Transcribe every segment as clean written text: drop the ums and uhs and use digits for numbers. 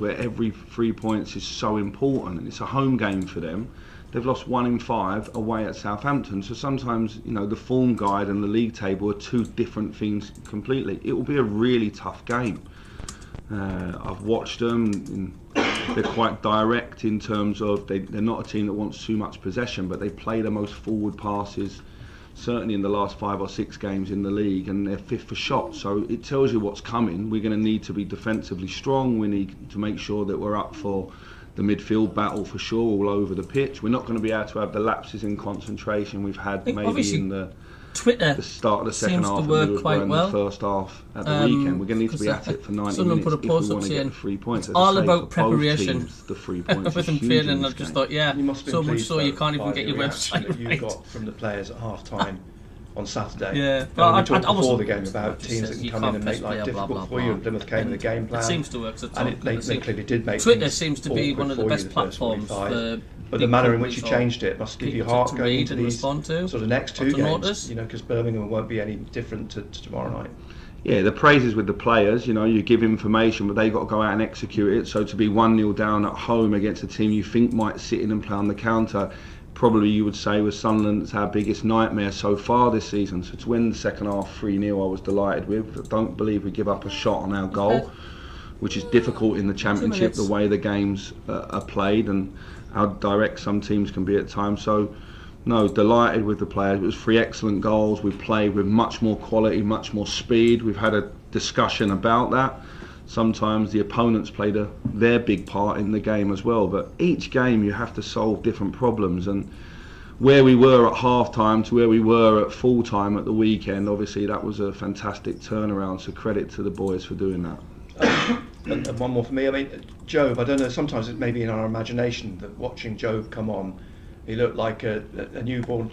where every 3 points is so important, and it's a home game for them. They've lost 1 in 5 away at Southampton, so sometimes, you know, the form guide and the league table are two different things completely. It will be a really tough game. I've watched them. They're quite direct in terms of they're not a team that wants too much possession, but they play the most forward passes certainly in the last 5 or 6 games in the league, and they're 5th for shots, so it tells you what's coming. We're going to need to be defensively strong. We need to make sure that we're up for the midfield battle for sure, all over the pitch. We're not going to be able to have the lapses in concentration we've had maybe in the start of the second half and the first half at the weekend. We're going to need to be at it for 90 minutes put a if we post want to up get saying, the 3 points. It's all about preparation. Teams, the 3 points with them playing, and I just thought, so much so you can't even get your website that you got from the players at half time on Saturday. Yeah, but we talked before the game about teams that can come in and make life difficult for you, and Plymouth came in the game plan. It seems to work, and they clearly did make Twitter seems to be one of the best platforms for. But the manner in which you changed it must give you heart going into these sort of next 2 games, you know, because Birmingham won't be any different to tomorrow night. Yeah, the praise is with the players. You know, you give information, but they've got to go out and execute it. So to be 1-0 down at home against a team you think might sit in and play on the counter, probably you would say with Sunderland, it's our biggest nightmare so far this season. So to win the second half 3-0, I was delighted with. I don't believe we give up a shot on our goal, which is difficult in the Championship, the way the games are played and how direct some teams can be at times. So, no, delighted with the players. It was 3 excellent goals. We played with much more quality, much more speed. We've had a discussion about that. Sometimes the opponents played their big part in the game as well. But each game you have to solve different problems. And where we were at half-time to where we were at full-time at the weekend, obviously that was a fantastic turnaround. So credit to the boys for doing that. And one more for me. I mean, Job, I don't know, sometimes it may be in our imagination that watching Job come on, he looked like a newborn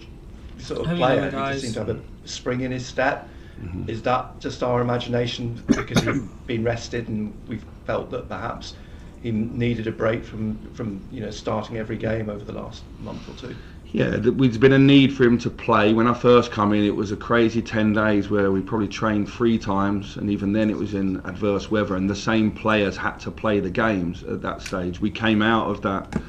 sort of player. He just seemed to have a spring in his step. Mm-hmm. Is that just our imagination because he'd been rested and we've felt that perhaps he needed a break from you know, starting every game over the last month or 2? Yeah, there's been a need for him to play. When I first come in, it was a crazy 10 days where we probably trained 3 times, and even then it was in adverse weather, and the same players had to play the games at that stage. We came out of that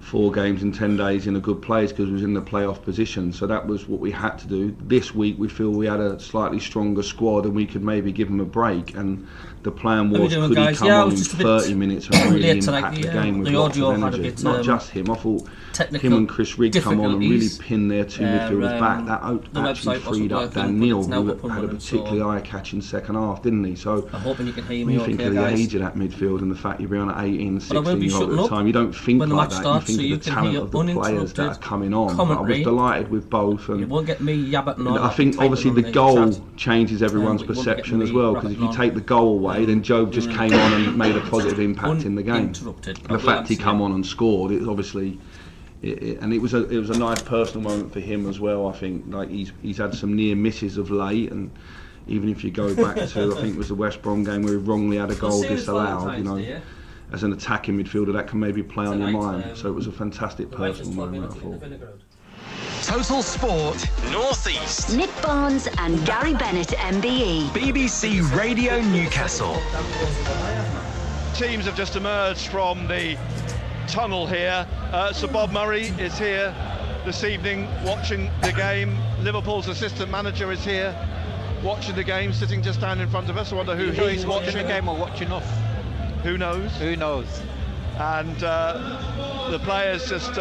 4 games in 10 days in a good place because we was in the playoff position, so that was what we had to do. This week we feel we had a slightly stronger squad and we could maybe give him a break, and the plan was, could he come on in 30 minutes and really impact the game with lots of energy. Not just him, I thought him and Chris Rigg come on and really pin their 2 midfielders back. That actually freed up Dan Neil, who had a particularly eye-catching second half, didn't he? So when you think of the age of that midfield and the fact you'll be on at 18, 16-year-old at the time, you don't think like that. You think of the talent of the players that are coming on. I was delighted with both, and you won't get me yabbing on. I think obviously the goal changes everyone's perception as well, because if you take the goal away, then Job just came on and made a positive impact in the game. The fact he come on and scored, it obviously, and it was a nice personal moment for him as well. I think like he's had some near misses of late, and even if you go back to I think it was the West Brom game where he wrongly had a goal disallowed, you know, as an attacking midfielder that can maybe play on your mind. So it was a fantastic personal moment, I thought. Total Sport North East. Nick Barnes and Gary Bennett MBE. BBC Radio Newcastle. Teams have just emerged from the tunnel here. Sir Bob Murray is here this evening watching the game. Liverpool's assistant manager is here watching the game, sitting just down in front of us. I wonder who he's watching the game or watching us. Who knows? Who knows? And the players just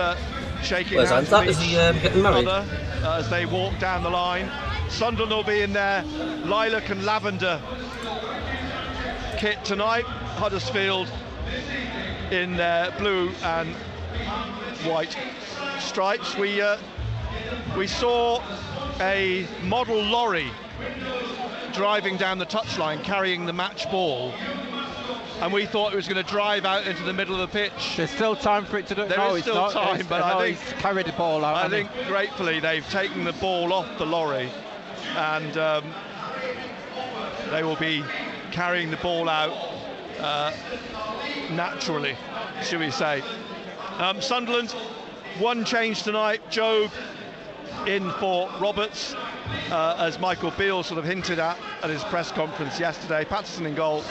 shaking hands with each other as they walk down the line. Sunderland will be in their lilac and lavender kit tonight. Huddersfield in their blue and white stripes. We saw a model lorry driving down the touchline carrying the match ball, and we thought it was going to drive out into the middle of the pitch. There's still time for it to do. There is still time, but I think he's carried the ball out. I think gratefully they've taken the ball off the lorry, and they will be carrying the ball out naturally, shall we say. Sunderland, one change tonight. Job in for Roberts, as Michael Beale sort of hinted at his press conference yesterday. Patterson in goal.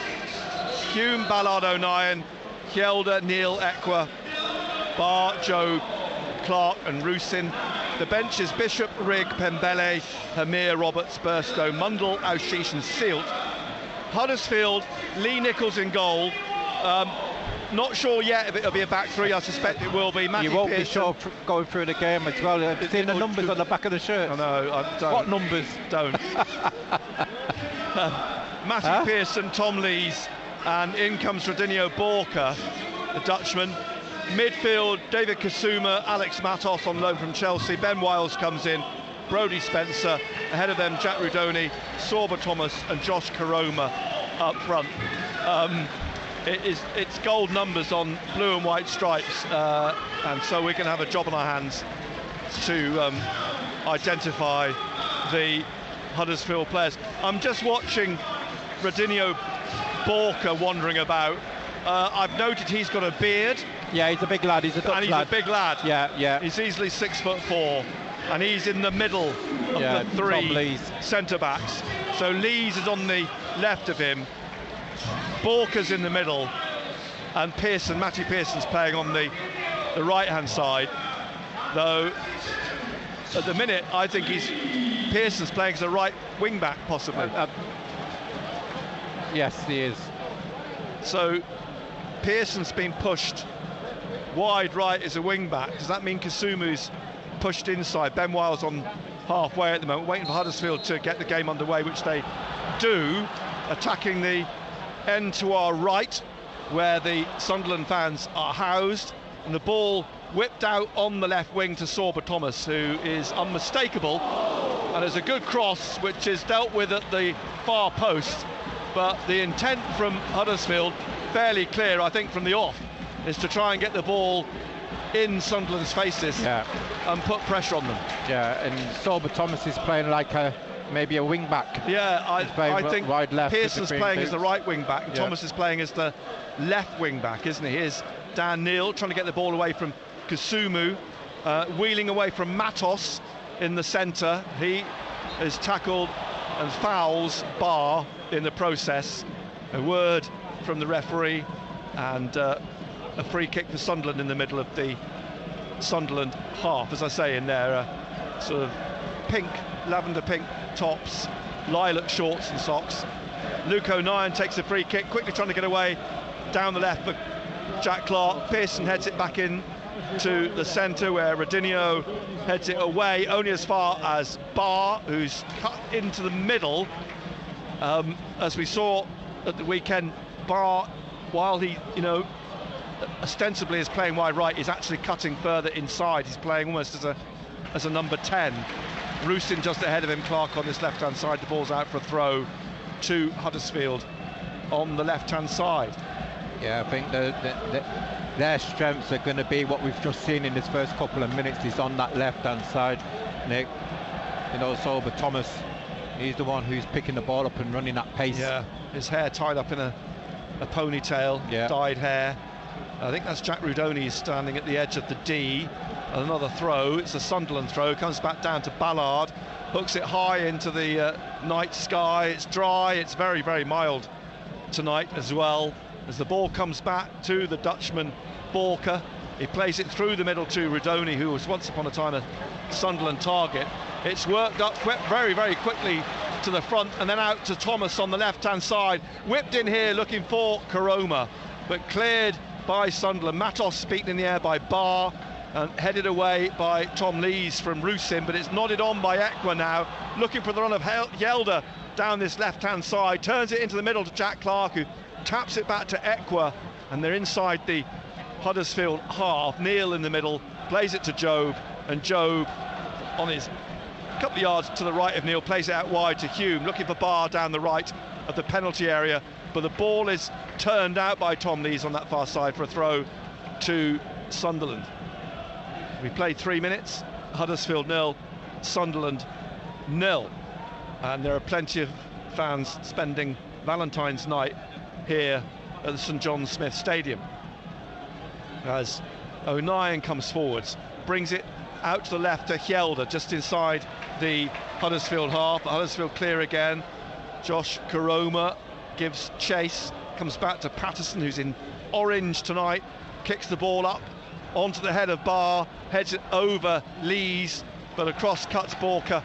Hume, Ballard, O'Nien, Hjelde, Neil, Ekwa, Barr, Joe, Clark and Rusin. The bench is Bishop, Rigg, Pembele, Hamir, Roberts, Burstow, Mundell, Aushish and Sealt. Huddersfield, Lee Nichols in goal. Not sure yet if it'll be a back three. I suspect it will be. You won't be sure going through the game as well. I've seen the numbers on the back of the shirt. I know. I don't. What numbers? Don't. Matty Pearson, Tom Lees, and in comes Radinho Borka, the Dutchman. Midfield, David Kasuma, Alex Matos on loan from Chelsea. Ben Wiles comes in. Brodie Spencer. Ahead of them, Jack Rudoni, Sorba Thomas, and Josh Karoma up front. It's gold numbers on blue and white stripes, and so we're going to have a job on our hands to identify the Huddersfield players. I'm just watching Radinho Borka wandering about. I've noted he's got a beard. Yeah, he's a big lad. He's a Dutch lad. A big lad. Yeah. He's easily 6'4", and he's in the middle of the three centre backs. So Lees is on the left of him. Borka's in the middle, and Matty Pearson's playing on the right-hand side. Though at the minute, I think Pearson's playing as a right wing-back, possibly. Yes, he is. So Pearson's been pushed wide right as a wing-back. Does that mean Kasumu's pushed inside? Ben Wiles on halfway at the moment, waiting for Huddersfield to get the game underway, which they do, attacking the end to our right, where the Sunderland fans are housed, and the ball whipped out on the left wing to Sorba Thomas, who is unmistakable, and there's a good cross which is dealt with at the far post, but the intent from Huddersfield, fairly clear, I think, from the off, is to try and get the ball in Sunderland's faces and put pressure on them. Yeah, and Sorba Thomas is playing like maybe a wing back. Yeah, I think wide left. Pearson's playing as the right wing back, and Thomas is playing as the left wing back, isn't he? Here's Dan Neal trying to get the ball away from Kasumu, wheeling away from Matos in the centre. He is tackled and fouls Barr in the process. A word from the referee, and a free kick for Sunderland in the middle of the Sunderland half. As I say, in their sort of lavender pink tops, lilac shorts and socks. Luke O'Nien takes a free kick, quickly trying to get away down the left for Jack Clark. Pearson heads it back in to the centre, where Radinho heads it away only as far as Barr, who's cut into the middle. As we saw at the weekend, Barr, while he ostensibly is playing wide right, is actually cutting further inside. He's playing almost as a number 10. Rusin just ahead of him, Clark on this left-hand side. The ball's out for a throw to Huddersfield on the left-hand side. Yeah, I think their strengths are going to be what we've just seen in this first couple of minutes, is on that left-hand side, Nick. Sorba Thomas, he's the one who's picking the ball up and running at pace. Yeah, his hair tied up in a ponytail, dyed hair. I think that's Jack Rudoni standing at the edge of the D. Another throw, it's a Sunderland throw, comes back down to Ballard, hooks it high into the night sky. It's dry, it's very, very mild tonight as well. As the ball comes back to the Dutchman Borka, he plays it through the middle to Rudoni, who was once upon a time a Sunderland target. It's worked up very, very quickly to the front, and then out to Thomas on the left-hand side. Whipped in here looking for Karoma, but cleared by Sunderland. Matos beaten in the air by Barr, and headed away by Tom Lees from Rusin, but it's nodded on by Ekwa now, looking for the run of Hjelde down this left-hand side, turns it into the middle to Jack Clark, who taps it back to Ekwa, and they're inside the Huddersfield half. Neil in the middle, plays it to Jobe, and Jobe on his couple of yards to the right of Neil, plays it out wide to Hume, looking for Barr down the right of the penalty area, but the ball is turned out by Tom Lees on that far side for a throw to Sunderland. We played 3 minutes, Huddersfield 0, Sunderland 0, and there are plenty of fans spending Valentine's night here at the St John Smith Stadium. As O'Nien comes forwards, brings it out to the left to Hjelde, just inside the Huddersfield half. Huddersfield clear again. Josh Karoma gives chase, comes back to Patterson, who's in orange tonight, kicks the ball up onto the head of Barr, heads it over Lees, but across cuts Borka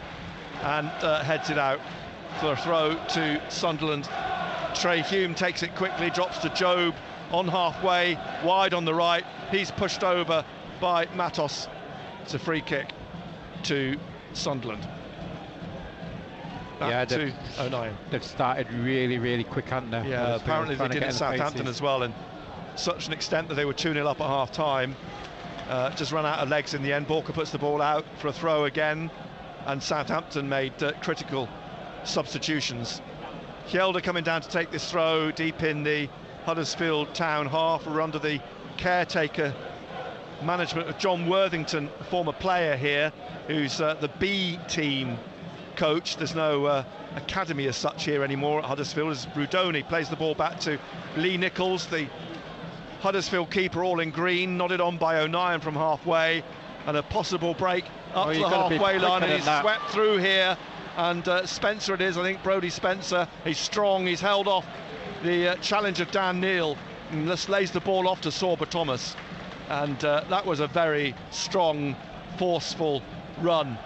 and heads it out for a throw to Sunderland. Trey Hume takes it quickly, drops to Job on halfway, wide on the right. He's pushed over by Matos. It's a free kick to Sunderland. Back to 09. They've started really quick, haven't they? Yeah, apparently they did at Southampton as well, and such an extent that they were 2-0 up at half time. Just ran out of legs in the end. Borka puts the ball out for a throw again, and Southampton made critical substitutions. Hjelde coming down to take this throw deep in the Huddersfield town half. We're under the caretaker management of John Worthington, a former player here, who's the B team coach. There's no academy as such here anymore at Huddersfield, as Rudoni plays the ball back to Lee Nichols, the Huddersfield keeper, all in green, nodded on by O'Nien from halfway, and a possible break up to the halfway line, and he's swept through here, and Spencer it is, I think, Brodie Spencer. He's strong, he's held off the challenge of Dan Neil, and just lays the ball off to Sorba Thomas, and that was a very strong, forceful run.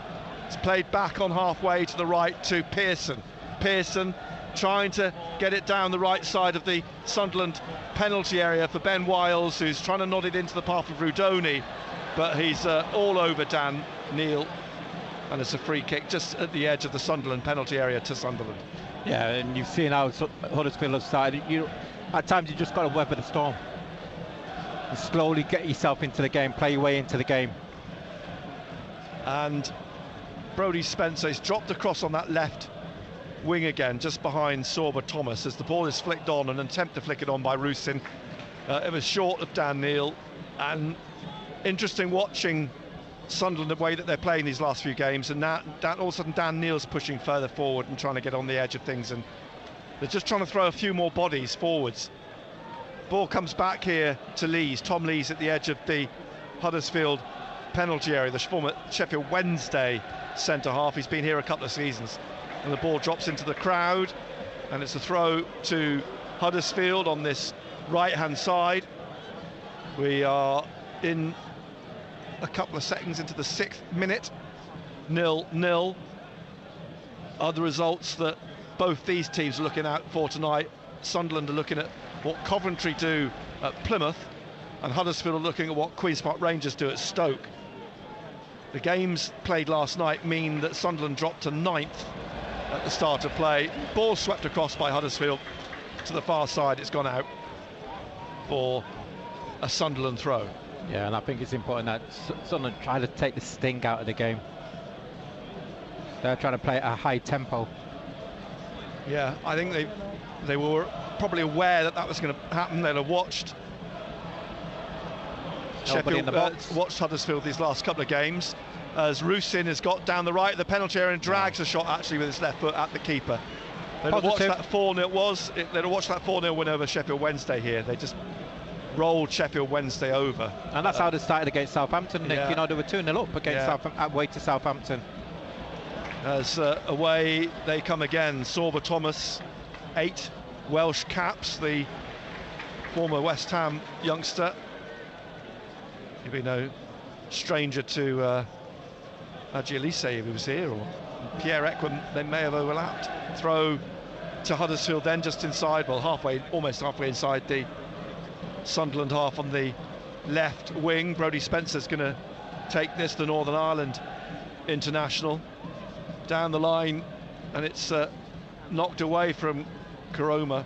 It's played back on halfway to the right to Pearson. Pearson trying to get it down the right side of the Sunderland penalty area for Ben Wiles, who's trying to nod it into the path of Rudoni, but he's all over Dan Neil, and it's a free kick just at the edge of the Sunderland penalty area to Sunderland. Yeah, and you've seen how Huddersfield have started. At times you just got to weather the storm and slowly get yourself into the game, play your way into the game. And Brodie Spencer is dropped across on that left wing again, just behind Sorba Thomas, as the ball is flicked on, an attempt to flick it on by Rusin. It was short of Dan Neil, and interesting watching Sunderland, the way that they're playing these last few games, and now all of a sudden Dan Neil's pushing further forward and trying to get on the edge of things, and they're just trying to throw a few more bodies forwards. Ball comes back here to Lees, Tom Lees at the edge of the Huddersfield penalty area, the former Sheffield Wednesday centre half. He's been here a couple of seasons, and the ball drops into the crowd, and it's a throw to Huddersfield on this right hand side. We are in a couple of seconds into the 6th minute, 0-0. Other results that both these teams are looking out for tonight. Sunderland are looking at what Coventry do at Plymouth, and Huddersfield are looking at what Queen's Park Rangers do at Stoke. The games played last night mean that Sunderland dropped to 9th at the start of play. Ball swept across by Huddersfield to the far side. It's gone out for a Sunderland throw. Yeah, and I think it's important that Sunderland try to take the sting out of the game. They're trying to play at a high tempo. Yeah, I think they were probably aware that was going to happen. They'd have watched Sheffield, watched Huddersfield these last couple of games, as Rusin has got down the right of the penalty area and drags a shot actually with his left foot at the keeper. They'd have watched that 4-0 they'd have watched that 4-0 win over Sheffield Wednesday here. They just rolled Sheffield Wednesday over. And that's how they started against Southampton, Nick. Yeah. You know, they were 2-0 up against away to Southampton. As away they come again. Sorba Thomas, 8 Welsh caps, the former West Ham youngster. He'd be no stranger to Agielise if he was here, or Pierre Ekwem. They may have overlapped. Throw to Huddersfield then, just inside, well, almost halfway inside the Sunderland half on the left wing. Brodie Spencer's going to take this, the Northern Ireland international, down the line, and it's knocked away from Koroma,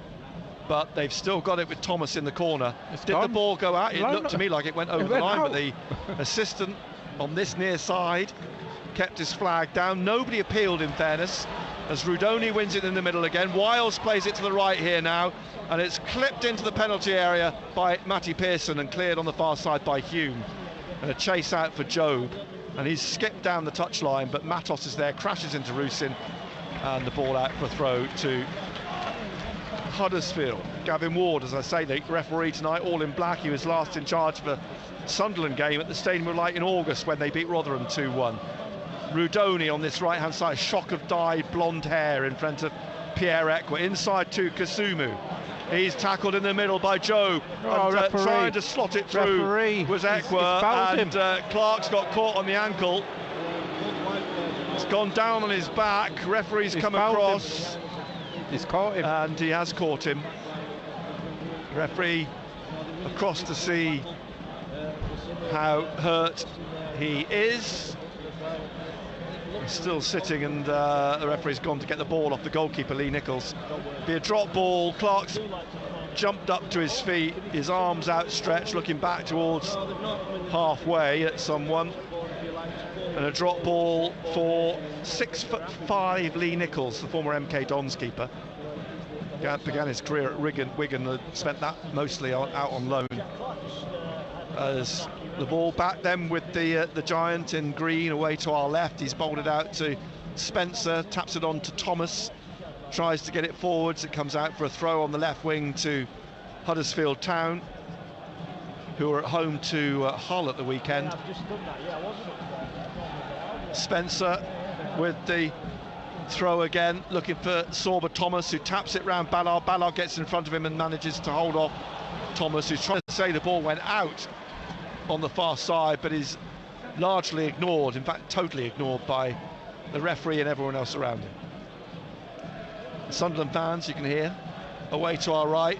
but they've still got it with Thomas in the corner. Did the ball go out? It looked to me like it went over the line, but the assistant on this near side kept his flag down. Nobody appealed, in fairness, as Rudoni wins it in the middle again. Wiles plays it to the right here now, and it's clipped into the penalty area by Matty Pearson and cleared on the far side by Hume. And a chase out for Job, and he's skipped down the touchline, but Matos is there, crashes into Rusin, and the ball out for a throw to Huddersfield. Gavin Ward, as I say, the referee tonight, all in black. He was last in charge of the Sunderland game at the Stadium of Light in August when they beat Rotherham 2-1. Rudoni on this right hand side, shock of dyed blonde hair in front of Pierre Ekwem, inside to Kasumu. He's tackled in the middle by Joe, and trying to slot it through was Ekwa, and Clark's got caught on the ankle. It's gone down on his back. Referee's come across. He's caught him, and he has caught him. Referee across to see how hurt he is. He's still sitting, and the referee's gone to get the ball off the goalkeeper, Lee Nichols. Be a drop ball. Clark's jumped up to his feet, his arms outstretched, looking back towards halfway at someone. And a drop ball for 6'5" Lee Nichols, the former MK Dons keeper. Began his career at Wigan, spent that mostly out on loan. As the ball back then with the Giant in green away to our left, he's bowled it out to Spencer, taps it on to Thomas, tries to get it forwards, it comes out for a throw on the left wing to Huddersfield Town, who are at home to Hull at the weekend. Spencer with the throw again, looking for Sorba Thomas, who taps it round Ballard. Ballard gets in front of him and manages to hold off Thomas, who's trying to say the ball went out on the far side, but is largely ignored, in fact totally ignored by the referee and everyone else around him. Sunderland fans, you can hear, away to our right.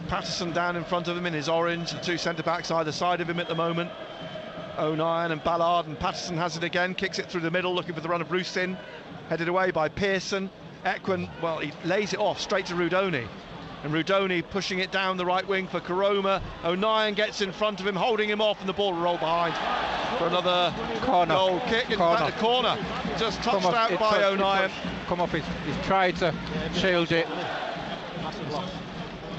Patterson down in front of him in his orange, the two centre-backs either side of him at the moment. O'Nien and Ballard, and Patterson has it again, kicks it through the middle, looking for the run of Rusin, headed away by Pearson. Ekwin, well, he lays it off straight to Rudoni, and Rudoni pushing it down the right wing for Karoma. O'Nien gets in front of him, holding him off, and the ball will roll behind for another goal kick. In fact, a corner just touched out by O'Nien. Come off, he's tried to shield it.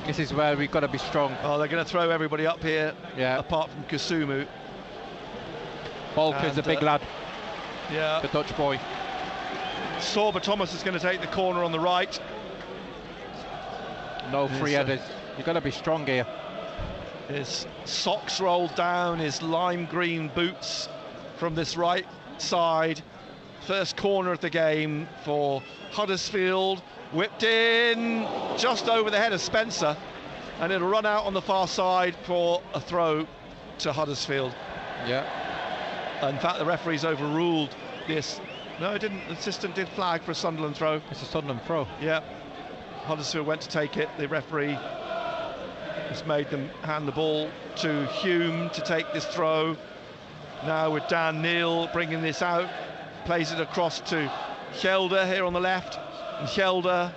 This is where we've got to be strong. Oh, they're going to throw everybody up here, apart from Kusumu. Balker's a big lad, yeah, the Dutch boy. Sorba Thomas is going to take the corner on the right. No free headers, you've got to be strong here. His socks rolled down, his lime green boots from this right side. First corner of the game for Huddersfield, whipped in just over the head of Spencer, and it'll run out on the far side for a throw to Huddersfield. Yeah. In fact, the referee's overruled this. No, it didn't. The assistant did flag for a Sunderland throw. It's a Sunderland throw. Yeah. Huddersfield went to take it. The referee has made them hand the ball to Hume to take this throw. Now with Dan Neal bringing this out, plays it across to Hjelde here on the left. And Hjelde,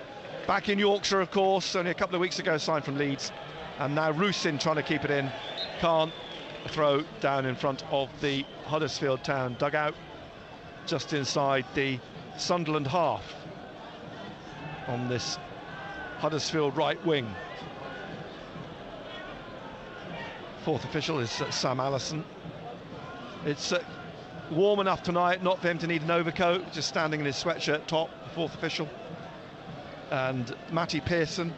back in Yorkshire, of course, only a couple of weeks ago signed from Leeds. And now Rusin trying to keep it in. Can't. Throw down in front of the Huddersfield Town dugout, just inside the Sunderland half on this Huddersfield right wing. Fourth official is Sam Allison. It's warm enough tonight, not for him to need an overcoat, just standing in his sweatshirt top, the fourth official. And Matty Pearson,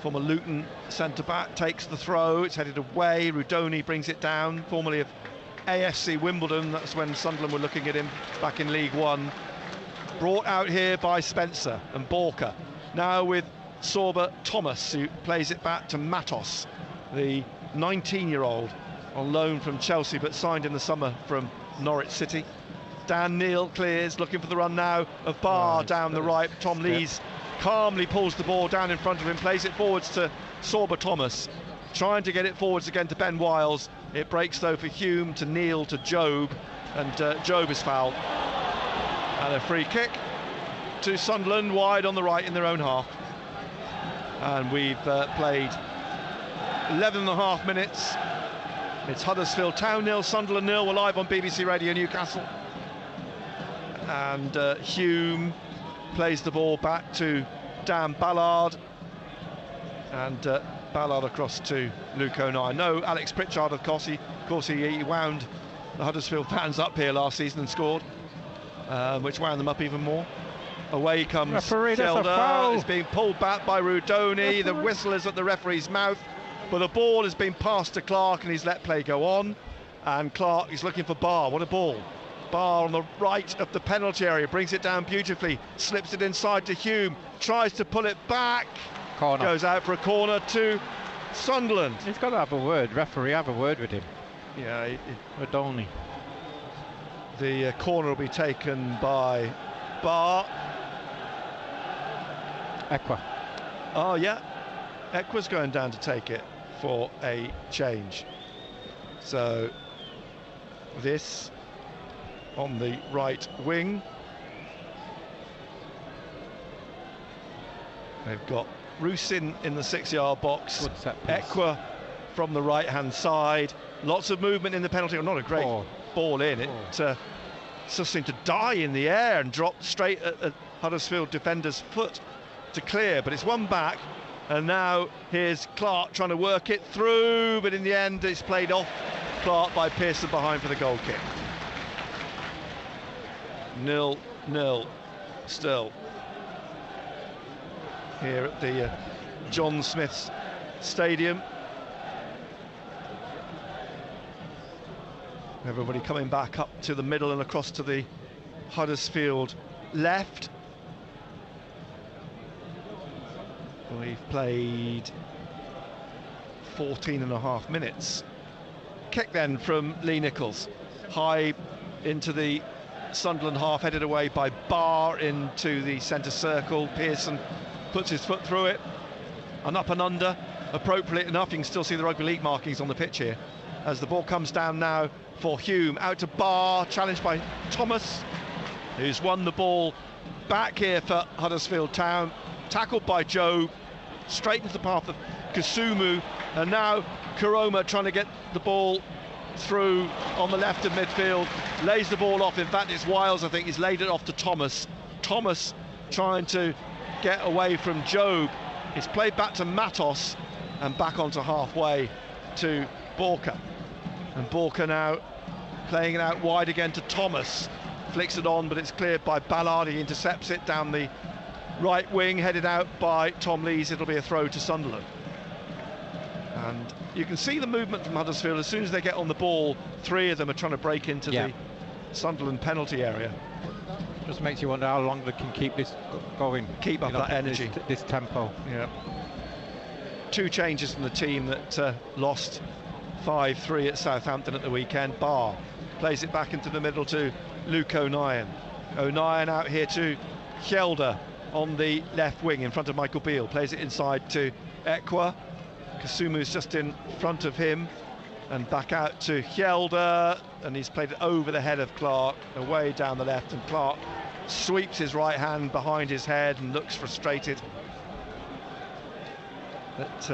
former Luton centre-back, takes the throw. It's headed away. Rudoni brings it down, formerly of AFC Wimbledon. That's when Sunderland were looking at him back in League One. Brought out here by Spencer and Balker. Now with Sorba Thomas, who plays it back to Matos, the 19-year-old on loan from Chelsea, but signed in the summer from Norwich City. Dan Neal clears, looking for the run now of Barr down the right. Tom Lees calmly pulls the ball down in front of him, plays it forwards to Sorba Thomas, trying to get it forwards again to Ben Wiles. It breaks though for Hume, to Neal, to Job, and Job is fouled. And a free kick to Sunderland, wide on the right in their own half. And we've played 11.5 minutes. It's Huddersfield Town 0, Sunderland 0. We're live on BBC Radio Newcastle. And Hume plays the ball back to Dan Ballard, and Ballard across to Luke O'Nien. No Alex Pritchard, of course. He wound the Huddersfield fans up here last season and scored, which wound them up even more. Away comes Hjelde. It's being pulled back by Rudoni. The whistle is at the referee's mouth, but the ball has been passed to Clark and he's let play go on. And Clark is looking for Barr. What a ball. Barr on the right of the penalty area, brings it down beautifully, slips it inside to Hume, tries to pull it back, Corner. Goes out for a corner to Sunderland. He's got to have a word. Referee, have a word with him. Yeah, Rodoni. The corner will be taken by Barr. Equa. Oh yeah, Equa's going down to take it for a change. So this on the right wing. They've got Rusin in the 6-yard box. Equa from the right-hand side. Lots of movement in the penalty. Not a great ball in. It just seemed to die in the air and drop straight at Huddersfield defender's foot to clear. But it's one back, and now here's Clark trying to work it through. But in the end, it's played off Clark by Pearson behind for the goal kick. 0-0 still here at the John Smith's Stadium. Everybody coming back up to the middle and across to the Huddersfield left. We've played 14.5 minutes. Kick then from Lee Nichols. High into the Sunderland half, headed away by Barr into the centre circle. Pearson puts his foot through it. An up and under, appropriate enough. You can still see the rugby league markings on the pitch here. As the ball comes down now for Hume, out to Barr, challenged by Thomas, who's won the ball back here for Huddersfield Town. Tackled by Joe, straight into the path of Kasumu, and now Karoma trying to get the ball through on the left of midfield, lays the ball off. In fact, it's Wiles, I think, he's laid it off to Thomas. Thomas trying to get away from Job. It's played back to Matos and back onto halfway to Borka. And Borka now playing it out wide again to Thomas. Flicks it on, but it's cleared by Ballard. He intercepts it down the right wing, headed out by Tom Lees. It'll be a throw to Sunderland. And you can see the movement from Huddersfield. As soon as they get on the ball, 3 of them are trying to break into the Sunderland penalty area. Just makes you wonder how long they can keep this going. Keep up that energy. This tempo. Yeah. 2 changes from the team that lost 5-3 at Southampton at the weekend. Barr plays it back into the middle to Luke O'Nien. O'Nien out here to Hjelde on the left wing in front of Michael Beale. Plays it inside to Equa. Kasumu's just in front of him, and back out to Hjelde, and he's played it over the head of Clark, away down the left, and Clark sweeps his right hand behind his head and looks frustrated. But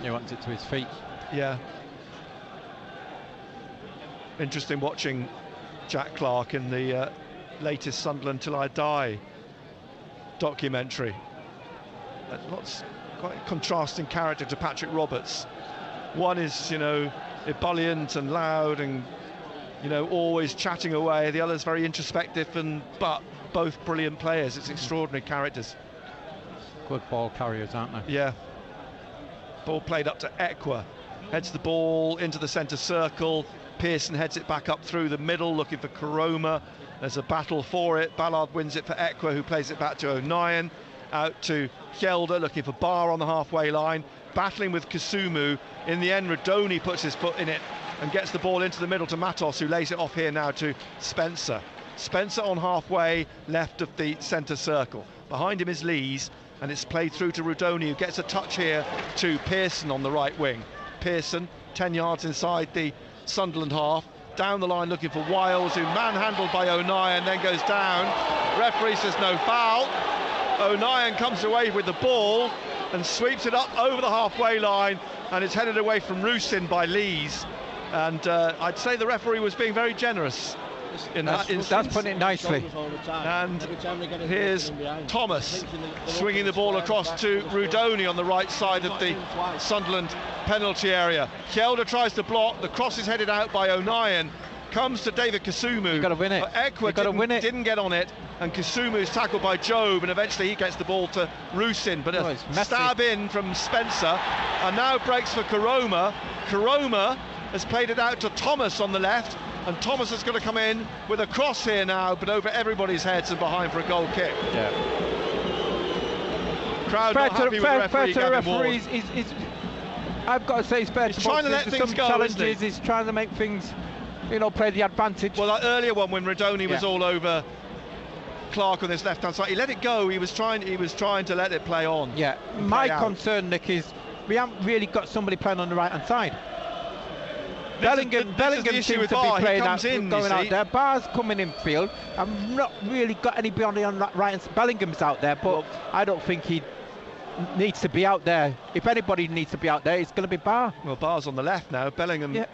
he wants it to his feet. Yeah. Interesting watching Jack Clark in the latest Sunderland Till I Die documentary. Lots quite contrasting character to Patrick Roberts. One is, you know, ebullient and loud and, you know, always chatting away. The other's very introspective, but both brilliant players. It's extraordinary characters. Good ball carriers, aren't they? Yeah. Ball played up to Equa. Heads the ball into the centre circle. Pearson heads it back up through the middle, looking for Karoma. There's a battle for it. Ballard wins it for Equa, who plays it back to O'Nien. Out to Hjelde, looking for Barr on the halfway line, battling with Kasumu. In the end, Rodoni puts his foot in it and gets the ball into the middle to Matos, who lays it off here now to Spencer. Spencer on halfway left of the centre circle. Behind him is Lees, and it's played through to Rodoni, who gets a touch here to Pearson on the right wing. Pearson, 10 yards inside the Sunderland half, down the line looking for Wiles, who manhandled by O'Nien, then goes down. Referee says no foul. O'Nien comes away with the ball and sweeps it up over the halfway line, and it's headed away from Rusin by Lees. And I'd say the referee was being very generous in that instance. That's putting it nicely. And here's Thomas swinging the ball across to Rodoni on the right side of the Sunderland penalty area. Hjelde tries to block, the cross is headed out by O'Nien, comes to David Kasumu. You've got to win it. Equa didn't get on it, and Kasumu is tackled by Job, and eventually he gets the ball to Rusin, but a stab in from Spencer, and now breaks for Karoma. Karoma has played it out to Thomas on the left, and Thomas is going to come in with a cross here now, but over everybody's heads and behind for a goal kick. Yeah. Crowd not happy with the referee, Gavin Ward. I've got to say it's fair He's trying to let things go, challenges, isn't he? He's trying to make things, play the advantage. Well, that earlier one when Rodoni was all over Clark on his left-hand side, he let it go. He was trying to let it play on. Yeah. My concern, Nick, is we haven't really got somebody playing on the right-hand side. Bellingham seems to be playing going out there. Barr's coming in field. I've not really got anybody on that right. Bellingham's out there, but I don't think he needs to be out there. If anybody needs to be out there, it's going to be Barr. Well, Barr's on the left now. Bellingham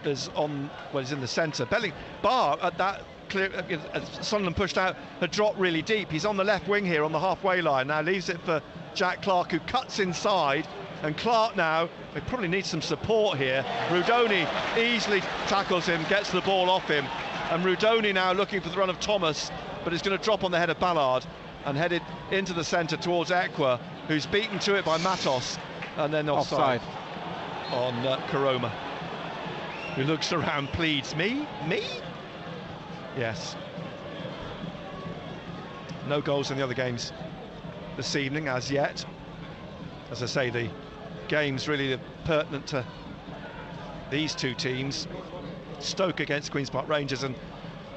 is on. Well, he's in the centre. Barr at that clear. As Sunderland pushed out, had dropped really deep. He's on the left wing here on the halfway line. Now leaves it for Jack Clark, who cuts inside. And Clark now, they probably need some support here. Rudoni easily tackles him, gets the ball off him. And Rudoni now looking for the run of Thomas, but it's going to drop on the head of Ballard and headed into the centre towards Ekwa, who's beaten to it by Matos. And then offside on Karoma, who looks around, pleads, me? Yes. No goals in the other games this evening as yet. As I say, the game's really pertinent to these two teams. Stoke against Queen's Park Rangers and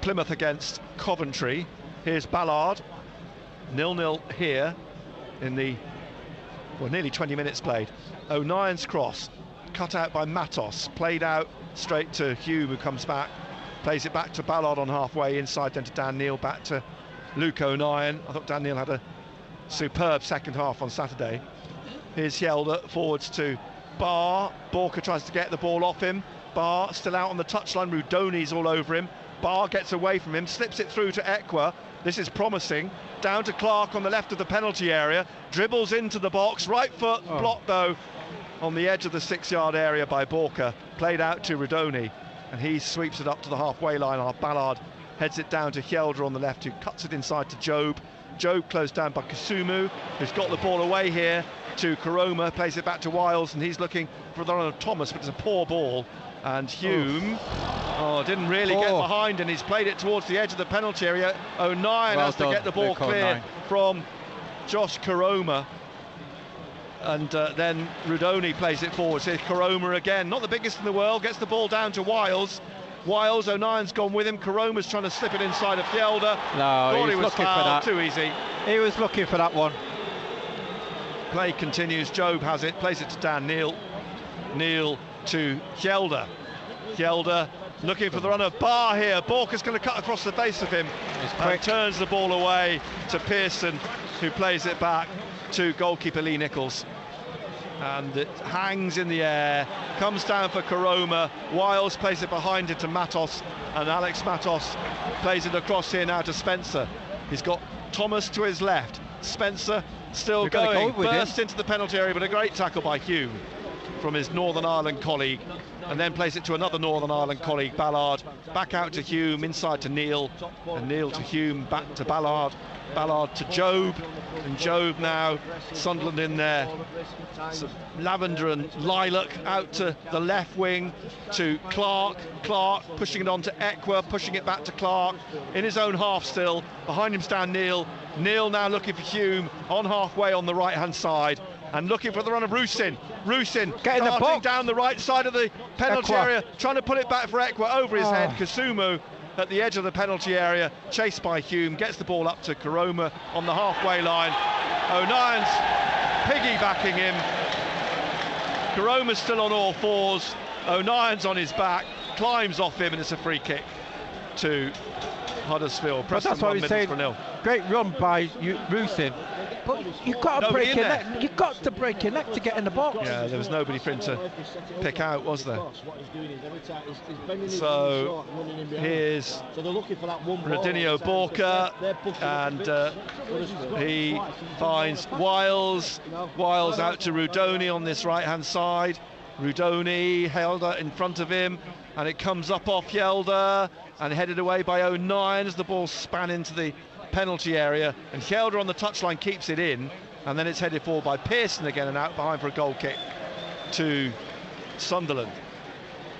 Plymouth against Coventry. Here's Ballard, 0-0 here in the nearly 20 minutes played. O'Nien's cross, cut out by Matos, played out straight to Hume, who comes back, plays it back to Ballard on halfway, inside then to Dan Neil, back to Luke O'Nien. I thought Dan Neil had a superb second half on Saturday. Here's Hjelde, forwards to Barr. Borka tries to get the ball off him. Barr still out on the touchline. Rudoni's all over him. Barr gets away from him, slips it through to Ekwa. This is promising. Down to Clark on the left of the penalty area. Dribbles into the box. Right foot blocked though on the edge of the 6-yard area by Borka. Played out to Rudoni, and he sweeps it up to the halfway line. Our Ballard heads it down to Hjelde on the left, who cuts it inside to Job. Job closed down by Kasumu, who's got the ball away here to Karoma, plays it back to Wiles, and he's looking for the run of Thomas, but it's a poor ball. And Hume didn't really get behind, and he's played it towards the edge of the penalty area. O'Nien has to get the ball clear from Josh Karoma, and then Rudoni plays it forward. So Karoma again, not the biggest in the world, gets the ball down to Wiles. O'Nien's gone with him. Karoma's trying to slip it inside of Hjelde. No, he was looking for that. Too easy. He was looking for that one. Play continues. Job has it, plays it to Dan Neil. Neil to Hjelde. Hjelde looking for the run of Barr here. Borka's going to cut across the face of him and turns the ball away to Pearson, who plays it back to goalkeeper Lee Nichols. And it hangs in the air, comes down for Karoma. Wiles plays it behind it to Matos, and Alex Matos plays it across here now to Spencer. He's got Thomas to his left. Spencer still going, bursts into the penalty area, but a great tackle by Hume from his Northern Ireland colleague, and then plays it to another Northern Ireland colleague, Ballard. Back out to Hume, inside to Neil, and Neil to Hume, back to Ballard. Ballard to Job, and Job now, Sunderland in there. So Lavender and Lilac out to the left wing to Clark. Clark pushing it on to Ekwa, pushing it back to Clark in his own half still. Behind him stand Neil. Neil now looking for Hume on halfway on the right hand side, and looking for the run of Rusin. Rusin getting the box down the right side of the penalty area, trying to put it back for Ekwa over his head. Kasumu at the edge of the penalty area, chased by Hume, gets the ball up to Karoma on the halfway line. O'Nien's piggybacking him. Karoma's still on all fours. O'Nien's on his back, climbs off him, and it's a free kick to Huddersfield. But that's what we're saying. Great run by Rusin. But you've got to break your neck. You've got to break your neck to get in the box. Yeah, there was nobody for him to pick out, was there? So here's Radinho Borka, and he finds Wiles. Wiles out to Rudoni on this right-hand side. Rudoni, Hjelde in front of him, and it comes up off Hjelde and headed away by O'Nien as the ball span into the penalty area, and Hjelde on the touchline keeps it in, and then it's headed forward by Pearson again and out behind for a goal kick to Sunderland.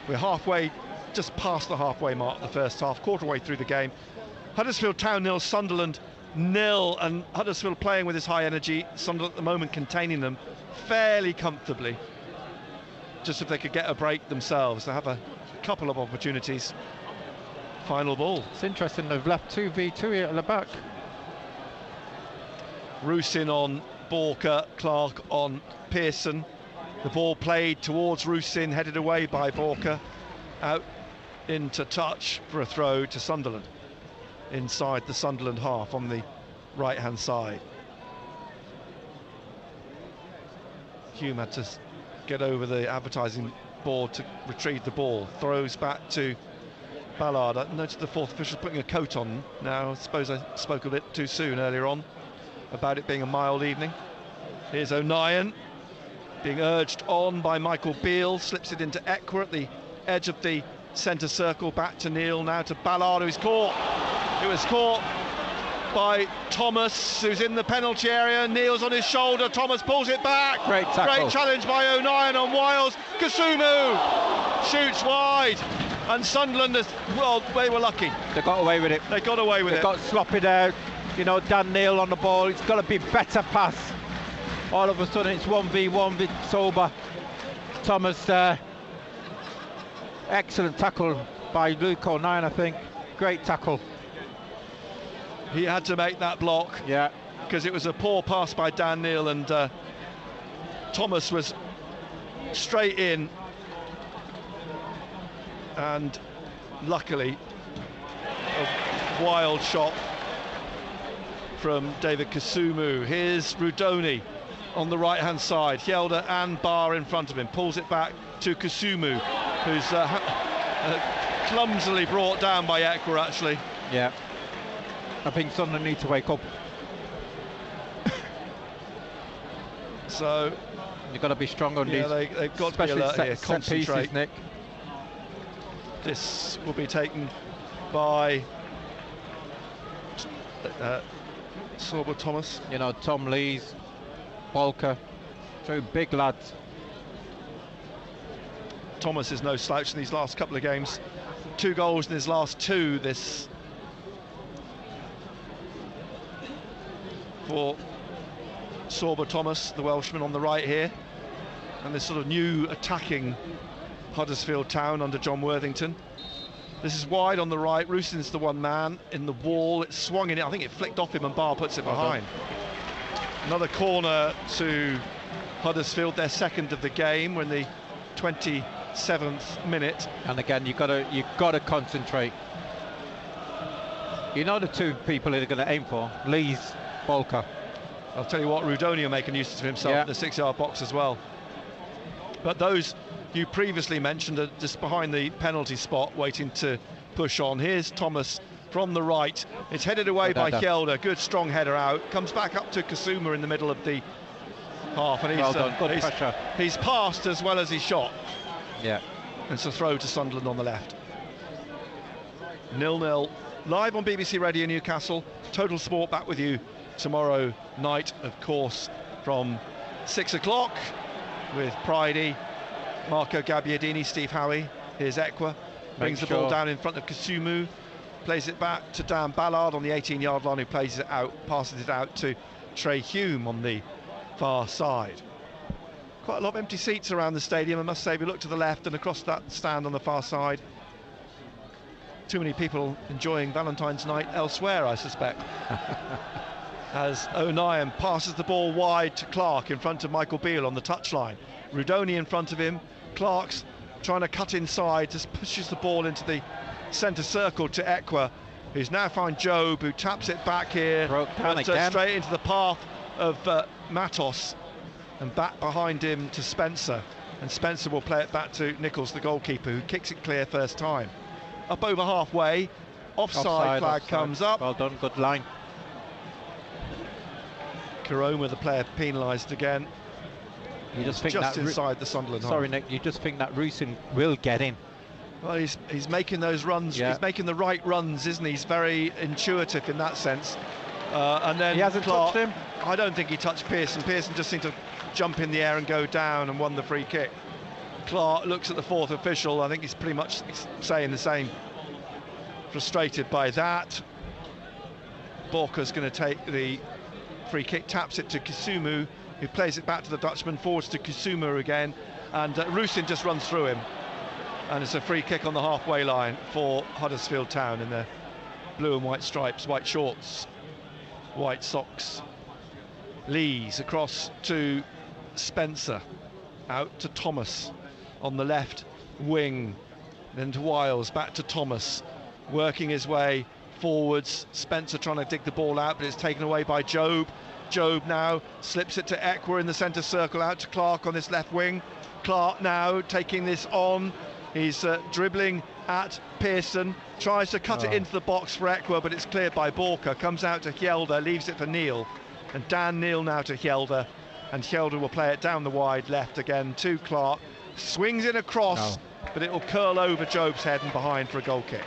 We're halfway, just past the halfway mark of the first half, quarter way through the game. Huddersfield Town 0, Sunderland nil, and Huddersfield playing with this high energy. Sunderland at the moment containing them fairly comfortably. Just if they could get a break themselves, they have a couple of opportunities. Final ball. It's interesting, they've left 2v2 here at the back. Rusin on Borker, Clark on Pearson. The ball played towards Rusin, headed away by Borker. Out into touch for a throw to Sunderland. Inside the Sunderland half on the right-hand side. Hume had to get over the advertising board to retrieve the ball. Throws back to Ballard. I noticed the fourth official putting a coat on now. I suppose I spoke a bit too soon earlier on about it being a mild evening. Here's O'Nien being urged on by Michael Beale, slips it into Ekwa at the edge of the centre circle, back to Neil, now to Ballard, who's caught. It was caught by Thomas, who's in the penalty area. Neil's on his shoulder, Thomas pulls it back. Great tackle. Great challenge by O'Nien on Wiles. Kasumu shoots wide, and Sunderland, well, they were lucky. They got away with it. They got away with it. They got sloppied out. You know, Dan Neil on the ball. It's got to be better pass. All of a sudden, it's 1v1 with Sober. Thomas, excellent tackle by Luke O'Nien, I think. Great tackle. He had to make that block. Yeah. Because it was a poor pass by Dan Neil, and Thomas was straight in. And luckily, a wild shot from David Kasumu. Here's Rudoni on the right hand side. Hjelde and Barr in front of him. Pulls it back to Kasumu, who's clumsily brought down by Ekwa, actually. Yeah. I think Sunderland need to wake up. So you've got to be strong on these. They've got to be alert here. Concentrate. Pieces, Nick. This will be taken by Sorba Thomas. You know, Tom Lees, Walker, two big lads. Thomas is no slouch in these last couple of games. 2 goals in his last 2 this for Sorba Thomas, the Welshman on the right here, and this sort of new attacking Huddersfield Town under John Worthington. This is wide on the right. Rusin's the one man in the wall. It swung in it. I think it flicked off him and Barr puts it behind. Another corner to Huddersfield, their second of the game. We're in the 27th minute. And again, you've got to concentrate. You know the two people they're going to aim for, Lees, Bolker. I'll tell you what, Rudoni will make a nuisance of himself in the 6-yard box as well. But those you previously mentioned are just behind the penalty spot, waiting to push on. Here's Thomas from the right. It's headed away by Hjelde. Good strong header out. Comes back up to Kasuma in the middle of the half, and he's passed as well as he shot. Yeah. And it's a throw to Sunderland on the left. 0-0. Live on BBC Radio Newcastle. Total Sport back with you tomorrow night, of course, from 6 o'clock with Pridey, Marco Gabbiadini, Steve Howie. Here's Ekwa, brings the ball down in front of Kasumu, plays it back to Dan Ballard on the 18-yard line, who plays it out, passes it out to Trey Hume on the far side. Quite a lot of empty seats around the stadium, I must say. We look to the left and across that stand on the far side. Too many people enjoying Valentine's night elsewhere, I suspect. As O'Nien passes the ball wide to Clark in front of Michael Beale on the touchline. Rudoni in front of him. Clark's trying to cut inside, just pushes the ball into the centre circle to Ekwa, who's now found Jobe, who taps it back here, straight into the path of Matos, and back behind him to Spencer. And Spencer will play it back to Nichols, the goalkeeper, who kicks it clear first time. Up over halfway, offside flag comes up. Well done, good line. Karoma, the player, penalised again. You just think just inside the Sunderland. Sorry, Nick. You just think that Rusin will get in. Well, he's making those runs. Yeah. He's making the right runs, isn't he? He's very intuitive in that sense. And then he hasn't touched him. I don't think he touched Pearson. Pearson just seemed to jump in the air and go down and won the free kick. Clark looks at the fourth official. I think he's pretty much saying the same. Frustrated by that. Borka's going to take the free kick, taps it to Kisumu, who plays it back to the Dutchman, forwards to Kisumu again, and Rusin just runs through him, and it's a free kick on the halfway line for Huddersfield Town in their blue and white stripes, white shorts, white socks. Lees across to Spencer, out to Thomas on the left wing, then to Wiles, back to Thomas, working his way forwards. Spencer trying to dig the ball out, but it's taken away by Job. Job now slips it to Ekwa in the centre circle, out to Clark on this left wing. Clark now taking this on, he's dribbling at Pearson, tries to cut it into the box for Ekwa, but it's cleared by Borka, comes out to Hjelde, leaves it for Neil, and Dan Neil now to Hjelde, and Hjelde will play it down the wide left again to Clark, swings it across, but it will curl over Job's head and behind for a goal kick.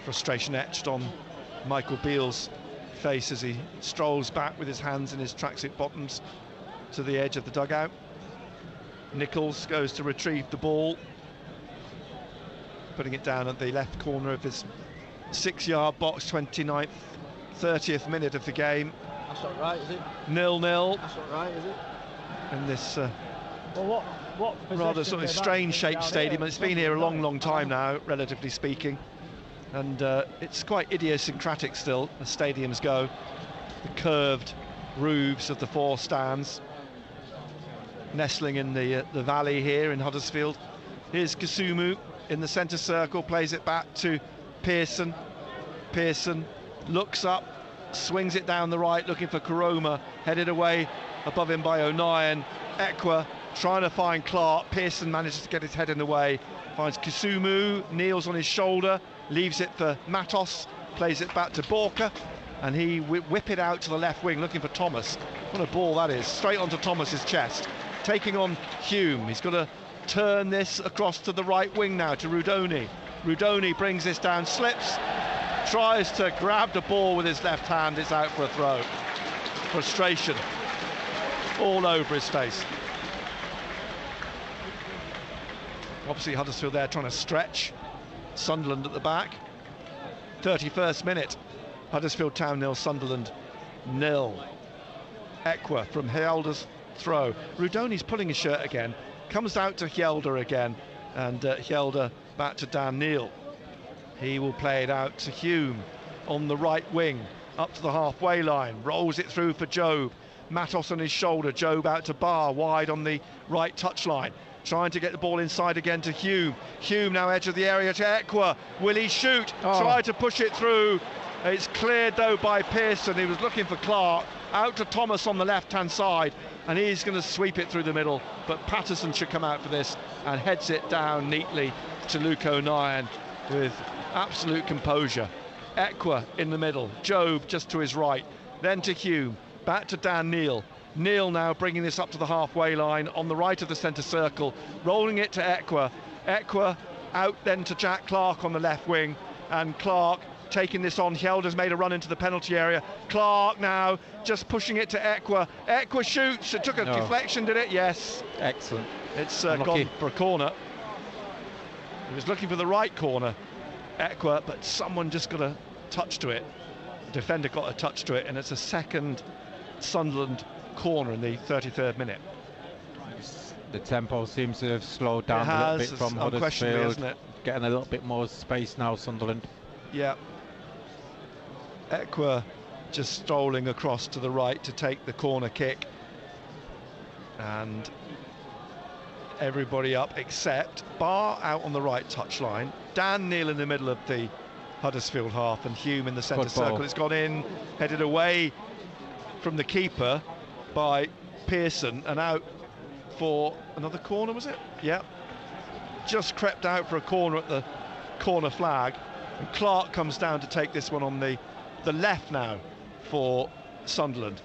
Frustration etched on Michael Beale's face as he strolls back with his hands in his tracksuit bottoms to the edge of the dugout. Nichols goes to retrieve the ball, putting it down at the left corner of his 6-yard box. 29th, 30th minute of the game. That's not right, is it? 0-0. That's not right, is it? In this well, what rather sort of strange shaped stadium. It's been here a long time now, relatively speaking, and it's quite idiosyncratic still as stadiums go. The curved roofs of the 4 stands, nestling in the valley here in Huddersfield. Here's Kisumu in the centre circle, plays it back to Pearson. Pearson looks up, swings it down the right, looking for Karoma, headed away above him by O'Nien. Ekwa trying to find Clark. Pearson manages to get his head in the way, finds Kisumu, kneels on his shoulder, leaves it for Matos, plays it back to Borka, and he whip it out to the left wing looking for Thomas. What a ball that is, straight onto Thomas's chest, taking on Hume. He's got to turn this across to the right wing now to Rudoni. Rudoni brings this down, slips, tries to grab the ball with his left hand, it's out for a throw. Frustration all over his face. Obviously Huddersfield there trying to stretch. Sunderland at the back. 31st minute, Huddersfield Town 0, Sunderland 0. Ekwa from Hjelde's throw. Rudoni's pulling his shirt again, comes out to Hjelde again, and Hjelde back to Dan Neil. He will play it out to Hume on the right wing, up to the halfway line, rolls it through for Job. Matos on his shoulder, Job out to Barr, wide on the right touchline, trying to get the ball inside again to Hume. Hume now edge of the area to Ekwa. Will he shoot? Tried to push it through. It's cleared though by Pearson. He was looking for Clark. Out to Thomas on the left-hand side, and he's going to sweep it through the middle. But Patterson should come out for this and heads it down neatly to Luke O'Nien with absolute composure. Ekwa in the middle, Job just to his right, then to Hume, back to Dan Neil. Neil now bringing this up to the halfway line on the right of the centre circle, rolling it to Ekwa. Ekwa out then to Jack Clark on the left wing, and Clark taking this on. Hjelde's made a run into the penalty area. Clark now just pushing it to Ekwa. Ekwa shoots. It took a deflection, did it? Yes. Excellent. It's gone for a corner. He was looking for the right corner, Ekwa, but someone just got a touch to it. The defender got a touch to it, and it's a second Sunderland corner in the 33rd minute. The tempo seems to have slowed down a little bit from Huddersfield, isn't it? Getting a little bit more space now, Sunderland. Yeah. Ekwa just strolling across to the right to take the corner kick, and everybody up except Barr out on the right touchline, Dan Neil in the middle of the Huddersfield half, and Hume in the centre circle. It's gone in, headed away from the keeper by Pearson, and out for another corner, was it? Yeah. Just crept out for a corner at the corner flag, and Clark comes down to take this one on the left now for Sunderland.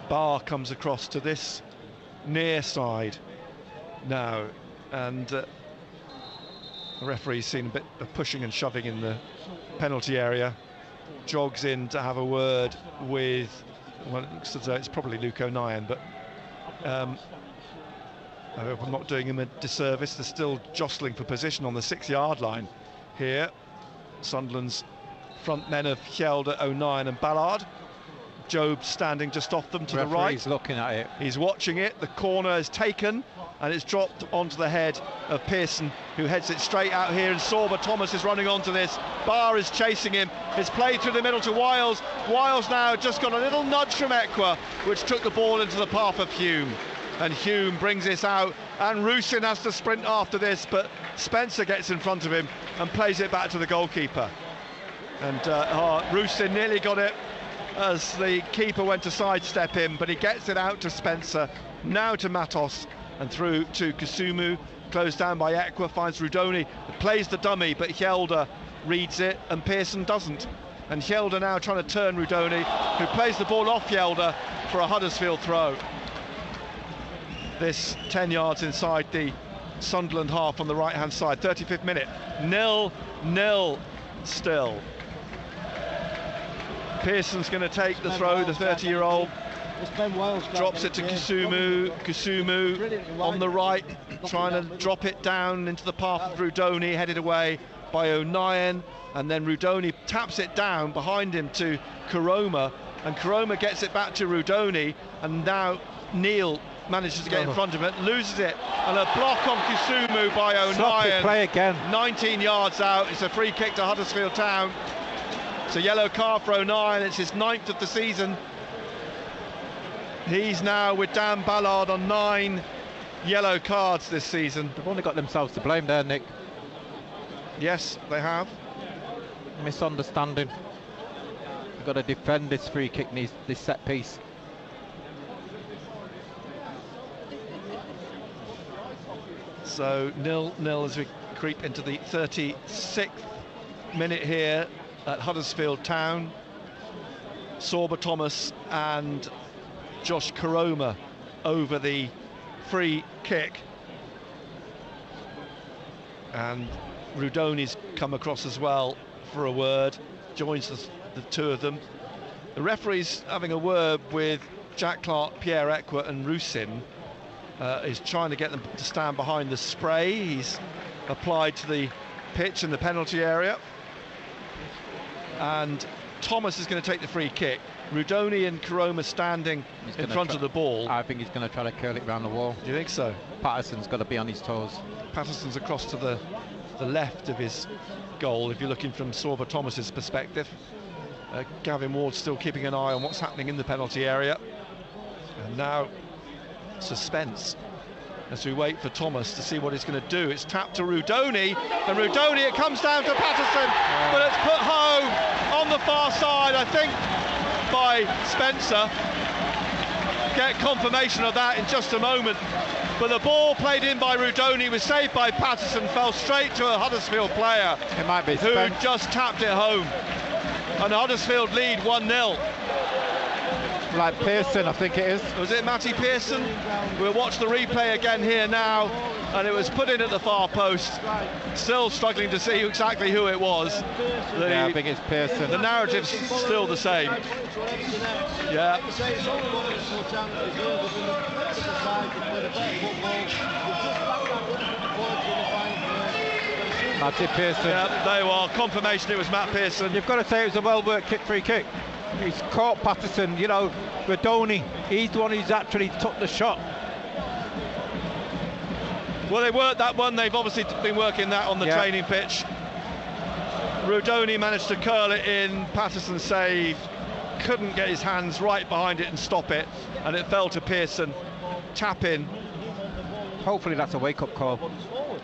Barr comes across to this near side now, and the referee's seen a bit of pushing and shoving in the penalty area, jogs in to have a word with, well, it looks as though it's probably Luke O'Nien, but I hope I'm not doing him a disservice. They're still jostling for position on the 6-yard line here. Sunderland's front men of Hjelde, O'Nien and Ballard. Job standing just off them to the right. He's looking at it. He's watching it. The corner is taken and it's dropped onto the head of Pearson, who heads it straight out here, and Sorba Thomas is running onto this. Barr is chasing him. It's played through the middle to Wiles. Wiles now just got a little nudge from Equa, which took the ball into the path of Hume. And Hume brings this out, and Rusin has to sprint after this, but Spencer gets in front of him and plays it back to the goalkeeper. And Rusin nearly got it as the keeper went to sidestep him, but he gets it out to Spencer, now to Matos, and through to Kusumu, closed down by Equa, finds Rudoni, plays the dummy, but Hjelde reads it and Pearson doesn't. And Hjelde now trying to turn Rudoni, who plays the ball off Hjelde for a Huddersfield throw. This 10 yards inside the Sunderland half on the right hand side. 35th minute, 0-0 still. Pearson's going to take the throw, the 30-year-old. Drops it to Kusumu. Kusumu on the right, trying to drop it down into the path of Rudoni, headed away by O'Nien, and then Rudoni taps it down behind him to Koroma, and Koroma gets it back to Rudoni, and now Neil manages to get in front of it, loses it, and a block on Kusumu by O'Nien. Play again. 19 yards out. It's a free kick to Huddersfield Town. It's a yellow card for O'Nien. It's his 9th of the season. He's now with Dan Ballard on 9 yellow cards this season. They've only got themselves to blame there, Nick. Yes, they have. Misunderstanding. They've got to defend this free kick, this set piece. So 0-0 as we creep into the 36th minute here at Huddersfield Town. Sorba Thomas and Josh Koroma over the free kick, and Rudoni's come across as well for a word, joins the two of them. The referee's having a word with Jack Clark, Pierre Equa and Rusin. Is trying to get them to stand behind the spray. He's applied to the pitch in the penalty area, and Thomas is going to take the free kick. Rudoni and Koroma standing in front of the ball. I think he's going to try to curl it round the wall. Do you think so? Patterson's got to be on his toes. Patterson's across to the left of his goal, if you're looking from Sorba Thomas's perspective. Gavin Ward's still keeping an eye on what's happening in the penalty area. And now suspense as we wait for Thomas to see what he's going to do. It's tapped to Rudoni, and Rudoni, it comes down to Patterson, but it's put home on the far side, I think, by Spencer. Get confirmation of that in just a moment. But the ball played in by Rudoni was saved by Patterson, fell straight to a Huddersfield player. It might be who just tapped it home. And Huddersfield lead 1-0. Like Pearson, I think it is. Was it Matty Pearson? We'll watch the replay again here now, and it was put in at the far post. Still struggling to see exactly who it was. Yeah, I think it's Pearson. The narrative's still the same. Yeah. Matty Pearson. Yeah, there you are. Confirmation it was Matt Pearson. You've got to say it was a well-worked free kick. He's caught Patterson, you know, Rudoni. He's the one who's actually took the shot. Well, they worked that one. They've obviously been working that on the training pitch. Rudoni managed to curl it in. Patterson saved. Couldn't get his hands right behind it and stop it. And it fell to Pearson. Tap in. Hopefully that's a wake-up call.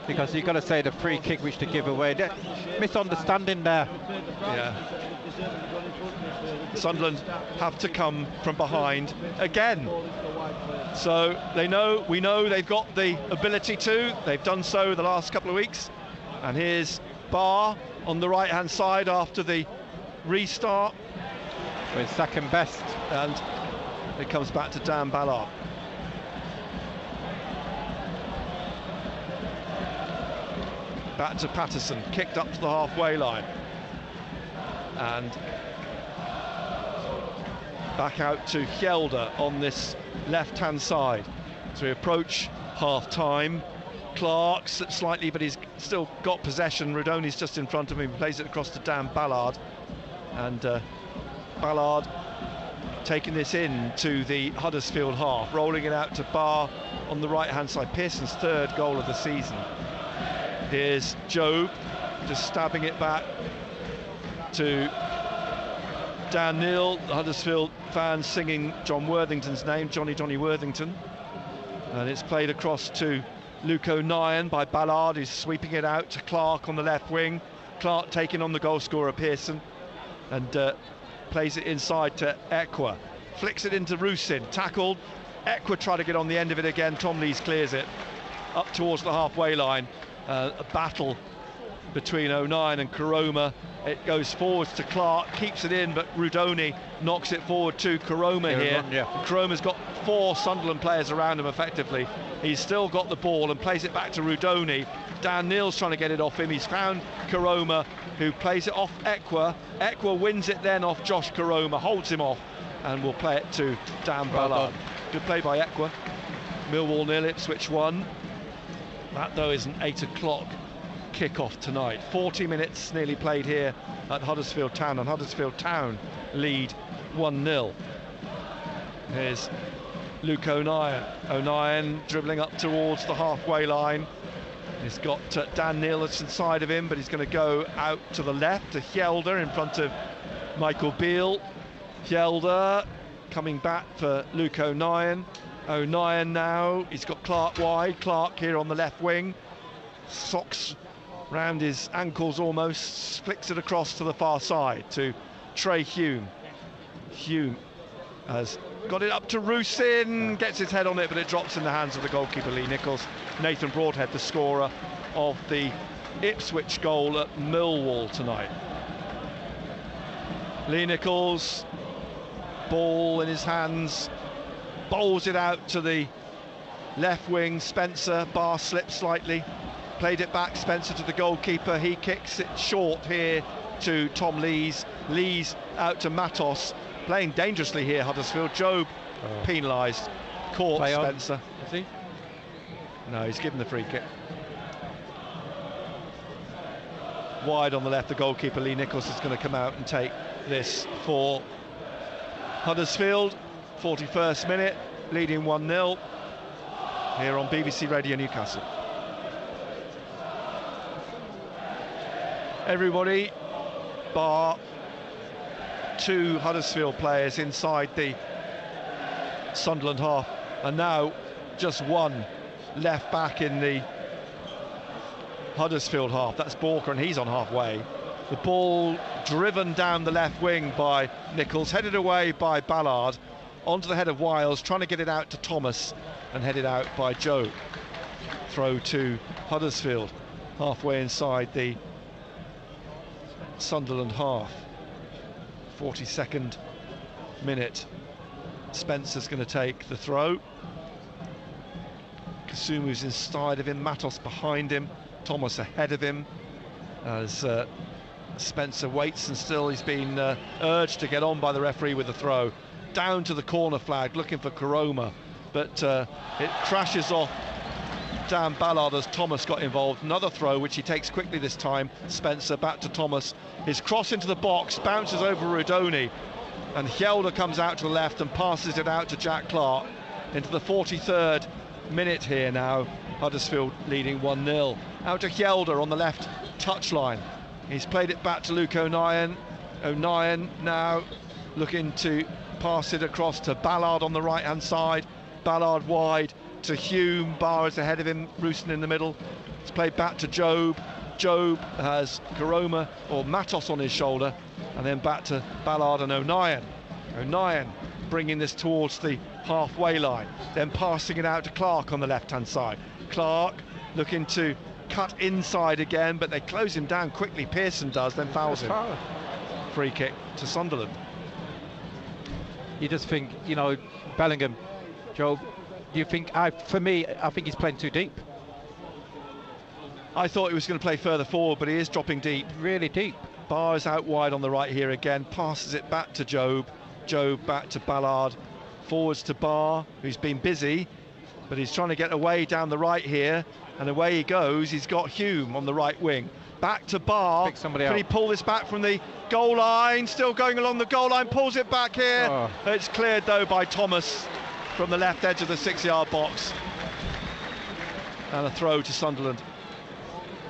Because you've got to say the free kick which to give away. Misunderstanding there. Yeah. Sunderland have to come from behind again. So we know they've got the ability to. They've done so the last couple of weeks. And here's Barr on the right-hand side after the restart. With second best. And it comes back to Dan Ballard. Back to Patterson, kicked up to the halfway line. And back out to Hjelde on this left-hand side. As we approach half-time, Clark slightly, but he's still got possession. Rudoni's just in front of him. He plays it across to Dan Ballard, and Ballard taking this in to the Huddersfield half, rolling it out to Barr on the right hand side. Pearson's 3rd goal of the season. Here's Jobe just stabbing it back to Dan Neal. The Huddersfield fans singing John Worthington's name, Johnny Worthington, and it's played across to Luke O'Nien by Ballard, who's sweeping it out to Clark on the left wing. Clark taking on the goal scorer Pearson, and plays it inside to Ekwa. Flicks it into Rusin, tackled. Ekwa tried to get on the end of it again. Tom Lees clears it up towards the halfway line. A battle between O'Nien and Koroma. It goes forwards to Clark, keeps it in, but Rudoni knocks it forward to Koroma here. Koroma's got 4 Sunderland players around him effectively. He's still got the ball and plays it back to Rudoni. Dan Neal's trying to get it off him. He's found Koroma, who plays it off Ekwa. Ekwa wins it then off Josh Koroma, holds him off, and will play it to Dan Ballard. Good play by Ekwa. Millwall 0, Ipswich 1. That though is an 8 o'clock kickoff tonight. 40 minutes nearly played here at Huddersfield Town, and Huddersfield Town lead 1-0. Here's Luke O'Nien. O'Nien dribbling up towards the halfway line. He's got Dan Neal inside of him, but he's going to go out to the left to Hjelde in front of Michael Beale. Hjelde coming back for Luke O'Nien. O'Nien now, he's got Clark wide. Clark here on the left wing. Socks round his ankles almost, flicks it across to the far side to Trey Hume. Hume has got it up to Rusin, gets his head on it, but it drops in the hands of the goalkeeper Lee Nichols. Nathan Broadhead, the scorer of the Ipswich goal at Millwall tonight. Lee Nichols, ball in his hands, bowls it out to the left wing. Spencer, Barr slips slightly, played it back, Spencer to the goalkeeper. He kicks it short here to Tom Lees. Lees out to Matos, playing dangerously here, Huddersfield. Jobe penalised, caught play Spencer. Is he? No, he's given the free kick. Wide on the left, the goalkeeper Lee Nichols is going to come out and take this for Huddersfield. 41st minute, leading 1-0 here on BBC Radio Newcastle. Everybody bar 2 Huddersfield players inside the Sunderland half, and now just 1 left back in the Huddersfield half. That's Borker, and he's on halfway. The ball driven down the left wing by Nichols, headed away by Ballard, onto the head of Wiles, trying to get it out to Thomas, and headed out by Joe. Throw to Huddersfield, halfway inside the Sunderland half. 42nd minute. Spencer's going to take the throw. Kasumu's inside of him, Matos behind him, Thomas ahead of him, as Spencer waits, and still he's been urged to get on by the referee with the throw. Down to the corner flag, looking for Koroma, but it crashes off Dan Ballard as Thomas got involved. Another throw, which he takes quickly this time. Spencer back to Thomas. His cross into the box, bounces over Rudoni, and Hjelde comes out to the left and passes it out to Jack Clark into the 43rd minute here now. Huddersfield leading 1-0. Out to Hjelde on the left touchline. He's played it back to Luke O'Nien. O'Nien now looking to pass it across to Ballard on the right hand side. Ballard wide to Hume. Barr is ahead of him, Rusin in the middle. It's played back to Jobe. Jobe has Koroma or Matos on his shoulder, and then back to Ballard and O'Nien. O'Nien bringing this towards the halfway line, then passing it out to Clark on the left hand side. Clark looking to cut inside again, but they close him down quickly. Pearson does, then fouls him. Free kick to Sunderland. You just think, you know, Bellingham, Joe, you think, for me, I think he's playing too deep. I thought he was going to play further forward, but he is dropping deep. Really deep. Barr is out wide on the right here again, passes it back to Jobe. Jobe back to Ballard, forwards to Barr, who's been busy. but he's trying to get away down the right here, and away he goes. He's got Hume on the right wing. Back to Barr. Can he pull this back from the goal line? Still going along the goal line, pulls it back here. Oh. It's cleared though by Thomas from the left edge of the 6-yard box. And a throw to Sunderland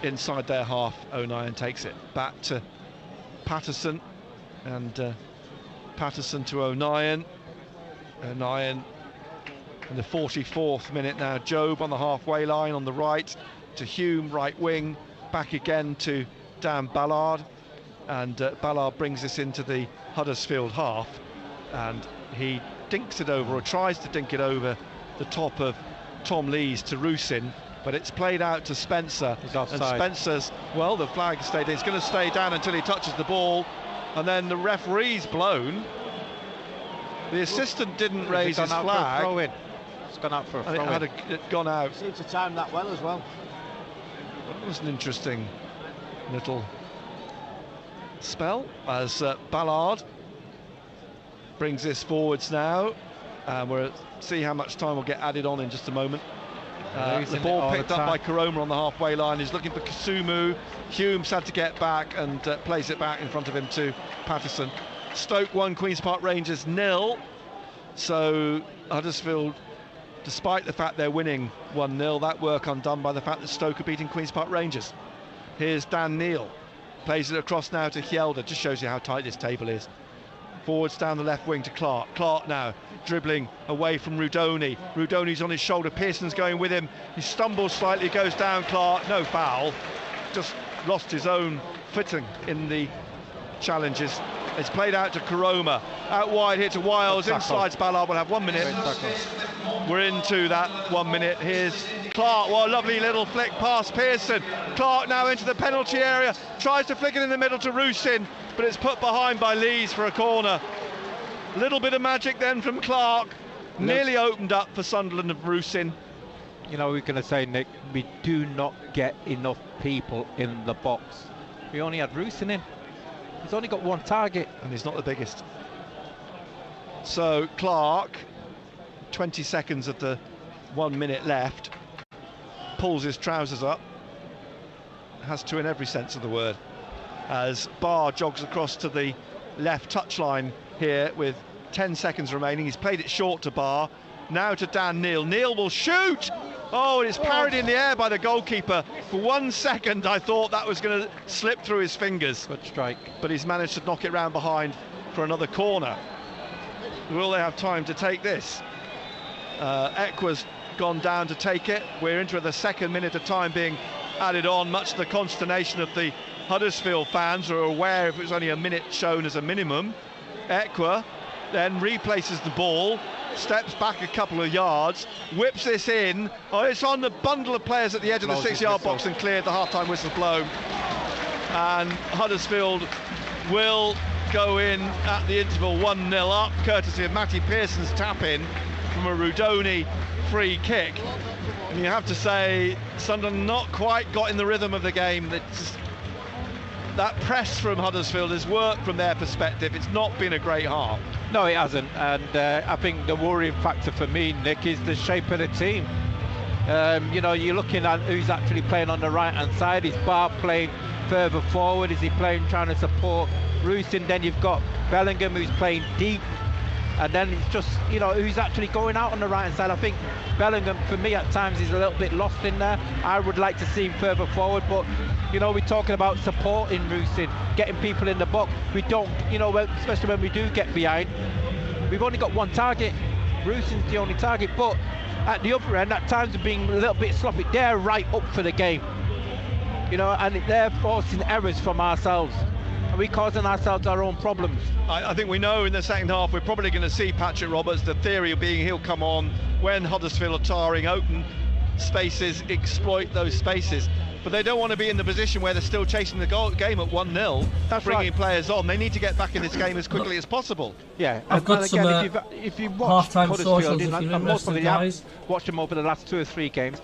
inside their half. O'Nien takes it back to Patterson, and Patterson to O'Nien. O'Nien in the 44th minute now. Jobe on the halfway line on the right to Hume, right wing. Back again to Dan Ballard, and Ballard brings this into the Huddersfield half, and he dinks it over, or tries to dink it over the top of Tom Lees to Rusin, but it's played out to Spencer. He's offside. And Spencer's, well, the flag stayed. It's going to stay down until he touches the ball, and then the referee's blown. The assistant didn't raise his flag. It's gone out for a throw-in. And it had gone out. Seemed to time that well as well. It was an interesting little spell as Ballard brings this forwards now, and we'll see how much time will get added on in just a moment. The ball picked up by Koroma on the halfway line. He's looking for Kasumu. Hume's had to get back and plays it back in front of him to Patterson. Stoke 1, Queen's Park Rangers 0. So Huddersfield, despite the fact they're winning 1-0, that work undone by the fact that Stoke are beating Queen's Park Rangers. Here's Dan Neal, plays it across now to Hjelde. Just shows you how tight this table is. Forwards down the left wing to Clark. Clark now dribbling away from Rudoni. Rudoni's on his shoulder, Pearson's going with him. He stumbles slightly, goes down. Clark, no foul, just lost his own footing in the challenges. It's played out to Koroma, out wide here to Wiles, inside Ballard. We'll have 1 minute. We're into that 1 minute. Here's Clark, what a lovely little flick past Pearson. Clark now into the penalty area, tries to flick it in the middle to Rusin, but it's put behind by Lees for a corner. A little bit of magic then from Clark, nearly opened up for Sunderland of Rusin. You know, we're going to say, Nick, we do not get enough people in the box. We only had Rusin in. He's only got one target. And he's not the biggest. So Clark, 20 seconds of the 1 minute left, pulls his trousers up. Has to in every sense of the word. As Barr jogs across to the left touchline here with 10 seconds remaining. He's played it short to Barr. Now to Dan Neal. Neal will shoot! Oh, and it's parried in the air by the goalkeeper. For 1 second, I thought that was going to slip through his fingers. Good strike. But he's managed to knock it round behind for another corner. Will they have time to take this? Ekwa's gone down to take it. We're into the second minute of time being added on, much to the consternation of the Huddersfield fans, who are aware if it was only a minute shown as a minimum. Ekwa then replaces the ball, steps back a couple of yards, whips this in. Oh, it's on the bundle of players at the edge of the 6-yard box and cleared. The half-time whistle blown. And Huddersfield will go in at the interval 1-0 up, courtesy of Matty Pearson's tap-in from a Rudoni free kick. And you have to say, Sunderland not quite got in the rhythm of the game. That press from Huddersfield has worked from their perspective. It's not been a great half. No, it hasn't, and I think the worrying factor for me, Nick, is the shape of the team. You know, you're looking at who's actually playing on the right-hand side. Is Barr playing further forward? Is he playing trying to support Rusin? Then you've got Bellingham, who's playing deep, and then it's just, you know, who's actually going out on the right-hand side. I think Bellingham, for me, at times is a little bit lost in there. I would like to see him further forward, but you know, we're talking about supporting Rusin, getting people in the box. We don't, you know, especially when we do get behind, we've only got one target. Rusin's the only target, but at the other end, at times we're being a little bit sloppy. They're right up for the game, you know, and they're forcing errors from ourselves. And we're causing ourselves our own problems. I think we know in the second half we're probably going to see Patrick Roberts, the theory being he'll come on when Huddersfield are tarring open spaces, exploit those spaces. But they don't want to be in the position where they're still chasing the game at 1-0. That's bringing players on. They need to get back in this game as quickly as possible. Yeah, I've got some if you watch half-time Huddersfield, socials, if you and most of the you guys. watched them over the last 2 or 3 games,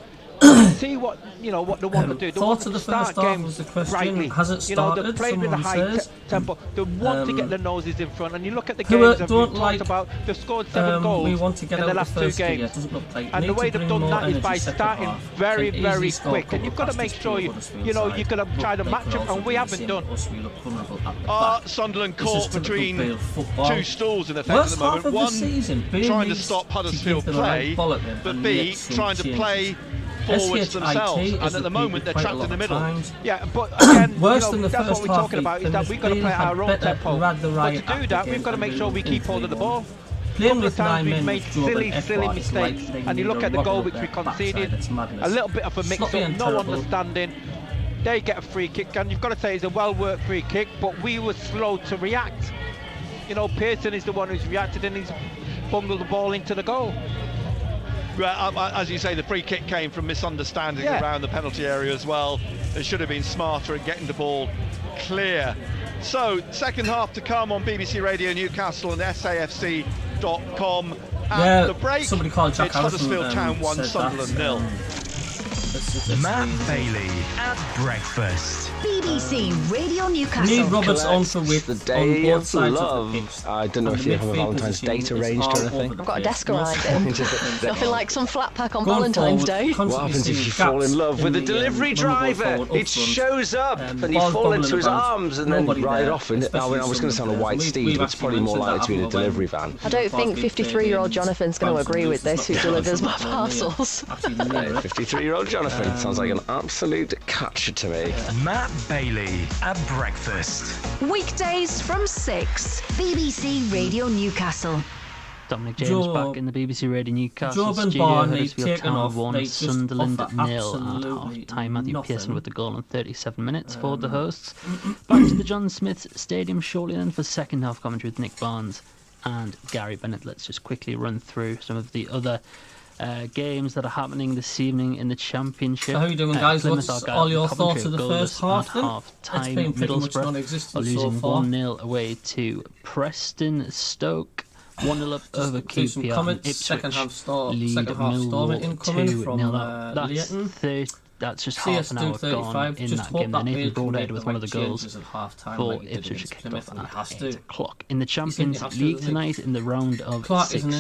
see what they want to do. They want Thoughts to of the start first half games was the question. brightly. Has it started? They've played with a high Someone says. tempo. They want to get their noses in front. And you look at the Who games that don't we've like, talked about. They've scored 7 goals we want to get in out the last 2 games. It doesn't look like. And the way they've done that is by starting very, very quick. And you've got to make sure you're going to try to match them. And we haven't done. Sunderland caught between 2 stools in effect at the moment. One, trying to stop Huddersfield play, but B, trying to play forwards themselves, and at the moment they're trapped in the middle. Yeah, but again, worse than the that's first what we're talking about, is that we've got to play at our own tempo. But to do that, we've got to make sure we keep hold of the ball. A couple of times we've made silly mistakes, and you look at the goal which we conceded, a little bit of a mix-up, no understanding. They get a free kick, and you've got to say it's a well-worked free kick, but we were slow to react. Pearson is the one who's reacted, and he's bungled the ball into the goal. As you say, the free kick came from misunderstanding around the penalty area as well. They should have been smarter at getting the ball clear. So, second half to come on BBC Radio Newcastle and SAFC.com. At the break, somebody called Jack it's Huddersfield Town 1, Sunderland 0. Matt Bailey at breakfast. BBC Radio Newcastle. Need Roberts on for with the day on both of sides love. Of the pitch. I don't know if you have a Valentine's Date arranged or anything. I've got a desk arrived in. Nothing like some flat pack on Valentine's Day. What happens if you fall in love with a delivery driver? It shows up and you fall into his arms and then ride off. I was going to sound a white steed, but it's probably more likely to be in a delivery van. I don't think 53-year-old Jonathan's going to agree with this, who delivers my parcels. 53-year-old Jonathan sounds like an absolute catcher to me. Matt Bailey at breakfast. Weekdays from 6. BBC Radio Newcastle. Dominic James back in the BBC Radio Newcastle Job and studio. Barney Huddersfield taken Town off. 1, Sunderland 0 at half time. Matthew Pearson with the goal in 37 minutes for the hosts. Back to the John Smith Stadium shortly then for second half commentary with Nick Barnes and Gary Bennett. Let's just quickly run through some of the other games that are happening this evening in the Championship. So how are you doing, guys? Plymouth What's all your thoughts of the first half? Half time, Middlesbrough are losing 1-0 away to Preston. Stoke 1-0 up over QPR. Ipswich second half start. lead Second half Millwall incoming 2-0. from Leighton. That's just half an hour gone in that game. Then Nathan Broadhead with one of the goals for Ipswich kicked off at 8 o'clock. In the Champions League tonight, in the round of 16,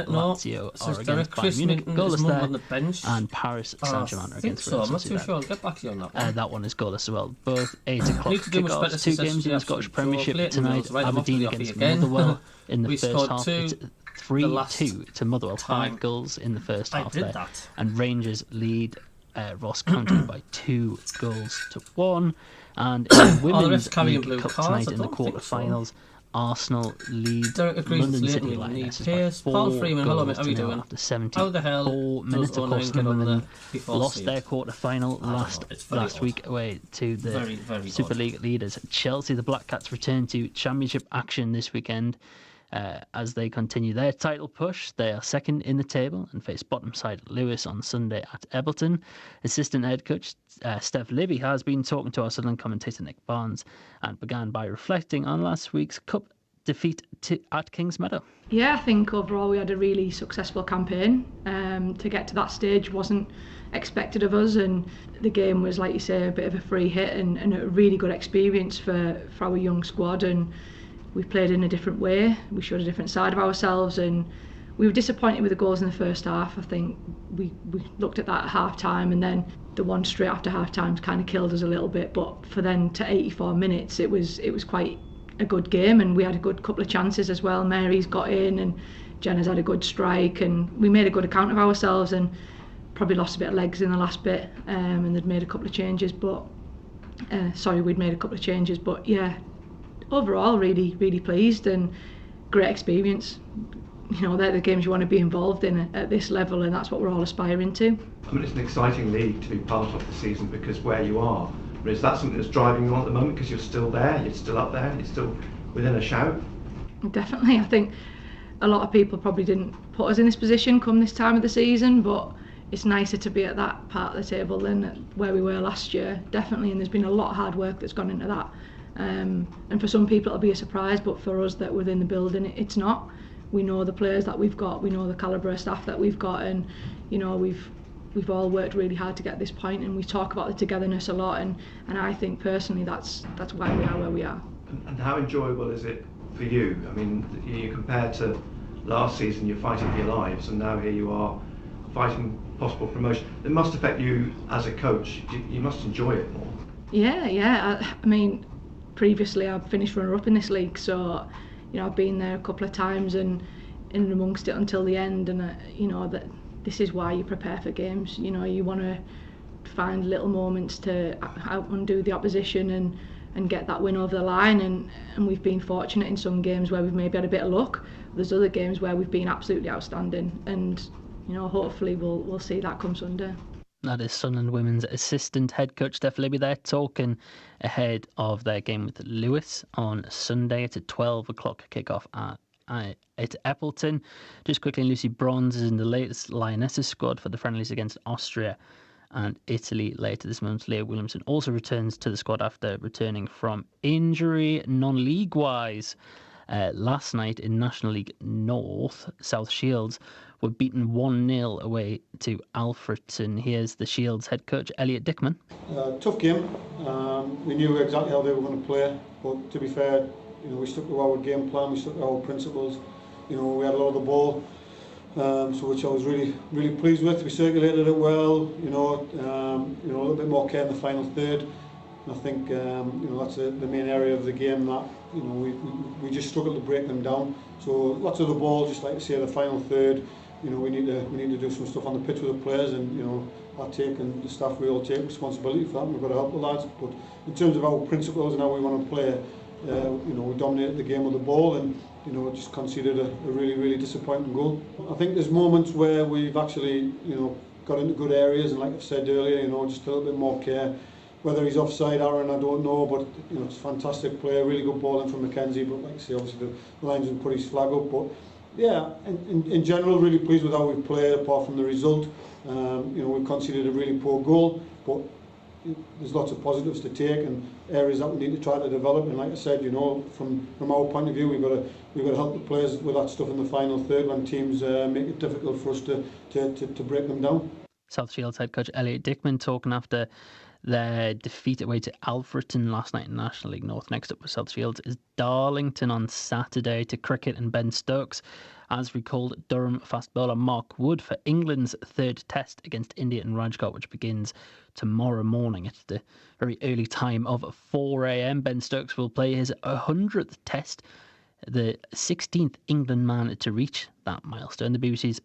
Lazio are against Bayern Munich, goalless there, and Paris Saint-Germain are against Real Sociedad. I'm not too sure. I'll get back to you on that one. That one is goalless as well. Both 8 o'clock kickoffs. 2 games in the Scottish Premiership tonight. Aberdeen against Motherwell in the first half. It's 3-2 to Motherwell. 5 goals in the first half there. And Rangers lead Ross County by 2 goals to 1. And in the Women's League Cup tonight in the quarter-finals, Arsenal lead London City Lionesses by 4 goals to 0 after 74 minutes. Of course, London lost their quarter-final last week away to the Super League leaders Chelsea. The Black Cats return to Championship action this weekend. As they continue their title push, they are second in the table and face bottom side Lewis on Sunday at Everton. Assistant head coach Steph Libby has been talking to our Sunderland commentator Nick Barnes and began by reflecting on last week's cup defeat at Kings Meadow. Yeah, I think overall we had a really successful campaign. To get to that stage wasn't expected of us, and the game was, like you say, a bit of a free hit and a really good experience for our young squad. And we played in a different way, we showed a different side of ourselves, and we were disappointed with the goals in the first half. I think we looked at that at half time, and then the one straight after half time kind of killed us a little bit. But for then to 84 minutes, it was quite a good game, and we had a good couple of chances as well. Mary's got in and Jenna's had a good strike, and we made a good account of ourselves and probably lost a bit of legs in the last bit, and they'd made a couple of changes, but we'd made a couple of changes, but yeah, overall really pleased and great experience. They're the games you want to be involved in at this level, and that's what we're all aspiring to. I mean, it's an exciting league to be part of the season because where you are. But is that something that's driving you on at the moment because you're still there, you're still up there, you're still within a shout? Definitely. I think a lot of people probably didn't put us in this position come this time of the season, but it's nicer to be at that part of the table than where we were last year, definitely, and there's been a lot of hard work that's gone into that. And for some people it'll be a surprise, but for us that within the building it's not. We know the players that we've got, we know the calibre of staff that we've got, and we've we've all worked really hard to get this point, and we talk about the togetherness a lot, and I think personally that's why we are where we are. And how enjoyable is it for you? I mean, you compared to last season, you're fighting for your lives, and now here you are fighting possible promotion. It must affect you as a coach. You must enjoy it more. Yeah. I mean, previously I've finished runner-up in this league, so I've been there a couple of times and in and amongst it until the end, and that this is why you prepare for games. You want to find little moments to undo the opposition and get that win over the line, and we've been fortunate in some games where we've maybe had a bit of luck. There's other games where we've been absolutely outstanding, and hopefully we'll see that come Sunday. That is Sunderland women's assistant head coach Steph Libby there, talking ahead of their game with Lewis on Sunday. It's a 12 o'clock kickoff at Eppleton. Just quickly, Lucy Bronze is in the latest Lionesses squad for the friendlies against Austria and Italy later this month. Leah Williamson also returns to the squad after returning from injury. Non-league wise, last night in National League North, South Shields were beaten 1-0 away to Alfreton. Here's the Shields head coach Elliot Dickman. Tough game. We knew exactly how they were going to play, but to be fair, we stuck to our game plan, we stuck to our principles. We had a lot of the ball, so which I was really pleased with. We circulated it well. A little bit more care in the final third. And I think that's the main area of the game that we just struggled to break them down. So lots of the ball, just like I say, the final third. We need to do some stuff on the pitch with the players, and I take, and the staff, we all take responsibility for that. We've got to help the lads. But in terms of our principles and how we want to play, we dominated the game with the ball, and just conceded a really disappointing goal. I think there's moments where we've actually got into good areas, and like I've said earlier, just a little bit more care. Whether he's offside, Aaron, I don't know, but it's a fantastic player, really good ball in from McKenzie. But like I say, obviously the linesman put his flag up. But yeah, in general, really pleased with how we've played. Apart from the result, we've conceded a really poor goal, but there's lots of positives to take and areas that we need to try to develop. And like I said, from our point of view, we've got to help the players with that stuff in the final third when teams make it difficult for us to break them down. South Shields head coach Elliot Dickman talking after their defeat away to Alfreton last night in National League North. Next up for South Shields is Darlington on Saturday to cricket and Ben Stokes as recalled Durham fast bowler Mark Wood for England's third test against India in Rajkot, which begins tomorrow morning at the very early time of 4 a.m. Ben Stokes will play his 100th test, the 16th England man to reach that milestone. The BBC's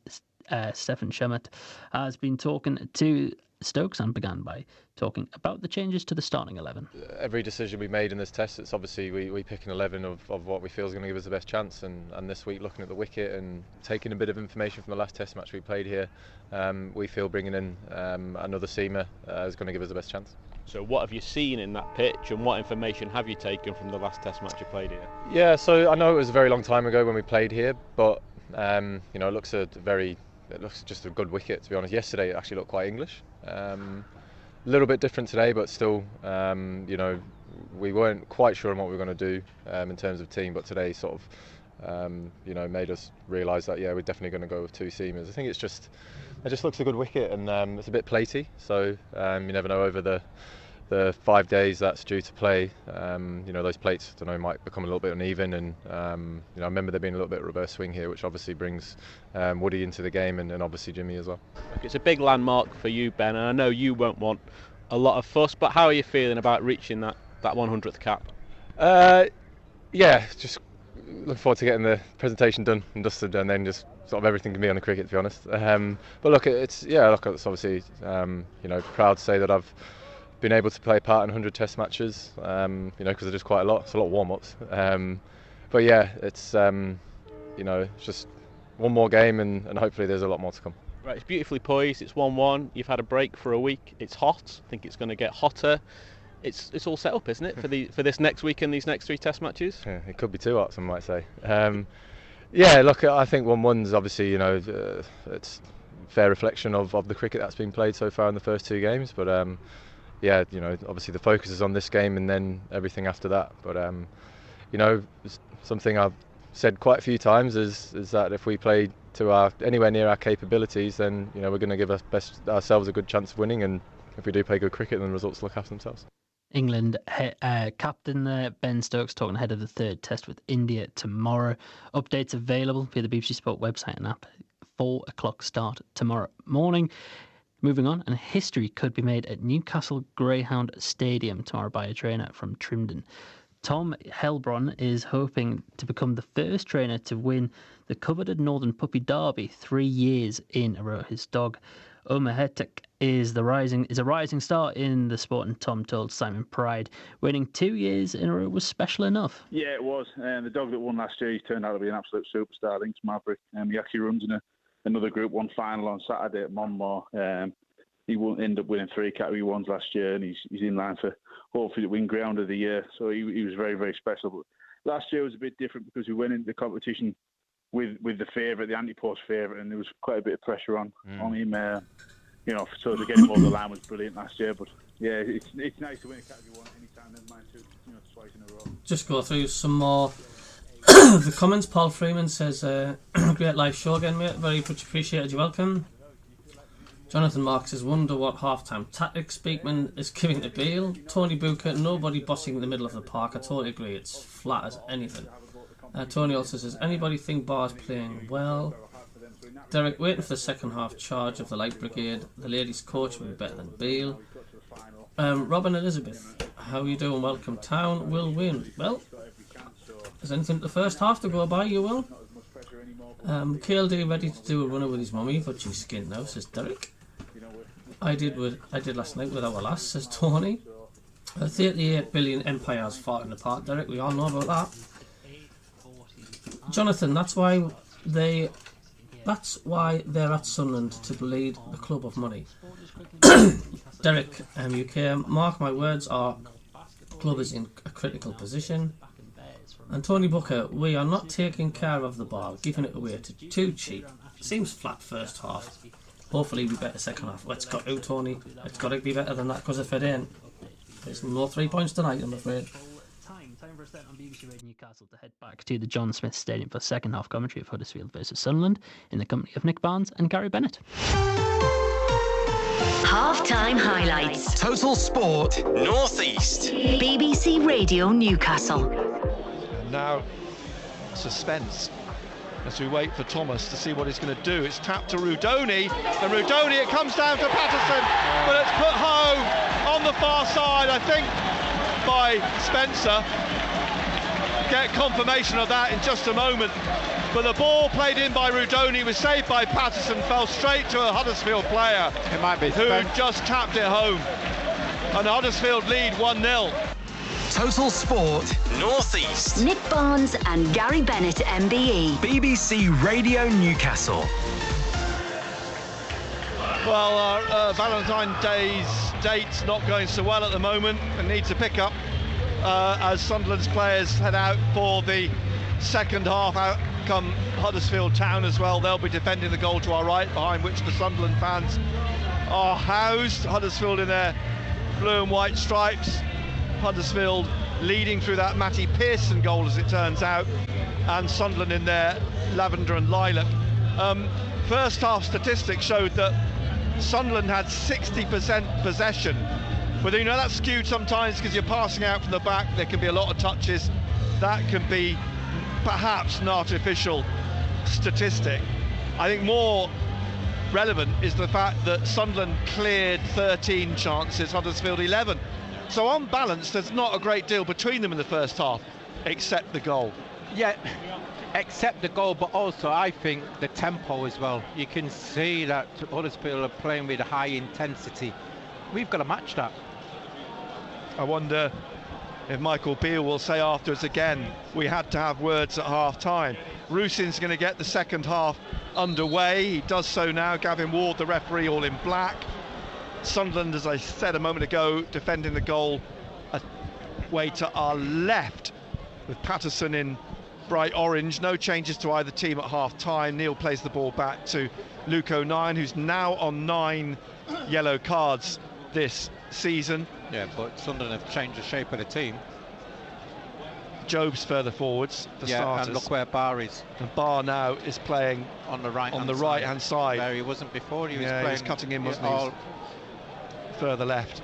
Stephen Shummett has been talking to Stokes and began by talking about the changes to the starting 11. Every decision we made in this test, it's obviously we pick an 11 of what we feel is going to give us the best chance, and this week looking at the wicket and taking a bit of information from the last test match we played here, we feel bringing in another seamer is going to give us the best chance. So what have you seen in that pitch, and what information have you taken from the last test match you played here? Yeah, so I know it was a very long time ago when we played here, but it looks just a good wicket, to be honest. Yesterday it actually looked quite English. A little bit different today, but still, we weren't quite sure on what we were going to do in terms of team, but today sort of, made us realise that, we're definitely going to go with two seamers. I think it just looks a good wicket, and it's a bit platey, so you never know over the 5 days that's due to play, those plates, might become a little bit uneven, and I remember there being a little bit of reverse swing here, which obviously brings Woody into the game, and obviously Jimmy as well. It's a big landmark for you, Ben, and I know you won't want a lot of fuss, but how are you feeling about reaching that 100th cap? Just looking forward to getting the presentation done and dusted, and then just sort of everything can be on the cricket, to be honest. But look, it's obviously proud to say that I've been able to play part in 100 test matches, because it is quite a lot. It's a lot of warm-ups. But yeah, it's just one more game, and hopefully there's a lot more to come. Right, it's beautifully poised. It's 1-1. You've had a break for a week. It's hot. I think it's going to get hotter. It's all set up, isn't it, for this next week and these next 3 test matches? Yeah, it could be too hot, some might say. Look, I think 1-1's obviously, it's a fair reflection of the cricket that's been played so far in the first 2 games, but obviously the focus is on this game and then everything after that. But it's something I've said quite a few times is that if we play to anywhere near our capabilities, then we're going to give ourselves a good chance of winning, and if we do play good cricket, then the results look after themselves. England captain Ben Stokes talking ahead of the third test with India tomorrow. Updates available via the BBC Sport website and app. 4 o'clock start tomorrow morning. Moving on, and history could be made at Newcastle Greyhound Stadium tomorrow by a trainer from Trimdon. Tom Helbron is hoping to become the first trainer to win the coveted Northern Puppy Derby 3 years in a row. His dog Omar Hetek is a rising star in the sport, and Tom told Simon Pride winning 2 years in a row was special enough. Yeah, it was. And the dog that won last year, he turned out to be an absolute superstar. I think it's Maverick. He actually runs in another Group 1 final on Saturday at Monmore. He won't end up winning 3 Category 1s last year, and he's in line for hopefully the win Ground of the Year. So he was very, very special. But last year was a bit different because we went into the competition with the favourite, the anti-post favourite, and there was quite a bit of pressure on him. So to get him over the line was brilliant last year. But yeah, it's nice to win a Category 1 anytime, never mind twice in a row. Just go through some more the comments. Paul Freeman says, great live show again, mate. Very much appreciated. You're welcome. Jonathan Marks says, wonder what half-time tactics Speakman is giving to Beale. Tony Booker, nobody bossing in the middle of the park. I totally agree. It's flat as anything. Tony also says, anybody think Barr's playing well? Derek, waiting for the second half charge of the Light Brigade. The ladies' coach will be better than Beale. Robin Elizabeth, how are you doing? Welcome town. Will win. Well, is anything the first half to go by, you will? KLD ready to do a runner with his mummy, but she's skinned now, says Derek. I did last night with our lass, says Tony. 38 billion empires falling apart, Derek. We all know about that. Jonathan, that's why they're at Sunderland, to lead the club of money. Derek, UK, mark my words, our club is in a critical position. And Tony Booker, we are not taking care of the bar, giving it away to too cheap. Seems flat first half. Hopefully we better second half. Let's go to Tony. It's got to be better than that, because if it ain't, there's no 3 points tonight, I'm afraid. Time for a set on BBC Radio Newcastle to head back to the John Smith Stadium for second half commentary of Huddersfield versus Sunderland in the company of Nick Barnes and Gary Bennett. Half-time highlights. Total Sport North East. BBC Radio Newcastle. And now suspense as we wait for Thomas to see what he's going to do. It's tapped to Rudoni, and Rudoni, it comes down to Patterson, but it's put home on the far side, I think, by Spencer. Get confirmation of that in just a moment. But the ball played in by Rudoni was saved by Patterson, fell straight to a Huddersfield player. It might be who just tapped it home. And Huddersfield lead 1-0. Total Sport North East. Nick Barnes and Gary Bennett, MBE. BBC Radio Newcastle. Well, our Valentine's Day's date's not going so well at the moment and needs a pick-up as Sunderland's players head out for the second half. Out come Huddersfield Town as well. They'll be defending the goal to our right, behind which the Sunderland fans are housed. Huddersfield in their blue and white stripes. Huddersfield leading through that Matty Pearson goal, as it turns out, and Sunderland in their lavender and lilac. First half statistics showed that Sunderland had 60% possession, but that's skewed sometimes because you're passing out from the back. There can be a lot of touches. That can be perhaps an artificial statistic. I think more relevant is the fact that Sunderland cleared 13 chances, Huddersfield 11. So on balance, there's not a great deal between them in the first half, except the goal. Yeah, except the goal, but also I think the tempo as well. You can see that Huddersfield are playing with a high intensity. We've got to match that. I wonder if Michael Beale will say afterwards again, we had to have words at half-time. Rusin's going to get the second half underway. He does so now. Gavin Ward, the referee, all in black. Sunderland, as I said a moment ago, defending the goal way to our left, with Patterson in bright orange. No changes to either team at half-time. Neil plays the ball back to Luke O'Nien, who's now on 9 yellow cards this season. Yeah, but Sunderland have changed the shape of the team. Job's further forwards for starters. And look where Barr is. And Barr now is playing on the right-hand side. Where he wasn't before. He was playing. He was cutting in, wasn't he? Further left.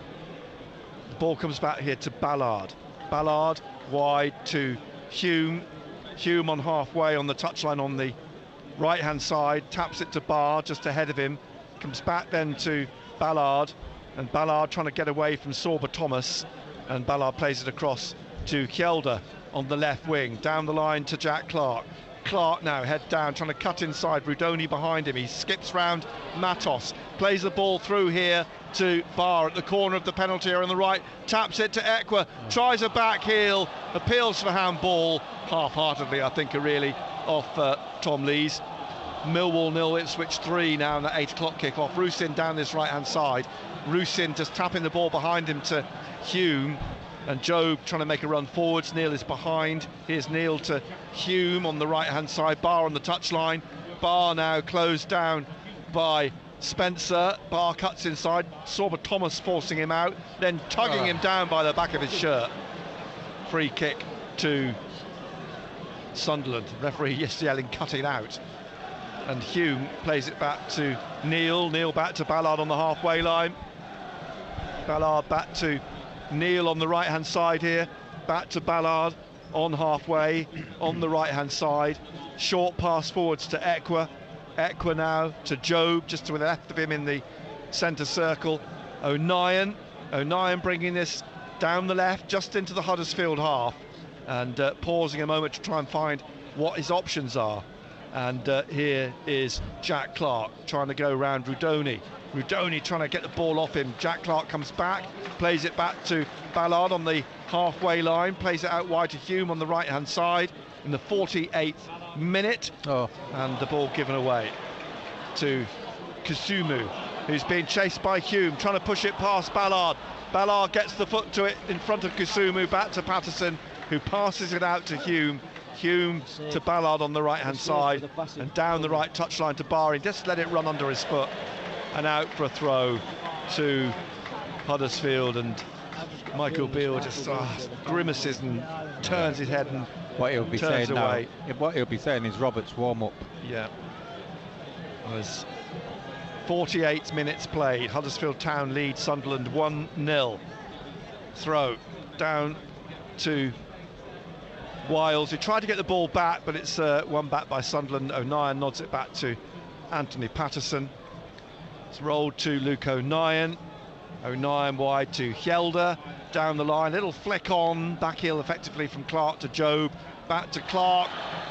The ball comes back here to Ballard. Ballard wide to Hume. Hume on halfway on the touchline on the right-hand side. Taps it to Barr just ahead of him. Comes back then to Ballard. And Ballard trying to get away from Sorba Thomas. And Ballard plays it across to Kjelder on the left wing, down the line to Jack Clark. Clark now head down, trying to cut inside, Rudoni behind him. He skips round Matos, plays the ball through here to Barr at the corner of the penalty area on the right, taps it to Ekwa, tries a back heel, appeals for handball, half-heartedly I think, really, off Tom Lees. Millwall 0, Ipswich 3 now in the 8 o'clock kick-off. Rusin down this right-hand side. Rusin just tapping the ball behind him to Hume. And Job trying to make a run forwards. Neil is behind. Here's Neil to Hume on the right-hand side. Barr on the touchline. Barr now closed down by Spencer. Barr cuts inside. Sorba Thomas forcing him out, then tugging him down by the back of his shirt. Free kick to Sunderland. Referee just yelling, cut it out. And Hume plays it back to Neil. Neil back to Ballard on the halfway line. Ballard back to Neil on the right-hand side here, back to Ballard on halfway, on the right-hand side. Short pass forwards to Ekwa. Ekwa now to Job, just to the left of him in the centre circle. O'Nien bringing this down the left, just into the Huddersfield half, and pausing a moment to try and find what his options are. And here is Jack Clark trying to go round Rudoni. Rudoni trying to get the ball off him. Jack Clark comes back, plays it back to Ballard on the halfway line, plays it out wide to Hume on the right-hand side in the 48th minute. And the ball given away to Kusumu, who's being chased by Hume, trying to push it past Ballard. Ballard gets the foot to it in front of Kusumu, back to Patterson, who passes it out to Hume. Hume to Ballard on the right-hand side, and down the right touchline to Barr. He just let it run under his foot, and out for a throw to Huddersfield. And Michael Beale just grimaces and turns his head and what he'll be turns saying away. Now, what he'll be saying is Robert's warm-up. Yeah. Was 48 minutes played. Huddersfield Town lead Sunderland 1-0. Throw down to Wiles, who tried to get the ball back, but it's won back by Sunderland. O'Nien nods it back to Anthony Patterson. It's rolled to Luke O'Nien. O'Nien wide to Kjelder, down the line, little flick on, back heel effectively from Clark to Job, back to Clark,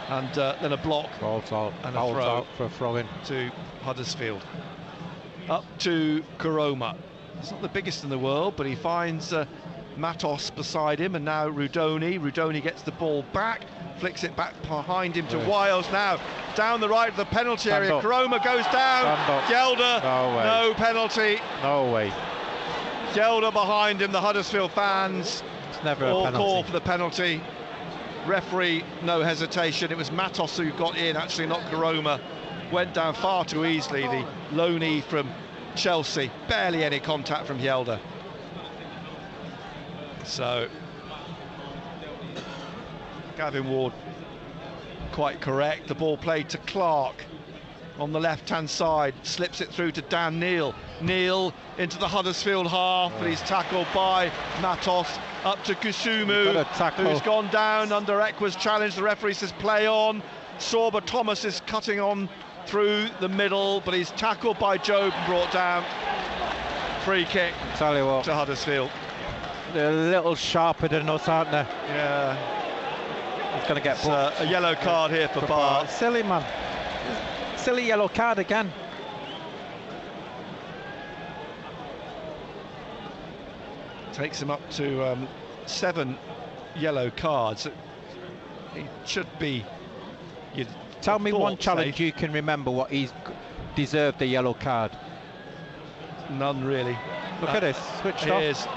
and then a block and a throw for a throw-in to Huddersfield. Up to Koroma. He's not the biggest in the world, but he finds Matos beside him, and now Rudoni gets the ball back, flicks it back behind him to Wiles. Now down the right of the penalty area. Koroma goes down. Kjelder, no penalty. No way. Kjelder behind him. The Huddersfield fans it's never all a penalty. call for the penalty. Referee, no hesitation. It was Matos who got in, actually, not Koroma. Went down far too easily. The loanee from Chelsea. Barely any contact from Kjelder. So Gavin Ward quite correct. The ball played to Clark on the left-hand side, slips it through to Dan Neil. Neil into the Huddersfield half, but he's tackled by Matos. Up to Kusumu, who's gone down under Ekwa's challenge. The referee says play on. Sorba Thomas is cutting on through the middle, but he's tackled by Job and brought down. Free kick to Huddersfield. They're a little sharper than us, aren't they? Yeah. He's going to get booked. A yellow card here for Barr. Silly, man. Silly yellow card again. Takes him up to 7 yellow cards. He should be... Tell me one challenge you can remember what he's deserved a yellow card. None, really. Look at this, switched off.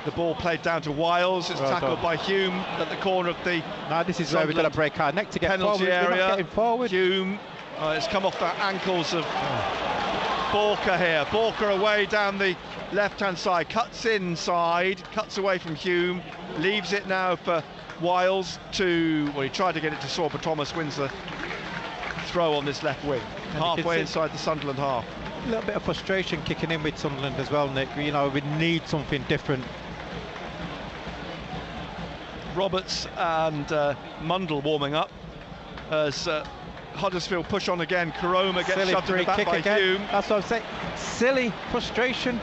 The ball played down to Wiles. It's tackled by Hume at the corner of the... Now this is where we've got to break our neck to get penalty forward. area. We're not getting forward. Hume, it's come off the ankles of Borker here. Borker away down the left-hand side, cuts inside, cuts away from Hume, leaves it now for Wiles to, well, he tried to get it to Saw, but Thomas wins the throw on this left wing, halfway inside the Sunderland half. A little bit of frustration kicking in with Sunderland as well, Nick. You know, we need something different. Roberts and Mundle warming up as Huddersfield push on again. Karoma gets Silly shoved in the back by Hume. That's what I'm saying. Silly frustration.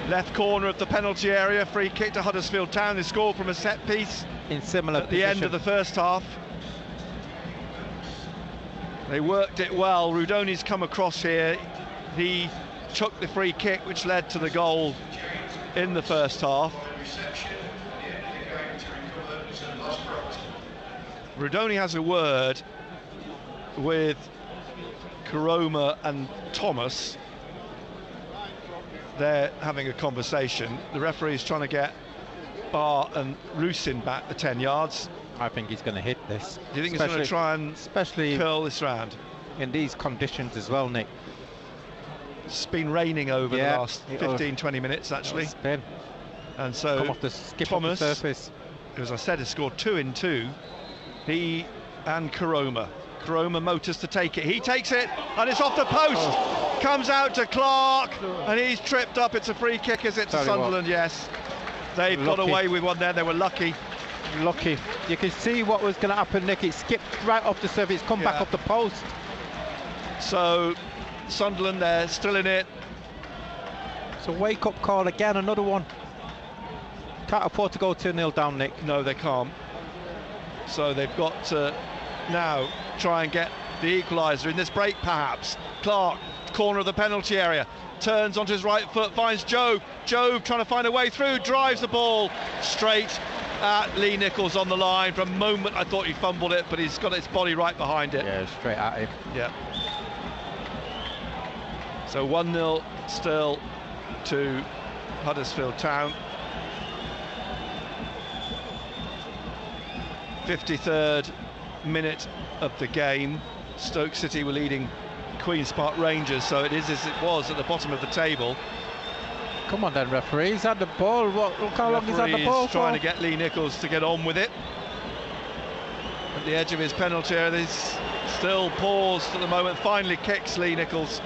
Left corner of the penalty area, free kick to Huddersfield Town. They scored from a set piece in similar at the end of the first half. They worked it well. Rudoni's come across here. He took the free kick, which led to the goal in the first half. Rudoni has a word with Karoma and Thomas. They're having a conversation. The referee's trying to get Barr and Rusin back the 10 yards. I think he's going to hit this. Do you think he's going to try and curl this round? In these conditions as well, Nick. It's been raining over the last 15-20 minutes, actually. It's been. And so come off the skip Thomas, off the surface. As I said, has scored 2 in 2. He and Karoma. Karoma motors to take it. He takes it, and it's off the post. Comes out to Clark, and he's tripped up. It's a free kick, is it, to Sunderland? Yes. They've got away with one there. They were lucky. Lucky. You can see what was going to happen, Nick. It skipped right off the surface. It's come back off the post. So Sunderland, they're still in it. It's a wake-up call again, another one. Can't afford to go 2-0 down, Nick. No, they can't. So they've got to now try and get the equaliser in this break, perhaps. Clark, corner of the penalty area, turns onto his right foot, finds Jobe. Jobe trying to find a way through, drives the ball straight at Lee Nichols on the line. For a moment I thought he fumbled it, but he's got his body right behind it. Yeah, straight at him. Yeah. So 1-0 still to Huddersfield Town. 53rd minute of the game. Stoke City were leading Queen's Park Rangers, so it is as it was at the bottom of the table. Come on then, referee. He's had the ball. Look how long he's had the ball for. Trying to get Lee Nichols to get on with it. At the edge of his penalty area, there's still paused at the moment. Finally kicks Lee Nichols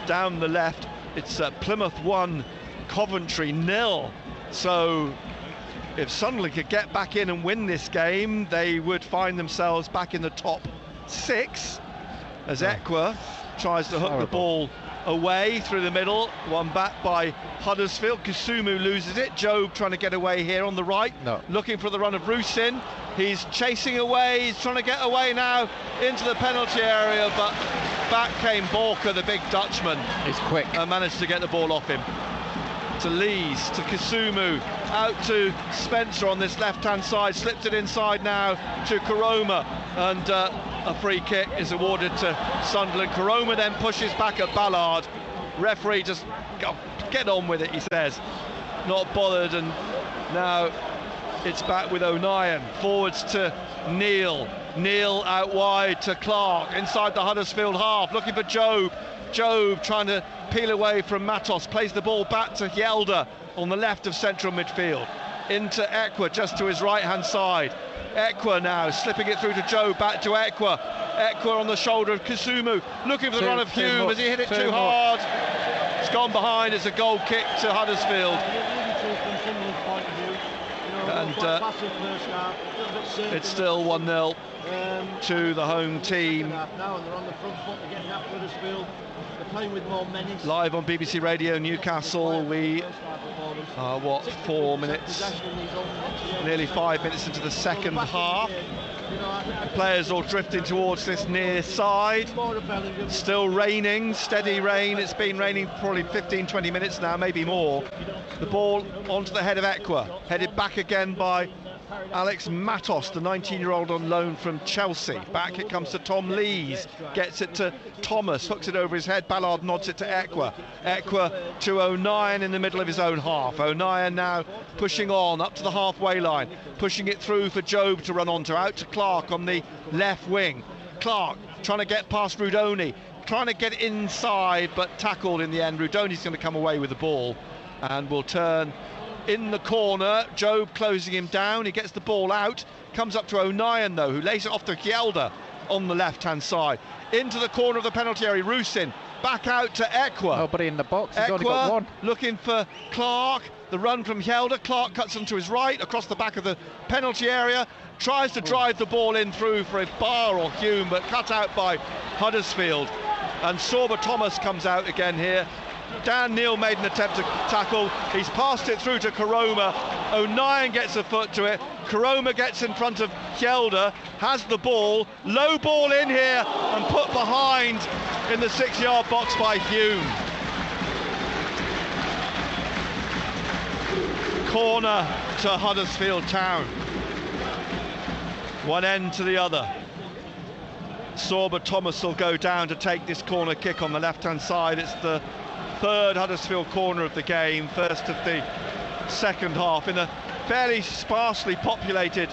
down the left. It's Plymouth 1, Coventry 0. So if Sunderland could get back in and win this game, they would find themselves back in the top 6 as Ekwa tries to hook the ball away through the middle. One back by Huddersfield. Kusumu loses it. Jobe trying to get away here on the right. Looking for the run of Rusin. He's chasing away. He's trying to get away now into the penalty area, but back came Borka, the big Dutchman. He's quick. And managed to get the ball off him. To Lees, to Kusumu, out to Spencer on this left-hand side, slips it inside now to Karoma, and a free kick is awarded to Sunderland. Karoma then pushes back at Ballard. Referee just get on with it, he says. Not bothered, and now it's back with O'Nien. Forwards to Neil. Neil out wide to Clark, inside the Huddersfield half, looking for Jobe. Jobe trying to peel away from Matos, plays the ball back to Yelda on the left of central midfield. Into Ekwa, just to his right-hand side. Ekwa now slipping it through to Jobe, back to Ekwa. Ekwa on the shoulder of Kusumu, looking for the run of Hume. Has he hit it too hard? It's gone behind. It's a goal kick to Huddersfield. And it's still 1-0 to the home team. Live on BBC Radio Newcastle, we are 4 minutes, nearly 5 minutes into the second half. The players all drifting towards this near side. Still raining, steady rain. It's been raining probably 15-20 minutes now, maybe more. The ball onto the head of Ekwa, headed back again by Alex Matos, the 19-year-old on loan from Chelsea. Back it comes to Tom Lees, gets it to Thomas, hooks it over his head. Ballard nods it to Ekwa. Ekwa to O'Nien in the middle of his own half. O'Nien now pushing on up to the halfway line, pushing it through for Jobe to run onto. Out to Clark on the left wing. Clark trying to get past Rudoni, trying to get inside, but tackled in the end. Rudoni's going to come away with the ball and will turn in the corner. Job closing him down. He gets the ball out. Comes up to O'Nien though, who lays it off to Hjelde on the left-hand side. Into the corner of the penalty area. Rusin back out to Ekwa. Nobody in the box. He's only got one. Looking for Clark. The run from Hjelde. Clark cuts him to his right across the back of the penalty area. Tries to drive the ball in through for a Barr or Hume, but cut out by Huddersfield. And Sorba Thomas comes out again here. Dan Neal made an attempt to tackle. He's passed it through to Karoma. O'Nien gets a foot to it. Karoma gets in front of Hjelde, has the ball. Low ball in here and put behind in the 6-yard box by Hume. Corner to Huddersfield Town. One end to the other. Sorba Thomas will go down to take this corner kick on the left-hand side. It's the third Huddersfield corner of the game, first of the second half, in a fairly sparsely populated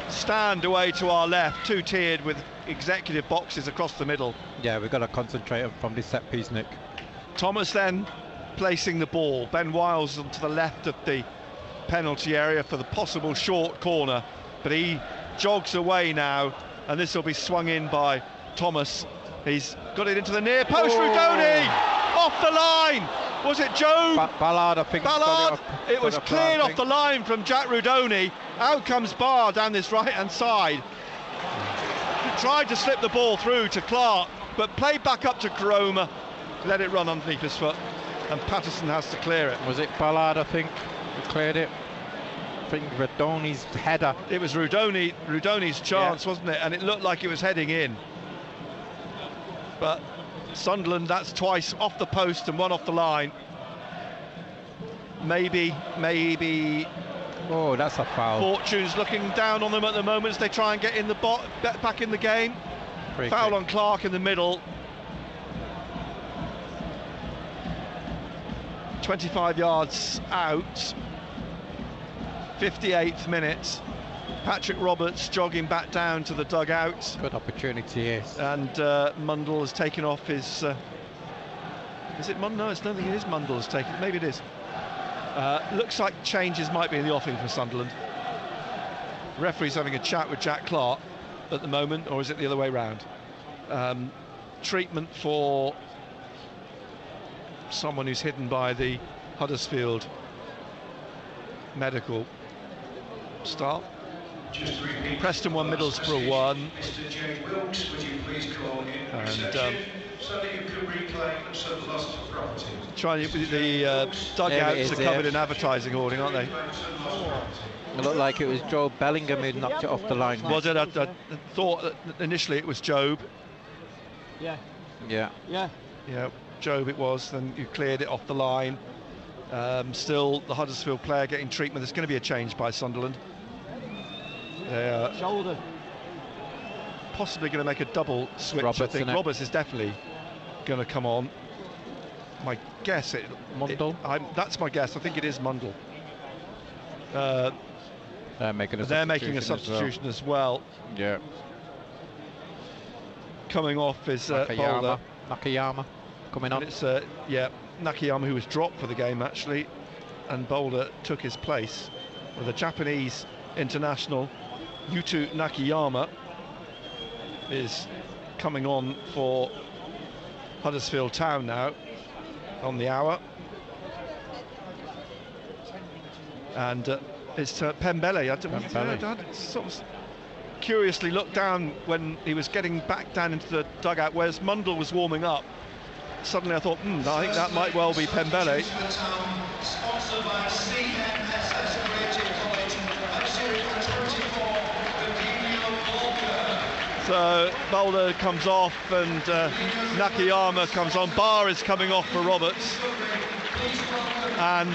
stand away to our left, two-tiered with executive boxes across the middle. Yeah, we've got to concentrate from this set piece, Nick. Thomas then placing the ball. Ben Wiles to the left of the penalty area for the possible short corner, but he jogs away now, and this will be swung in by Thomas. He's got it into the near post. Rudoni off the line. Was it Joe? Ballard, I think. Ballard. It was cleared off the line from Jack Rudoni. Out comes Barr down this right-hand side. He tried to slip the ball through to Clark, but played back up to Karoma. Let it run underneath his foot, and Patterson has to clear it. Was it Ballard, I think, who cleared it? I think Rudoni's header. It was Rudoni's chance, wasn't it? And it looked like it was heading in. But Sunderland, that's twice off the post and one off the line. Maybe. Oh, that's a foul. Fortune's looking down on them at the moment as they try and get in the back in the game. Foul on Clark in the middle. 25 yards out. 58th minute. Patrick Roberts jogging back down to the dugout. Good opportunity, yes. And Mundell has taken off his... is it Mundell? No, I don't think it is Mundell has taken... Maybe it is. Looks like changes might be in the offing for Sunderland. Referee's having a chat with Jack Clark at the moment, or is it the other way round? Treatment for someone who's hidden by the Huddersfield medical staff. Preston 1, Middlesbrough 1. And trying the dugouts are covered in advertising hoarding, aren't they? It looked like it was Job Bellingham who knocked it off the line. Was it? I thought that initially it was Job. Yeah. Job it was. Then you cleared it off the line. Still the Huddersfield player getting treatment. There's going to be a change by Sunderland. Shoulder. Possibly going to make a double switch. Roberts, I think Roberts is definitely going to come on. My guess, Mundell. That's my guess. I think it is Mundell. They're making a substitution as well. Yeah. Coming off is Boulder. Nakayama coming on. And it's Nakayama, who was dropped for the game actually, and Boulder took his place with a Japanese international. Yuto Nakayama is coming on for Huddersfield Town now on the hour, and it's Pembele. I sort of curiously looked down when he was getting back down into the dugout, whereas Mundell was warming up. Suddenly I thought, I think that might well be Pembele. So Boulder comes off and Nakayama comes on. Barr is coming off for Roberts. And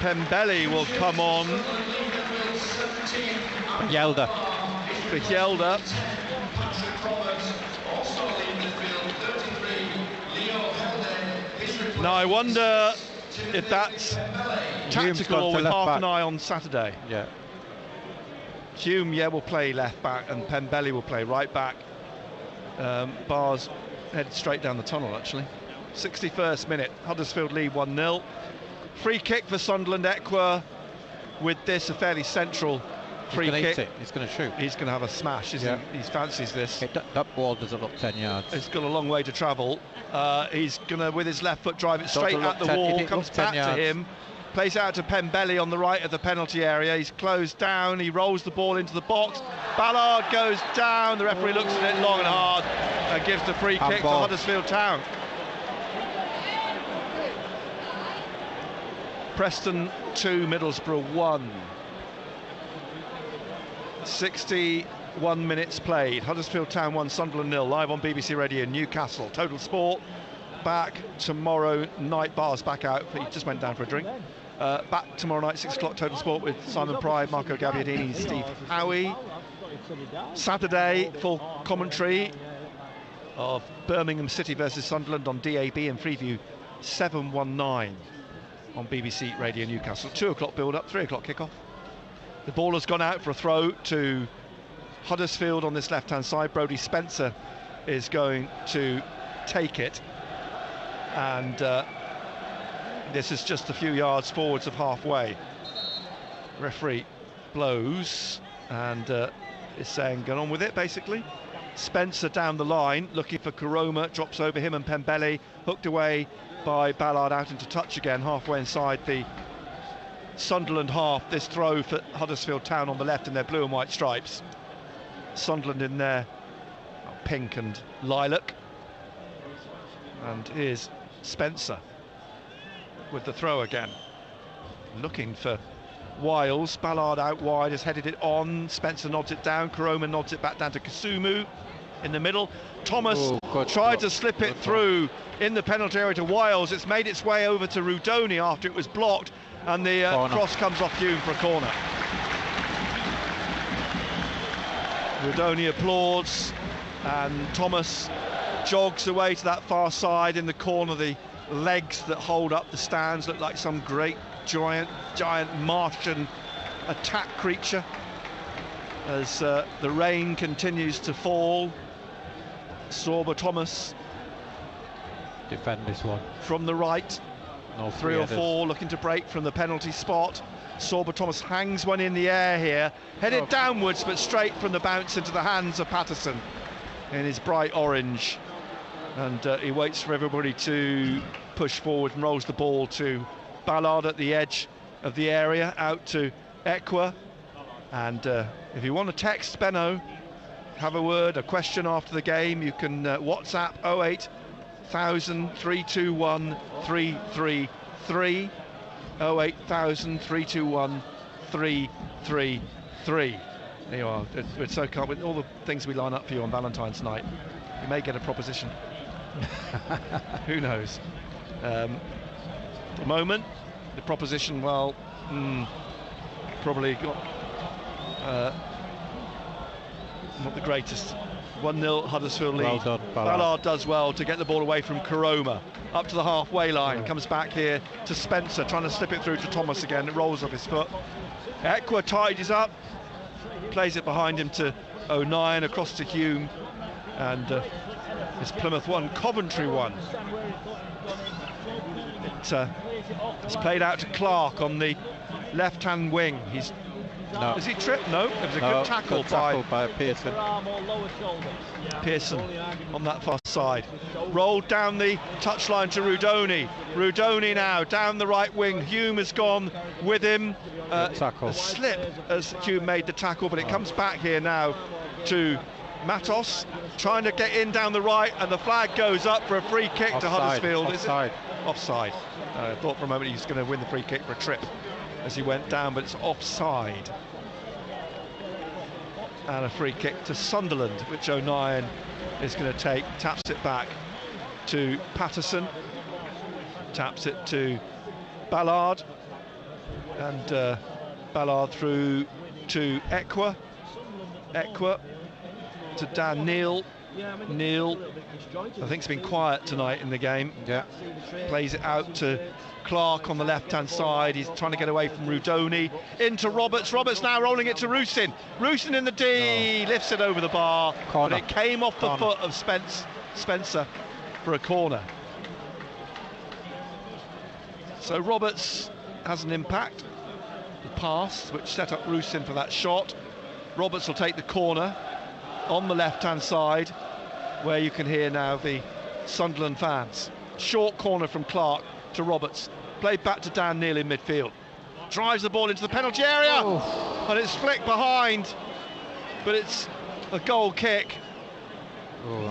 Pembele will come on. Hjelde. For Hjelde. Now I wonder if that's tactical or with half an eye on Saturday. Yeah. Hume, will play left back, and Pembele will play right back. Barr's headed straight down the tunnel, actually. 61st minute, Huddersfield lead 1-0. Free kick for Sunderland. Equa with this, a fairly central free kick. He's going to shoot. He's going to have a smash, isn't he? He fancies this. That ball doesn't look 10 yards. It's got a long way to travel. He's going to, with his left foot, drive it straight at the wall. Comes back to him. Plays out to Pembele on the right of the penalty area. He's closed down. He rolls the ball into the box. Ballard goes down. The referee looks at it long and hard and gives the free kick to Huddersfield Town. Preston 2, Middlesbrough 1. 61 minutes played. Huddersfield Town 1, Sunderland 0. Live on BBC Radio Newcastle. Total Sport back tomorrow night. Bar's back out. He just went down for a drink. Back tomorrow night, 6 o'clock, Total Sport with Simon Pride, Marco Gabbiadini, Steve Howie. Saturday, full commentary of Birmingham City versus Sunderland on DAB and Freeview 719 on BBC Radio Newcastle. 2 o'clock build-up, 3 o'clock kickoff. The ball has gone out for a throw to Huddersfield on this left-hand side. Brodie Spencer is going to take it. And this is just a few yards forwards of halfway. Referee blows and is saying get on with it, basically. Spencer down the line looking for Koroma, drops over him and Pembele, hooked away by Ballard out into touch again, halfway inside the Sunderland half. This throw for Huddersfield Town on the left in their blue and white stripes. Sunderland in their pink and lilac. And here's Spencer with the throw again, looking for Wiles. Ballard out wide, has headed it on. Spencer nods it down. Koroma nods it back down to Kasumu in the middle. Thomas tried to slip it through in the penalty area to Wiles. It's made its way over to Rudoni after it was blocked, and the cross comes off Hume for a corner. Rudoni applauds, and Thomas jogs away to that far side in the corner. The legs that hold up the stands look like some great giant Martian attack creature as the rain continues to fall. Sorba Thomas defend this one from the right. No, 3 or 4 looking to break from the penalty spot. Sorba Thomas hangs one in the air here, headed downwards but straight from the bounce into the hands of Patterson in his bright orange, and he waits for everybody to push forward and rolls the ball to Ballard at the edge of the area, out to Equa. And if you want to text Benno, have a word, a question after the game, you can WhatsApp 08000 321 333, 08000 321 333. There you are. We're so calm with all the things we line up for you on Valentine's night. You may get a proposition. Who knows? At the moment, the proposition, well, probably got not the greatest. 1-0 Huddersfield lead. Well done, Ballard does well to get the ball away from Koroma up to the halfway line. Comes back here to Spencer, trying to slip it through to Thomas again. It rolls off his foot. Equa tidies up, plays it behind him to O'Nien, across to Hume, and it's Plymouth 1, Coventry 1. It's played out to Clark on the left-hand wing. Is he tripped? No, it was a good tackle by Pearson. Pearson on that far side. Rolled down the touchline to Rudoni. Rudoni now down the right wing. Hume has gone with him. A slip as Hume made the tackle, but it comes back here now to Matos, trying to get in down the right, and the flag goes up for a free kick to Huddersfield. Offside. Offside. I thought for a moment he was going to win the free kick for a trip as he went down, but it's offside. And a free kick to Sunderland, which O'Nien is going to take. Taps it back to Patterson, taps it to Ballard, and Ballard through to Equa to Dan Neal. Neal, I think, has been quiet tonight in the game. Yeah. Plays it out to Clark on the left-hand side. He's trying to get away from Rudoni. Into Roberts. Roberts now rolling it to Rusyn. Rusyn in the D, lifts it over the bar. Corner. But it came off the foot of Spence Spencer for a corner. So Roberts has an impact. The pass, which set up Rusyn for that shot. Roberts will take the corner on the left-hand side, where you can hear now the Sunderland fans. Short corner from Clark to Roberts. Played back to Dan Neil in midfield. Drives the ball into the penalty area, and it's flicked behind, but it's a goal kick.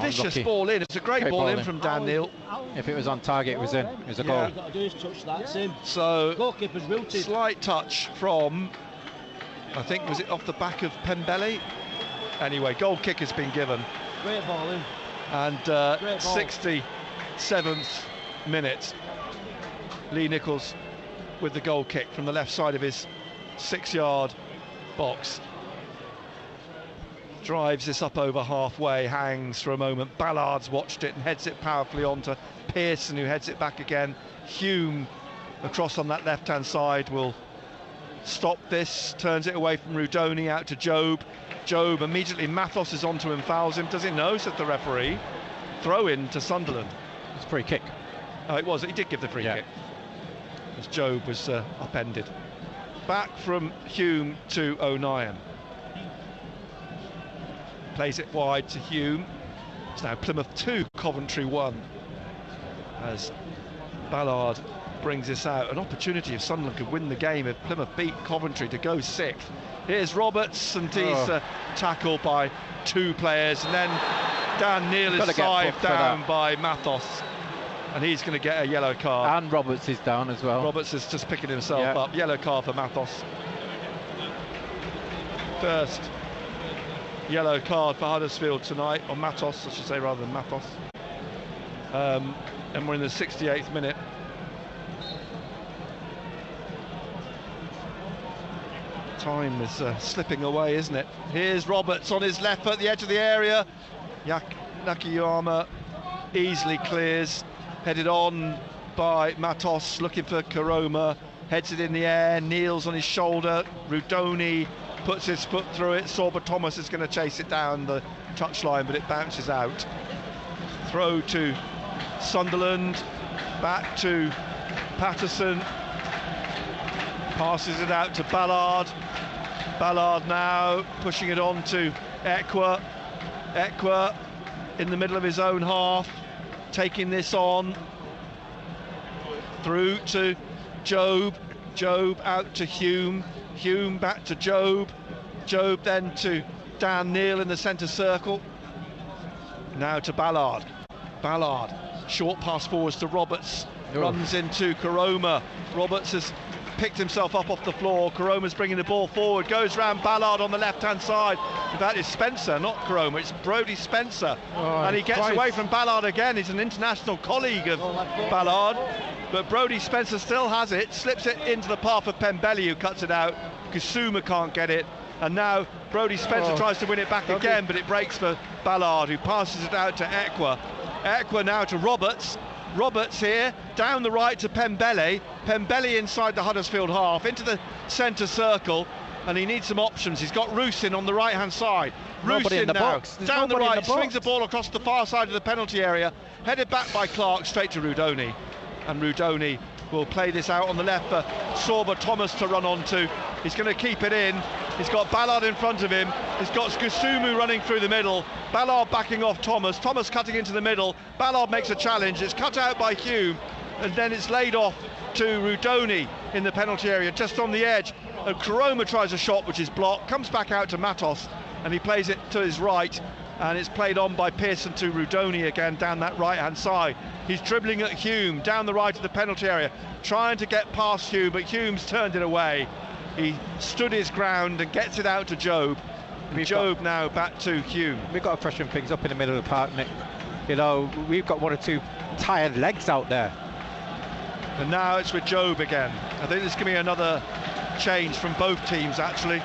Vicious ball in. It's a great ball in from Dan Neil. If it was on target, it was in. It was a goal. All you've got to do is touch that. It's in. So goalkeeper's rooted. Slight touch from, I think, was it off the back of Pembele? Anyway, goal kick has been given. Great ball in. And 67th minute, Lee Nichols with the goal kick from the left side of his 6-yard box. Drives this up over halfway, hangs for a moment. Ballard's watched it and heads it powerfully on to Pearson, who heads it back again. Hume across on that left-hand side will stop this, turns it away from Rudoni out to Job. Job immediately, Mathos is onto him, fouls him. Does it know, said the referee. Throw in to Sunderland. It's a free kick. Oh, it was. He did give the free kick. As Job was upended. Back from Hume to O'Nien. Plays it wide to Hume. It's now Plymouth 2, Coventry 1. As Ballard brings this out. An opportunity if Sunderland could win the game, if Plymouth beat Coventry, to go 6th. Here's Roberts, and he's tackled by 2 players, and then Dan Neil is dived down by Mathos, and he's going to get a yellow card. And Roberts is down as well. Roberts is just picking himself up. Yellow card for Mathos. First yellow card for Huddersfield tonight, or Matos, I should say, rather than Mathos. And we're in the 68th minute. Time is slipping away, isn't it? Here's Roberts on his left at the edge of the area. Nakayama easily clears, headed on by Matos, looking for Karoma, heads it in the air, kneels on his shoulder. Rudoni puts his foot through it. Sorba Thomas is going to chase it down the touchline, but it bounces out. Throw to Sunderland, back to Patterson, passes it out to Ballard. Ballard now pushing it on to Ekwa. Ekwa in the middle of his own half, taking this on through to Job. Job out to Hume. Hume back to Job. Job then to Dan Neil in the centre circle. Now to Ballard. Ballard, short pass forwards to Roberts. Runs into Karoma. Roberts has picked himself up off the floor. Karoma's bringing the ball forward, goes round Ballard on the left-hand side. In fact, it's Spencer, not Karoma, it's Brodie Spencer. And he gets away from Ballard again. He's an international colleague of Ballard. But Brodie Spencer still has it, slips it into the path of Pembele, who cuts it out. Kusuma can't get it. And now Brodie Spencer tries to win it back again, but it breaks for Ballard, who passes it out to Ekwa. Ekwa now to Roberts. Roberts here, down the right to Pembele. Pembele inside the Huddersfield half, into the centre circle, and he needs some options. He's got Rusyn on the right-hand side. Rusyn now, down the right, swings the ball across the far side of the penalty area, headed back by Clark, straight to Rudoni. And Rudoni will play this out on the left for Sorba Thomas to run onto. He's going to keep it in. He's got Ballard in front of him. He's got Skusumu running through the middle. Ballard backing off Thomas. Thomas cutting into the middle. Ballard makes a challenge. It's cut out by Hume, and then it's laid off to Rudoni in the penalty area, just on the edge. And Karoma tries a shot, which is blocked. Comes back out to Matos, and he plays it to his right. And it's played on by Pearson to Rudoni again down that right-hand side. He's dribbling at Hume down the right of the penalty area, trying to get past Hume, but Hume's turned it away. He stood his ground and gets it out to Job. Job now back to Hume. We've got to freshen things up in the middle of the park, Nick. You know, we've got 1 or 2 tired legs out there. And now it's with Job again. I think there's going to be another change from both teams, actually,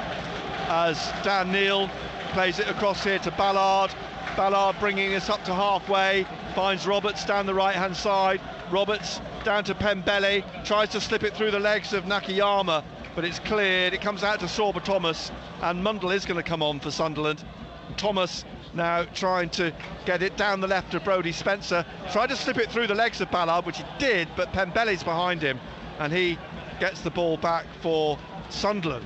as Dan Neil plays it across here to Ballard. Ballard bringing us up to halfway, finds Roberts down the right-hand side. Roberts down to Pembele, tries to slip it through the legs of Nakayama, but it's cleared. It comes out to Sorba Thomas, and Mundle is going to come on for Sunderland. Thomas now trying to get it down the left of Brodie Spencer. Tried to slip it through the legs of Ballard, which he did, but Pembele's behind him, and he gets the ball back for Sunderland.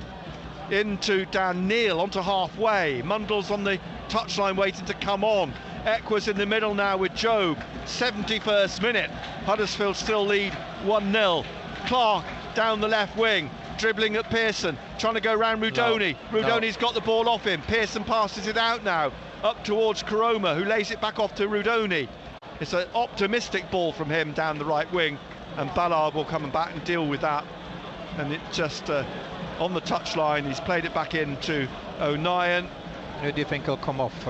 Into Dan Neil, onto halfway. Mundle's on the touchline waiting to come on. Equa's in the middle now with Jobe. 71st minute. Huddersfield still lead 1-0. Clark down the left wing, dribbling at Pearson, trying to go round Rudoni. Rudoni's got the ball off him. Pearson passes it out now, up towards Koroma, who lays it back off to Rudoni. It's an optimistic ball from him down the right wing, and Ballard will come back and deal with that. And it just on the touchline, he's played it back into O'Nien. Who do you think will come off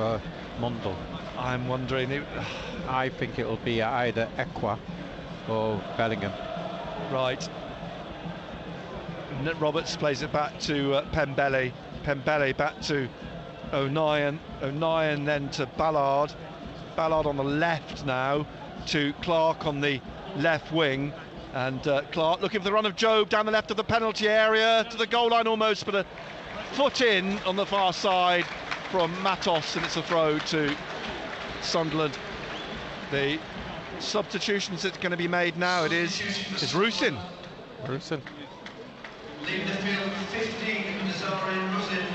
Mundle? I'm wondering. I think it'll be either Equa or Bellingham. Right. Roberts plays it back to Pembele. Pembele back to O'Nien. O'Nien then to Ballard. Ballard on the left now to Clark on the left wing. And Clark looking for the run of Jobe down the left of the penalty area to the goal line almost, but a foot in on the far side from Matos, and it's a throw to Sunderland. The substitutions that's going to be made now, is Rusin.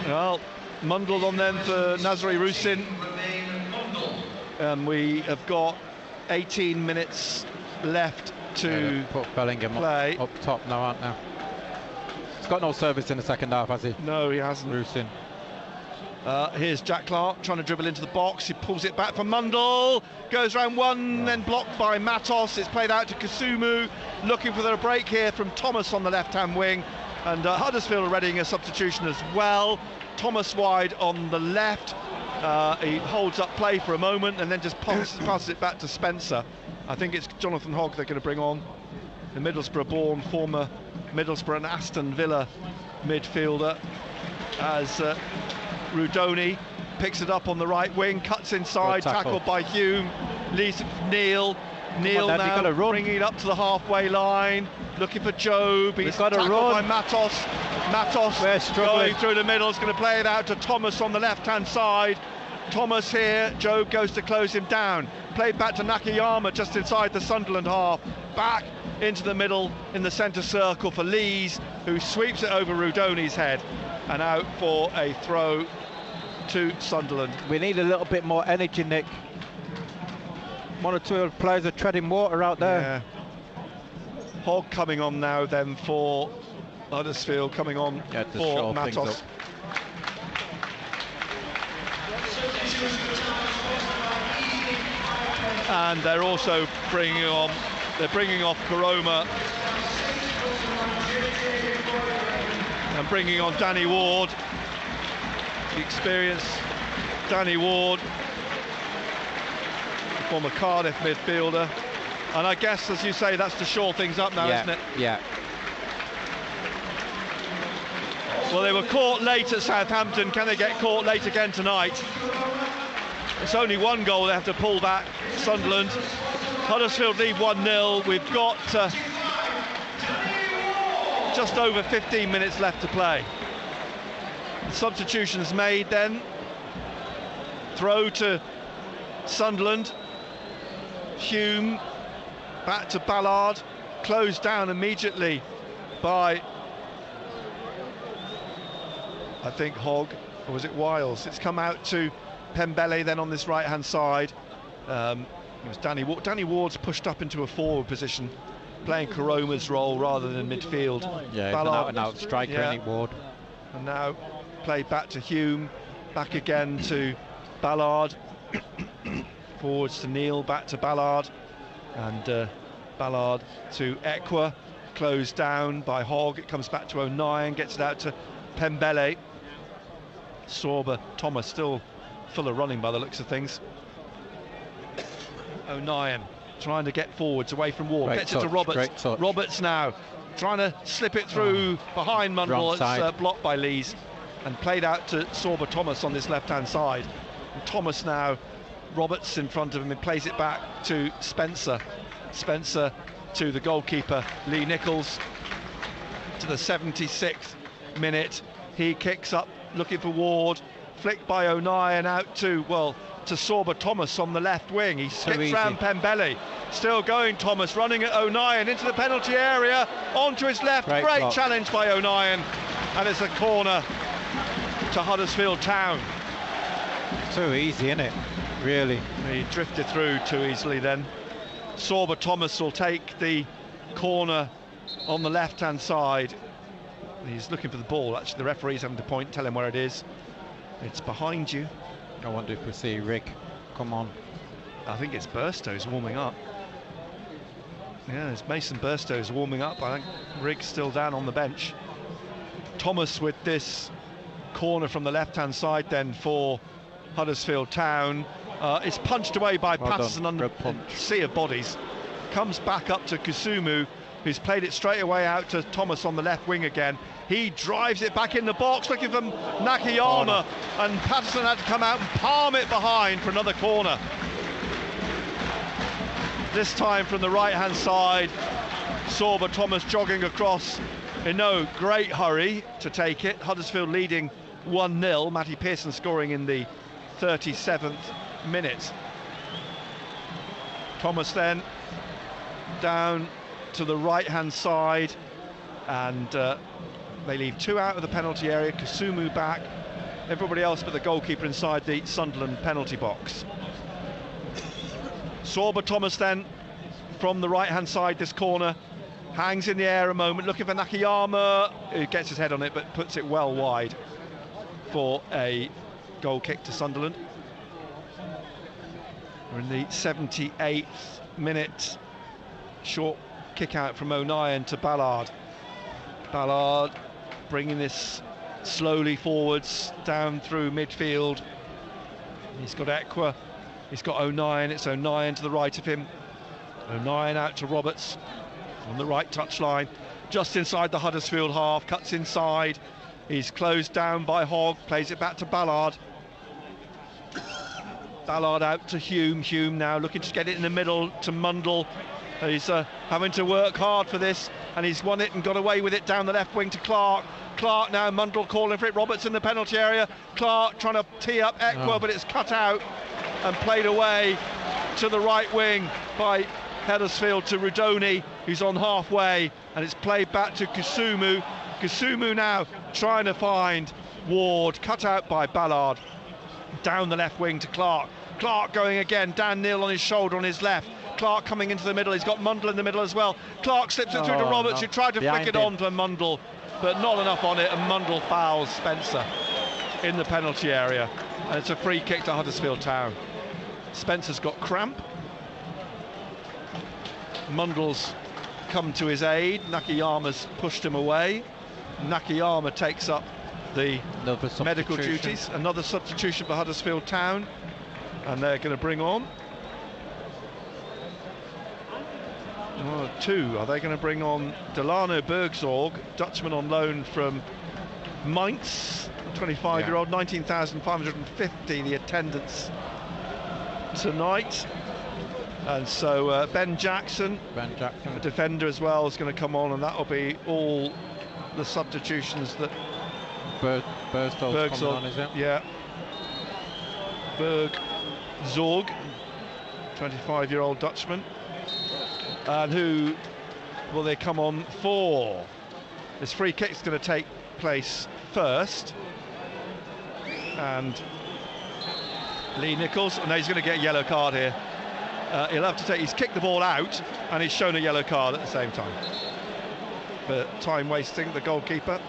Well, Mundle on then for Nazari Rusin. We have got 18 minutes left to put Bellingham play. Up top now, aren't they? He's got no service in the second half, has he? No, he hasn't. Rusin. Here's Jack Clark trying to dribble into the box. He pulls it back for Mundle. Goes round one, then blocked by Matos. It's played out to Kasumu. Looking for the break here from Thomas on the left-hand wing. And Huddersfield are readying a substitution as well. Thomas wide on the left. He holds up play for a moment and then just passes it back to Spencer. I think it's Jonathan Hogg they're going to bring on. The Middlesbrough-born former Middlesbrough and Aston Villa midfielder, as Rudoni picks it up on the right wing, cuts inside, tackled by Hume, leaves it for Neil. Neil now bringing it up to the halfway line, looking for Jobe. He's tackled by Matos. Matos going through the middle, is going to play it out to Thomas on the left-hand side. Thomas here, Jobe goes to close him down. Played back to Nakayama just inside the Sunderland half. Back into the middle in the centre circle for Lees, who sweeps it over Rudoni's head and out for a throw to Sunderland. We need a little bit more energy, Nick. One or two players are treading water out there. Yeah. Hogg coming on now then for Huddersfield, coming on for Matos. And they're also bringing off Koroma and bringing on Danny Ward, the experienced Danny Ward, former Cardiff midfielder. And I guess, as you say, that's to shore things up now, isn't it? Yeah. Well, they were caught late at Southampton. Can they get caught late again tonight? It's only one goal they have to pull back, Sunderland. Huddersfield lead 1-0. We've got just over 15 minutes left to play. Substitutions made then. Throw to Sunderland. Hume back to Ballard. Closed down immediately by, I think, Hogg, or was it Wiles? It's come out to Pembele then on this right-hand side. It was Danny Ward. Danny Ward's pushed up into a forward position, playing Koroma's role rather than midfield. Yeah, Ballard, an out striker, isn't he, Ward? And now played back to Hume, back again to Ballard. Forwards to Neil, back to Ballard, and Ballard to Equa. Closed down by Hogg. It comes back to O'Nien, gets it out to Pembele. Sorba, Thomas still full of running by the looks of things. O'Nien trying to get forwards away from Ward. Gets it to Roberts. Roberts now trying to slip it through behind Mundle. It's blocked by Lees and played out to Sorba Thomas on this left-hand side. And Thomas now, Roberts in front of him, and plays it back to Spencer. Spencer to the goalkeeper, Lee Nichols, to the 76th minute. He kicks up, looking for Ward. Flicked by O'Nien out to, well, to Sorba Thomas on the left wing. He slips round Pembele. Still going, Thomas running at O'Nien into the penalty area, onto his left. Great challenge by O'Nien, and it's a corner to Huddersfield Town. Too easy, isn't it? Really. He drifted through too easily then. Sorba Thomas will take the corner on the left-hand side. He's looking for the ball. Actually, the referee's having to point, tell him where it is. It's behind you. I wonder if we see Rick. Come on. I think it's Burstow's warming up. Yeah, it's Mason Burstow's warming up. I think Rigg's still down on the bench. Thomas with this corner from the left-hand side then for Huddersfield Town. It's punched away by Patterson under a sea of bodies. Comes back up to Kusumu, who's played it straight away out to Thomas on the left wing again. He drives it back in the box, looking for Nakayama, and Patterson had to come out and palm it behind for another corner. This time from the right-hand side, Sorba Thomas jogging across in no great hurry to take it. Huddersfield leading 1-0, Matty Pearson scoring in the 37th minute. Thomas then down to the right-hand side, and they leave 2 out of the penalty area. Kusumu back, everybody else but the goalkeeper inside the Sunderland penalty box. Sorba Thomas then from the right-hand side, this corner, hangs in the air a moment, looking for Nakayama, who gets his head on it but puts it well wide for a goal kick to Sunderland. We're in the 78th minute. Short kick out from O'Nien to Ballard. Ballard bringing this slowly forwards down through midfield. He's got Ekwa, he's got O'Nien. It's O'Nien to the right of him. O'Nien out to Roberts on the right touchline, just inside the Huddersfield half, cuts inside. He's closed down by Hogg, plays it back to Ballard. Ballard out to Hume. Hume now looking to get it in the middle to Mundle. He's having to work hard for this, and he's won it and got away with it down the left wing to Clark. Clark now, Mundle calling for it. Roberts in the penalty area. Clark trying to tee up Ekwa, but it's cut out and played away to the right wing by Huddersfield to Rudoni, who's on halfway, and it's played back to Kusumu. Kusumu now trying to find Ward, cut out by Ballard. Down the left wing to Clark. Clark going again, Dan Neil on his shoulder on his left. Clark coming into the middle, he's got Mundle in the middle as well. Clark slips it through to Roberts, who tried to flick it on to Mundle, but not enough on it, and Mundle fouls Spencer in the penalty area. And it's a free kick to Huddersfield Town. Spencer's got cramp. Mundle's come to his aid. Nakayama's pushed him away. Nakayama takes up the medical duties. Another substitution for Huddersfield Town, and they're going to bring on 2. Are they going to bring on Delano Bergzorg, Dutchman on loan from Mainz, 25-year-old, 19,550 the attendance tonight. And so Ben Jackson, a defender as well, is going to come on, and that'll be all the substitutions that Bergzorg's coming on, is it? Yeah. Bergzorg, 25-year-old Dutchman. And who will they come on for? This free kick's going to take place first. And Lee Nichols, and he's going to get a yellow card here. He'll have to he's kicked the ball out, and he's shown a yellow card at the same time. But time wasting, the goalkeeper.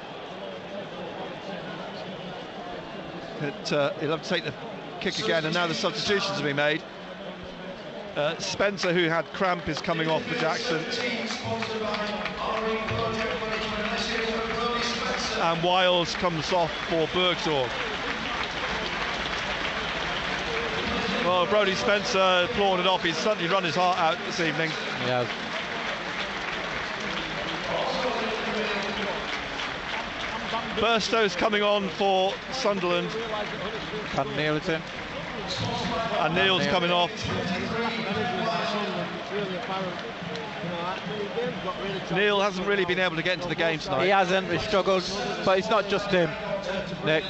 He'll have to take the kick again, and now the substitutions have been made. Spencer, who had cramp, is coming off for Jackson. And Wiles comes off for Bergzorg. Well, Brodie Spencer applauded off. He's certainly run his heart out this evening. Yeah. Burstow's coming on for Sunderland. And Neil is in. And Neil's coming off. Neil hasn't really been able to get into the game tonight. He hasn't, he struggled, but it's not just him, Nick.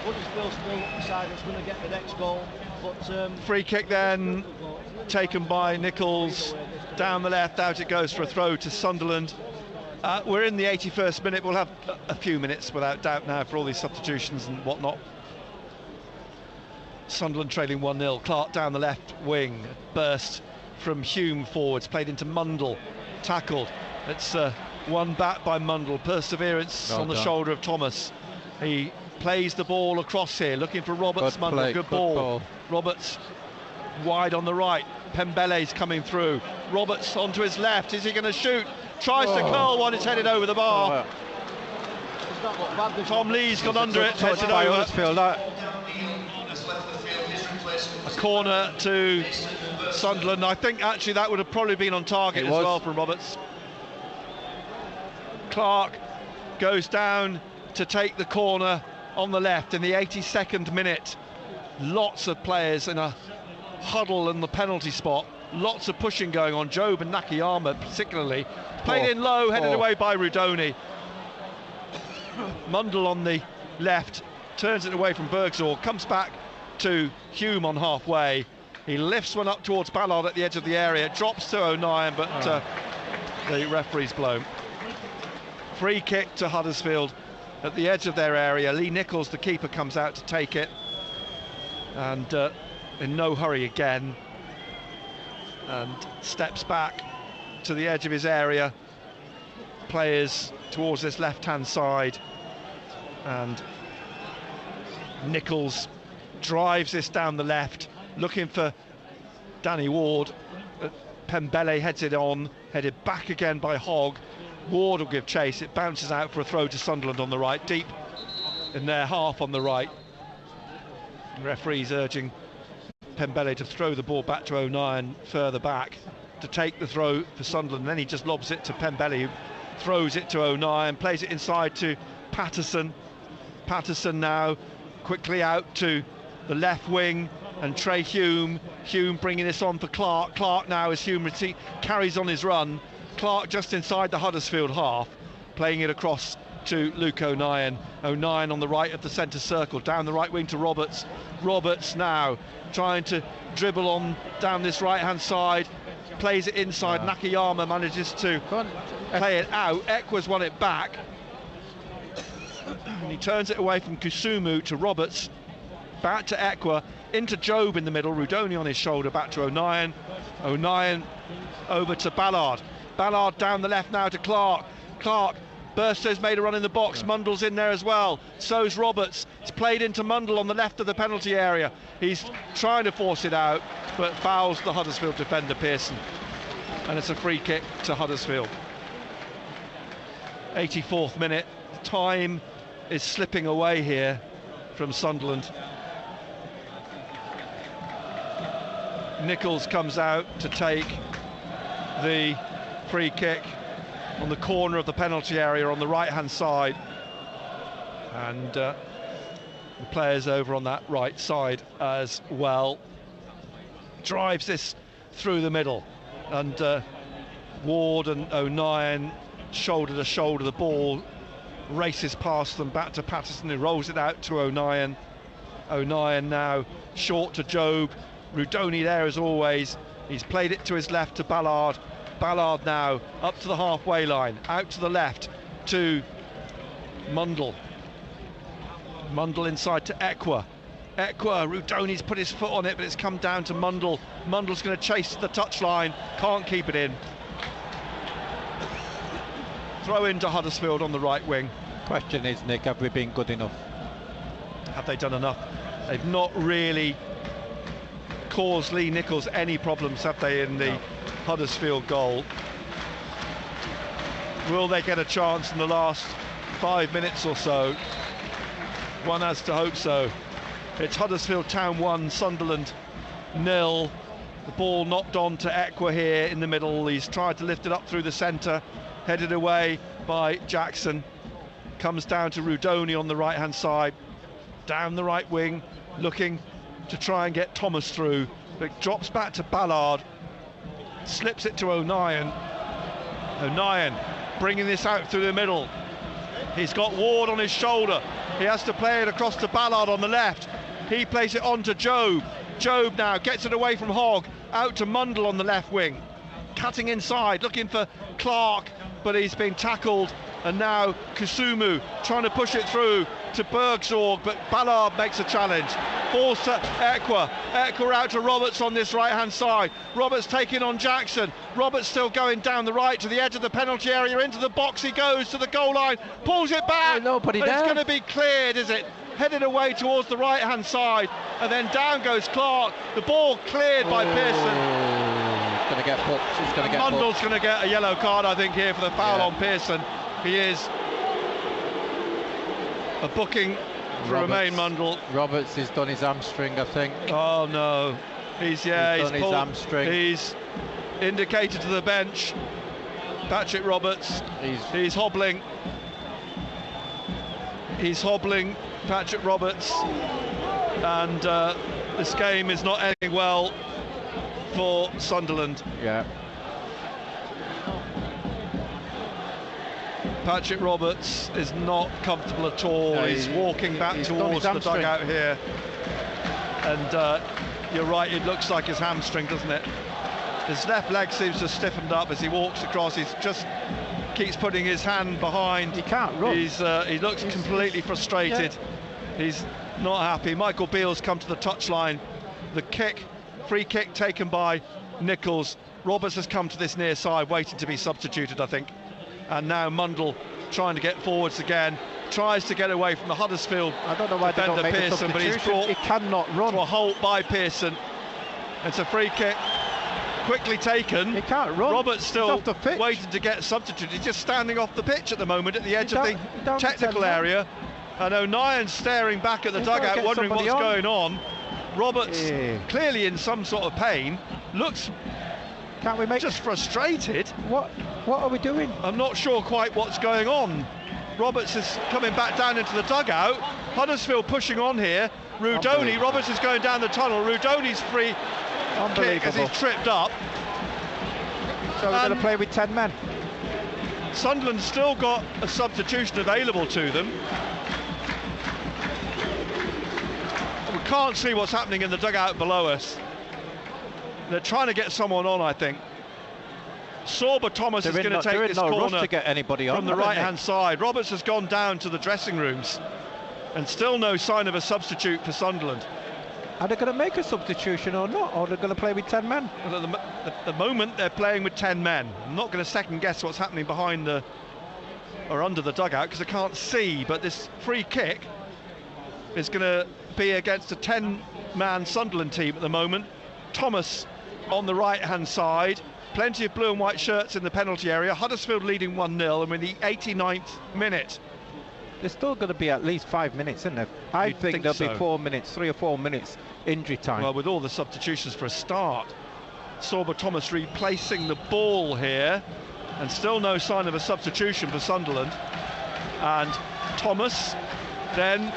Huddersfield still the side that's going to get the next goal. But free kick then taken by Nichols down the left. Out it goes for a throw to Sunderland. We're in the 81st minute. We'll have a few minutes without doubt now for all these substitutions and whatnot. Sunderland trailing 1-0. Clark down the left wing. Burst from Hume forwards. Played into Mundle. Tackled. It's won back by Mundle. Perseverance on the shoulder of Thomas. He plays the ball across here. Looking for Roberts. Mundle. Good ball. Roberts wide on the right. Pembele's coming through. Roberts onto his left. Is he going to shoot? Tries to curl one. It's headed over the bar. Tom Lee's gone under it. Heads it over. A corner to Sunderland. I think actually that would have probably been on target as well from Roberts. Clark goes down to take the corner on the left in the 82nd minute. Lots of players in a huddle in the penalty spot. Lots of pushing going on. Job and Nakayama particularly. Played in low, headed away by Rudoni. Mundle on the left, turns it away from Bergzor, comes back to Hume on halfway. He lifts one up towards Ballard at the edge of the area, drops to O'Nien, but the referee's blown. Free kick to Huddersfield at the edge of their area. Lee Nichols, the keeper, comes out to take it, and in no hurry again, and steps back to the edge of his area. Players towards this left-hand side, and Nichols drives this down the left, looking for Danny Ward. Pembele heads it on, headed back again by Hogg. Ward will give chase. It bounces out for a throw to Sunderland on the right, deep in their half on the right. The referee's urging Pembele to throw the ball back to O'Nien further back to take the throw for Sunderland, and then he just lobs it to Pembele, who throws it to O'Nien, plays it inside to Patterson. Patterson now quickly out to the left wing, and Trey Hume. Hume bringing this on for Clark. Clark now, as Hume carries on his run. Clark just inside the Huddersfield half, playing it across to Luke O'Nien. O'Nien on the right of the centre circle, down the right wing to Roberts. Roberts now trying to dribble on down this right-hand side, plays it inside. Nakayama manages to play it out. Ekwa's won it back, and he turns it away from Kusumu to Roberts, back to Ekwa, into Job in the middle. Rudoni on his shoulder, back to O'Nien. O'Nien over to Ballard. Ballard down the left now to Clark. Clark, Burstow's made a run in the box. Mundle's in there as well. So's Roberts. It's played into Mundle on the left of the penalty area. He's trying to force it out, but fouls the Huddersfield defender, Pearson. And it's a free kick to Huddersfield. 84th minute. Time is slipping away here from Sunderland. Nichols comes out to take the free kick on the corner of the penalty area on the right-hand side, and the players over on that right side as well. Drives this through the middle, and Ward and O'Nien shoulder to shoulder. The ball races past them, back to Patterson, who rolls it out to O'Nien. O'Nien now short to Job. Rudoni there as always. He's played it to his left to Ballard. Ballard now up to the halfway line, out to the left to Mundle. Mundle inside to Ekwa. Rudoni's put his foot on it, but it's come down to Mundle. Mundle's going to chase the touchline, can't keep it in. Throw into Huddersfield on the right wing. Question is, Nick, have we been good enough? Have they done enough? They've not really caused Lee Nichols any problems, have they, in the Huddersfield goal? Will they get a chance in the last 5 minutes or so? One has to hope so. It's Huddersfield Town 1, Sunderland 0. The ball knocked on to Ekwa here in the middle. He's tried to lift it up through the centre, headed away by Jackson. Comes down to Rudoni on the right-hand side, down the right wing, looking to try and get Thomas through, but drops back to Ballard, slips it to O'Nien. O'Nien bringing this out through the middle. He's got Ward on his shoulder. He has to play it across to Ballard on the left. He plays it on to Job. Job now gets it away from Hogg, out to Mundle on the left wing. Cutting inside, looking for Clark, but he's been tackled. And now Kusumu trying to push it through to Bergsorg, but Ballard makes a challenge. Falls to Ekwa. Ekwa out to Roberts on this right-hand side. Roberts taking on Jackson. Roberts still going down the right to the edge of the penalty area. Into the box he goes, to the goal line. Pulls it back. Nobody but there. It's going to be cleared, is it? Headed away towards the right-hand side. And then down goes Clark. The ball cleared by Pearson. He's going to get booked. He's going to get Mundle's booked. going to get a yellow card, I think, here for the foul on Pearson. He is a booking for Romain Mundle. Roberts has done his hamstring, I think. Oh no, he's done his hamstring. He's indicated to the bench. Patrick Roberts. He's hobbling. He's hobbling, Patrick Roberts, and this game is not ending well for Sunderland. Yeah. Patrick Roberts is not comfortable at all. No, he's walking back towards the dugout here, and you're right, it looks like his hamstring, doesn't it? His left leg seems to have stiffened up as he walks across. He's just keeps putting his hand behind. He can't run. He looks completely frustrated. Yeah. He's not happy. Michael Beale's come to the touchline. The free kick taken by Nichols. Roberts has come to this near side, waiting to be substituted, I think. And now Mundle trying to get forwards again, tries to get away from the Huddersfield defender Pearson, but he's brought he cannot run to a halt by Pearson. It's a free kick, quickly taken. He can't run. Roberts still waiting to get substituted. He's just standing off the pitch at the moment at the edge of the technical area. And O'Nien's staring back at the dugout, wondering what's going on. Roberts clearly in some sort of pain, looks just frustrated. What are we doing? I'm not sure quite what's going on. Roberts is coming back down into the dugout. Huddersfield pushing on here. Rudoni, Roberts is going down the tunnel. Rudoni's free kick as he's tripped up. So we're going to play with 10 men. Sunderland's still got a substitution available to them. We can't see what's happening in the dugout below us. They're trying to get someone on, I think. Sorba Thomas is going to take this corner to get anybody on, from the right-hand side. Roberts has gone down to the dressing rooms, and still no sign of a substitute for Sunderland. Are they going to make a substitution or not? Or are they going to play with 10 men? Well, at the moment, they're playing with 10 men. I'm not going to second-guess what's happening behind or under the dugout, because I can't see, but this free kick is going to be against a 10-man Sunderland team at the moment. Thomas on the right-hand side. Plenty of blue and white shirts in the penalty area. Huddersfield leading 1-0, and we're in the 89th minute. There's still going to be at least 5 minutes, isn't there? I think there'll be 4 minutes, 3 or 4 minutes injury time. Well, with all the substitutions for a start. Sorba Thomas replacing the ball here, and still no sign of a substitution for Sunderland. And Thomas then,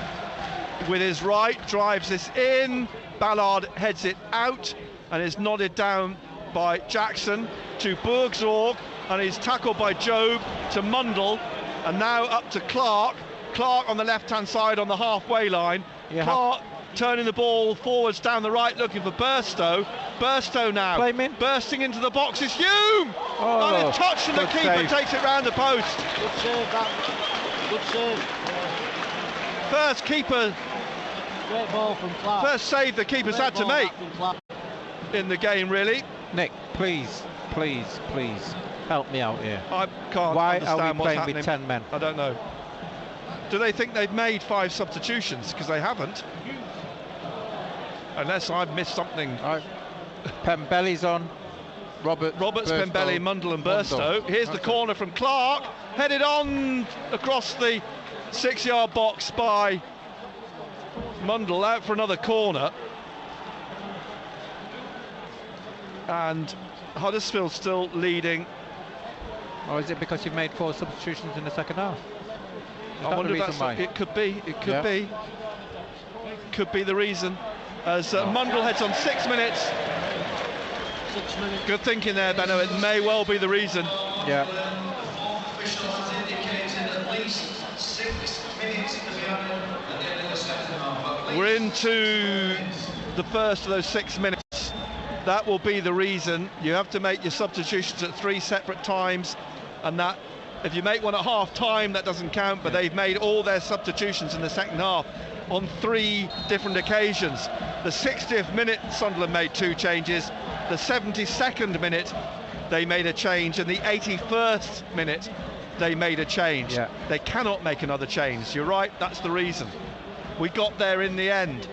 with his right, drives this in. Ballard heads it out and is nodded down by Jackson to Bergsorg, and he's tackled by Job to Mundle, and now up to Clark. Clark on the left-hand side on the halfway line. Clark turning the ball forwards down the right, looking for Burstow. Burstow now bursting into the box. It's Hume! On his touch, and the keeper takes it round the post. Good save, that. Good save. First keeper. Great ball from Clark. First save the keeper's had to make in the game, really. Nick, please help me out here. I can't understand are we what's playing happening with 10 men? I don't know. Do they think they've made 5 substitutions? Because they haven't. Unless I've missed something. Pembelli's on. Roberts, Pembelli, Mundle and Burstow. Here's the corner from Clark. Headed on across the 6-yard box by Mundle, out for another corner. And Huddersfield still leading. Or is it because you've made 4 substitutions in the second half? I wonder if that's it. Could be. It could be. Could be the reason. As Mundle heads on 6 minutes. 6 minutes. Good thinking there, Benno. It may well be the reason. Yeah. We're into the first of those 6 minutes. That will be the reason. You have to make your substitutions at 3 separate times, and that if you make one at half time, that doesn't count, but they've made all their substitutions in the second half on 3 different occasions. The 60th minute, Sunderland made 2 changes. The 72nd minute, they made a change, and the 81st minute, they made a change. Yeah. They cannot make another change. You're right, that's the reason. We got there in the end.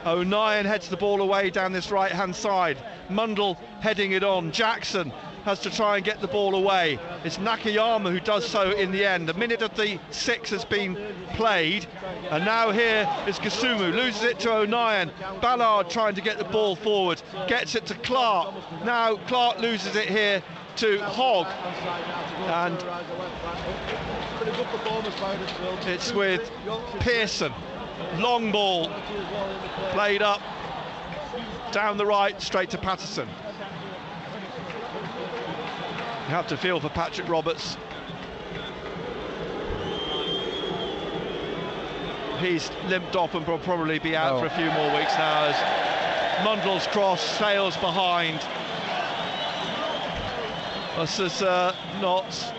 O'Nien heads the ball away down this right-hand side. Mundle heading it on. Jackson has to try and get the ball away. It's Nakayama who does so in the end. A minute of the 6 has been played, and now here is Kasumu, loses it to O'Nien. Ballard trying to get the ball forward, gets it to Clark. Now Clark loses it here to Hogg, and it's with Pearson. Long ball played up down the right straight to Patterson. You have to feel for Patrick Roberts. He's limped off and will probably be out for a few more weeks now as Mundle's cross sails behind. This is not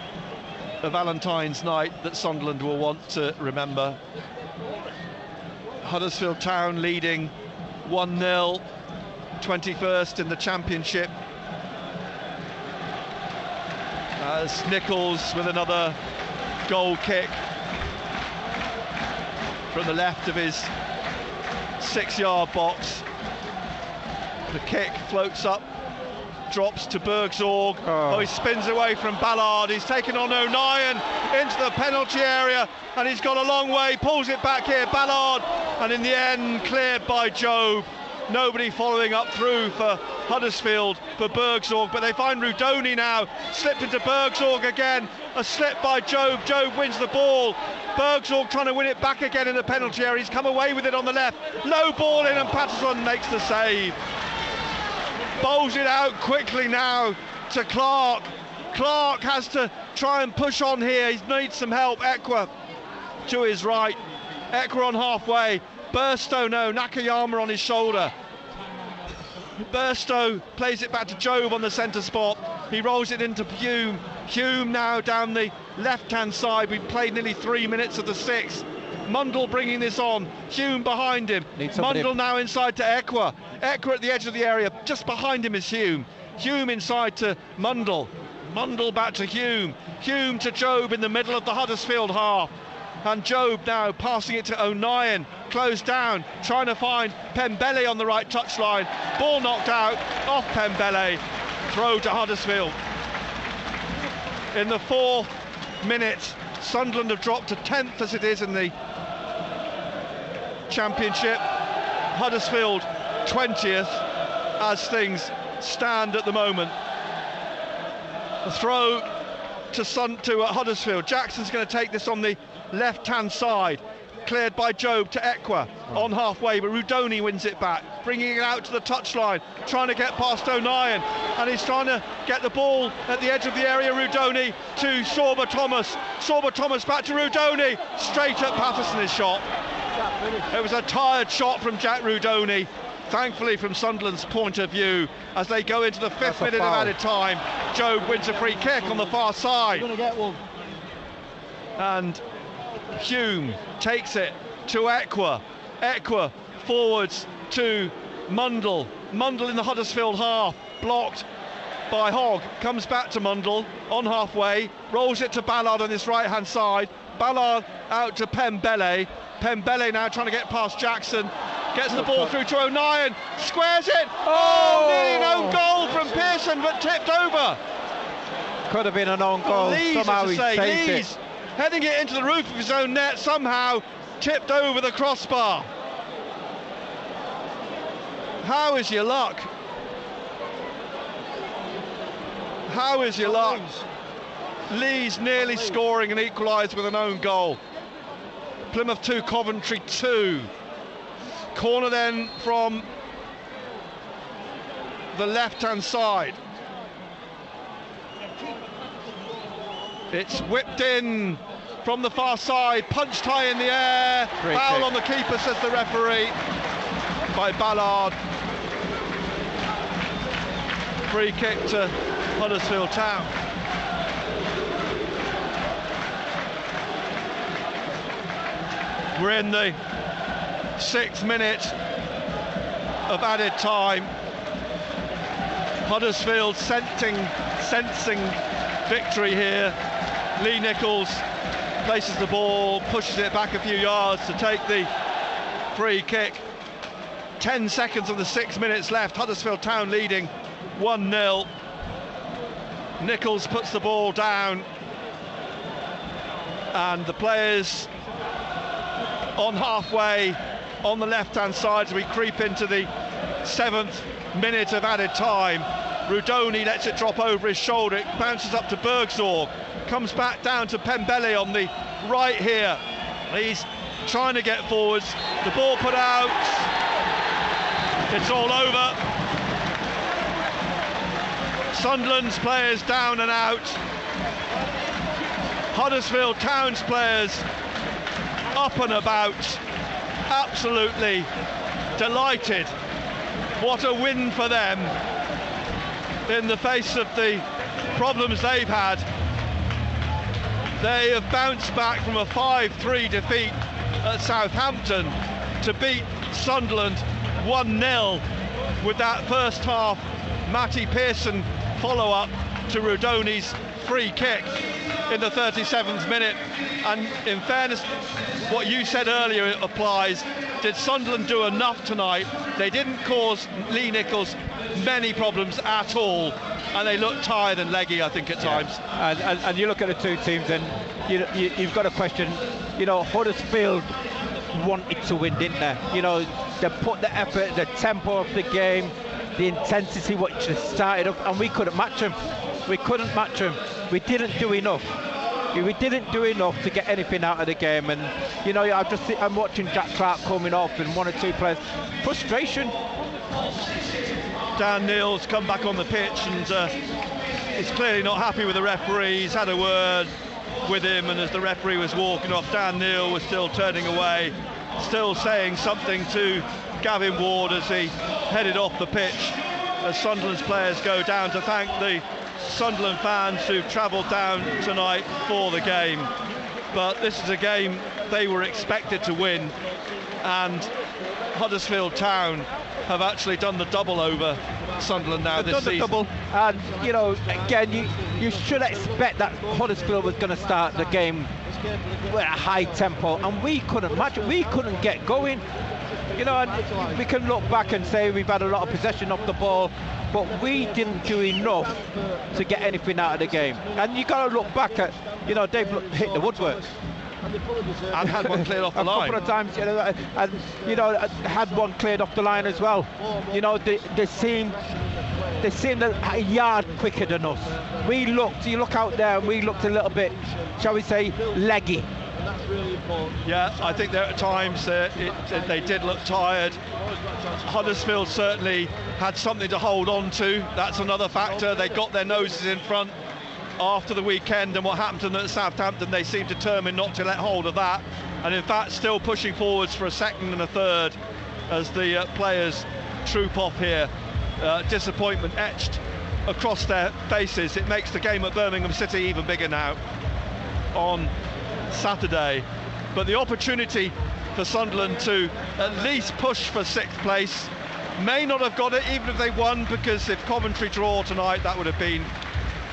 a Valentine's night that Sunderland will want to remember. Huddersfield Town leading 1-0, 21st in the Championship. As Nichols with another goal kick from the left of his 6-yard box. The kick floats up, drops to Bergzorg. Oh, he spins away from Ballard. He's taken on O'Nien into the penalty area, and he's got a long way, pulls it back here, Ballard, and in the end cleared by Jobe. Nobody following up through for Huddersfield, for Bergzorg, but they find Rudoni now, slipped into Bergzorg again, a slip by Jobe. Jobe wins the ball. Bergzorg trying to win it back again in the penalty area. He's come away with it on the left. Low ball in, and Patterson makes the save. Bowls it out quickly now to Clark. Clark has to try and push on here. He needs some help. Ekwa to his right. Ekwa on halfway. Burstow, no, Nakayama on his shoulder. Burstow plays it back to Jobe on the centre spot. He rolls it into Hume. Hume now down the left-hand side. We've played nearly 3 minutes of the 6th. Mundle bringing this on. Hume behind him. Mundle now inside to Ekwa. Ekwa at the edge of the area. Just behind him is Hume. Hume inside to Mundle. Mundle back to Hume. Hume to Jobe in the middle of the Huddersfield half. And Jobe now passing it to O'Nien, closed down, trying to find Pembele on the right touchline. Ball knocked out, off Pembele, throw to Huddersfield. In the 4th minute, Sunderland have dropped to 10th as it is in the Championship. Huddersfield 20th as things stand at the moment. A throw to Huddersfield. Jackson's going to take this on the left-hand side, cleared by Jobe to Ekwa on halfway, but Rudoni wins it back, bringing it out to the touchline, trying to get past O'Nien, and he's trying to get the ball at the edge of the area. Rudoni to Sorba Thomas. Sorba Thomas back to Rudoni, straight at Patterson's shot. It was a tired shot from Jack Rudoni. Thankfully, from Sunderland's point of view, as they go into the 5th minute of added time, Jobe wins a free kick on the far side. And Hume takes it to Ekwa. Ekwa forwards to Mundle. Mundle in the Huddersfield half, blocked by Hogg. Comes back to Mundle on halfway, rolls it to Ballard on this right-hand side. Ballard out to Pembele. Pembele now trying to get past Jackson. Gets the ball through to O'Nien. Squares it. Oh, nearly an own goal from Pearson, but tipped over. Could have been an own goal. Somehow he saved it. Heading it into the roof of his own net, somehow tipped over the crossbar. How is your luck? How is your luck? Lee's nearly scoring an equaliser with an own goal. Plymouth 2, Coventry 2. Corner then from the left-hand side. It's whipped in from the far side, punched high in the air, foul on the keeper, says the referee, by Ballard. Free kick to Huddersfield Town. We're in the 6th minute of added time. Huddersfield sensing victory here. Lee Nichols places the ball, pushes it back a few yards to take the free kick. 10 seconds of the 6 minutes left. Huddersfield Town leading 1-0. Nichols puts the ball down, and the players on halfway on the left-hand side as we creep into the 7th minute of added time. Rudoni lets it drop over his shoulder, it bounces up to Bergzorg, comes back down to Pembele on the right here. He's trying to get forwards, the ball put out, it's all over. Sunderland's players down and out. Huddersfield Town's players up and about, absolutely delighted. What a win for them in the face of the problems they've had. They have bounced back from a 5-3 defeat at Southampton to beat Sunderland 1-0 with that first half Matty Pearson follow-up to Rudoni's free kick in the 37th minute. And in fairness, what you said earlier applies. Did Sunderland do enough tonight? They didn't cause Lee Nichols many problems at all, and they looked tired and leggy, I think, at times. And you look at the two teams, and you've got to question, Huddersfield wanted to win, didn't they? They put the effort, the tempo of the game, the intensity which they started up, and we couldn't match them. We couldn't match them. We didn't do enough. We didn't do enough to get anything out of the game, and I'm watching Jack Clark coming off and one or two players. Frustration. Dan Neal's come back on the pitch and he's clearly not happy with the referee. He's had a word with him, and as the referee was walking off, Dan Neal was still turning away, still saying something to Gavin Ward as he headed off the pitch, as Sunderland's players go down to thank the Sunderland fans who've travelled down tonight for the game. But this is a game they were expected to win, and Huddersfield Town have actually done the double over Sunderland now this season. Double, and again, you should expect that Huddersfield was going to start the game with a high tempo, and we couldn't match it. We couldn't get going. And we can look back and say we've had a lot of possession of the ball, but we didn't do enough to get anything out of the game. And you got to look back at, they've hit the woodwork. And had one cleared off the line. A couple of times, and had one cleared off the line as well. They seemed a yard quicker than us. You look out there, and we looked a little bit, shall we say, leggy. That's really important. Yeah, I think there at times they did look tired. Huddersfield certainly had something to hold on to. That's another factor. They got their noses in front after the weekend and what happened to them at Southampton. They seemed determined not to let hold of that, and in fact still pushing forwards for a second and a third as the players troop off here. Disappointment etched across their faces. It makes the game at Birmingham City even bigger now on Saturday, but the opportunity for Sunderland to at least push for 6th place, may not have got it even if they won, because if Coventry draw tonight, that would have been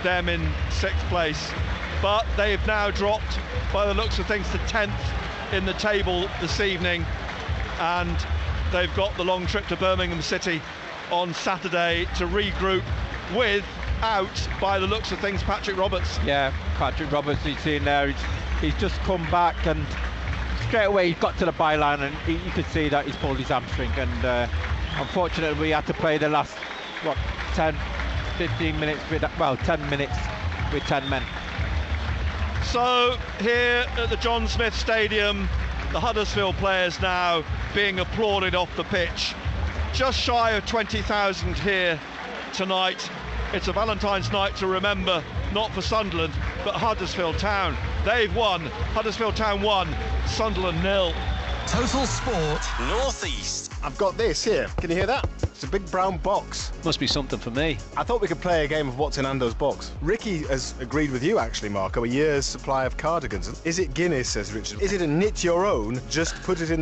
them in 6th place. But they've now dropped, by the looks of things, to 10th in the table this evening, and they've got the long trip to Birmingham City on Saturday to regroup without, by the looks of things, Patrick Roberts. Yeah, Patrick Roberts, you've seen there, he's just come back, and straight away he got to the byline, and you could see that he's pulled his hamstring, and unfortunately we had to play the last 10-15 minutes with 10 minutes with 10 men. So here at the John Smith Stadium, the Huddersfield players now being applauded off the pitch. Just shy of 20,000 here tonight. It's a Valentine's night to remember, not for Sunderland, but Huddersfield Town, they've won. Huddersfield Town 1, Sunderland 0. Total Sport North East. I've got this here. Can you hear that? It's a big brown box. Must be something for me. I thought we could play a game of what's in Ando's box. Ricky has agreed with you, actually, Marco, a year's supply of cardigans. Is it Guinness, says Richard? Is it a knit your own? Just put it in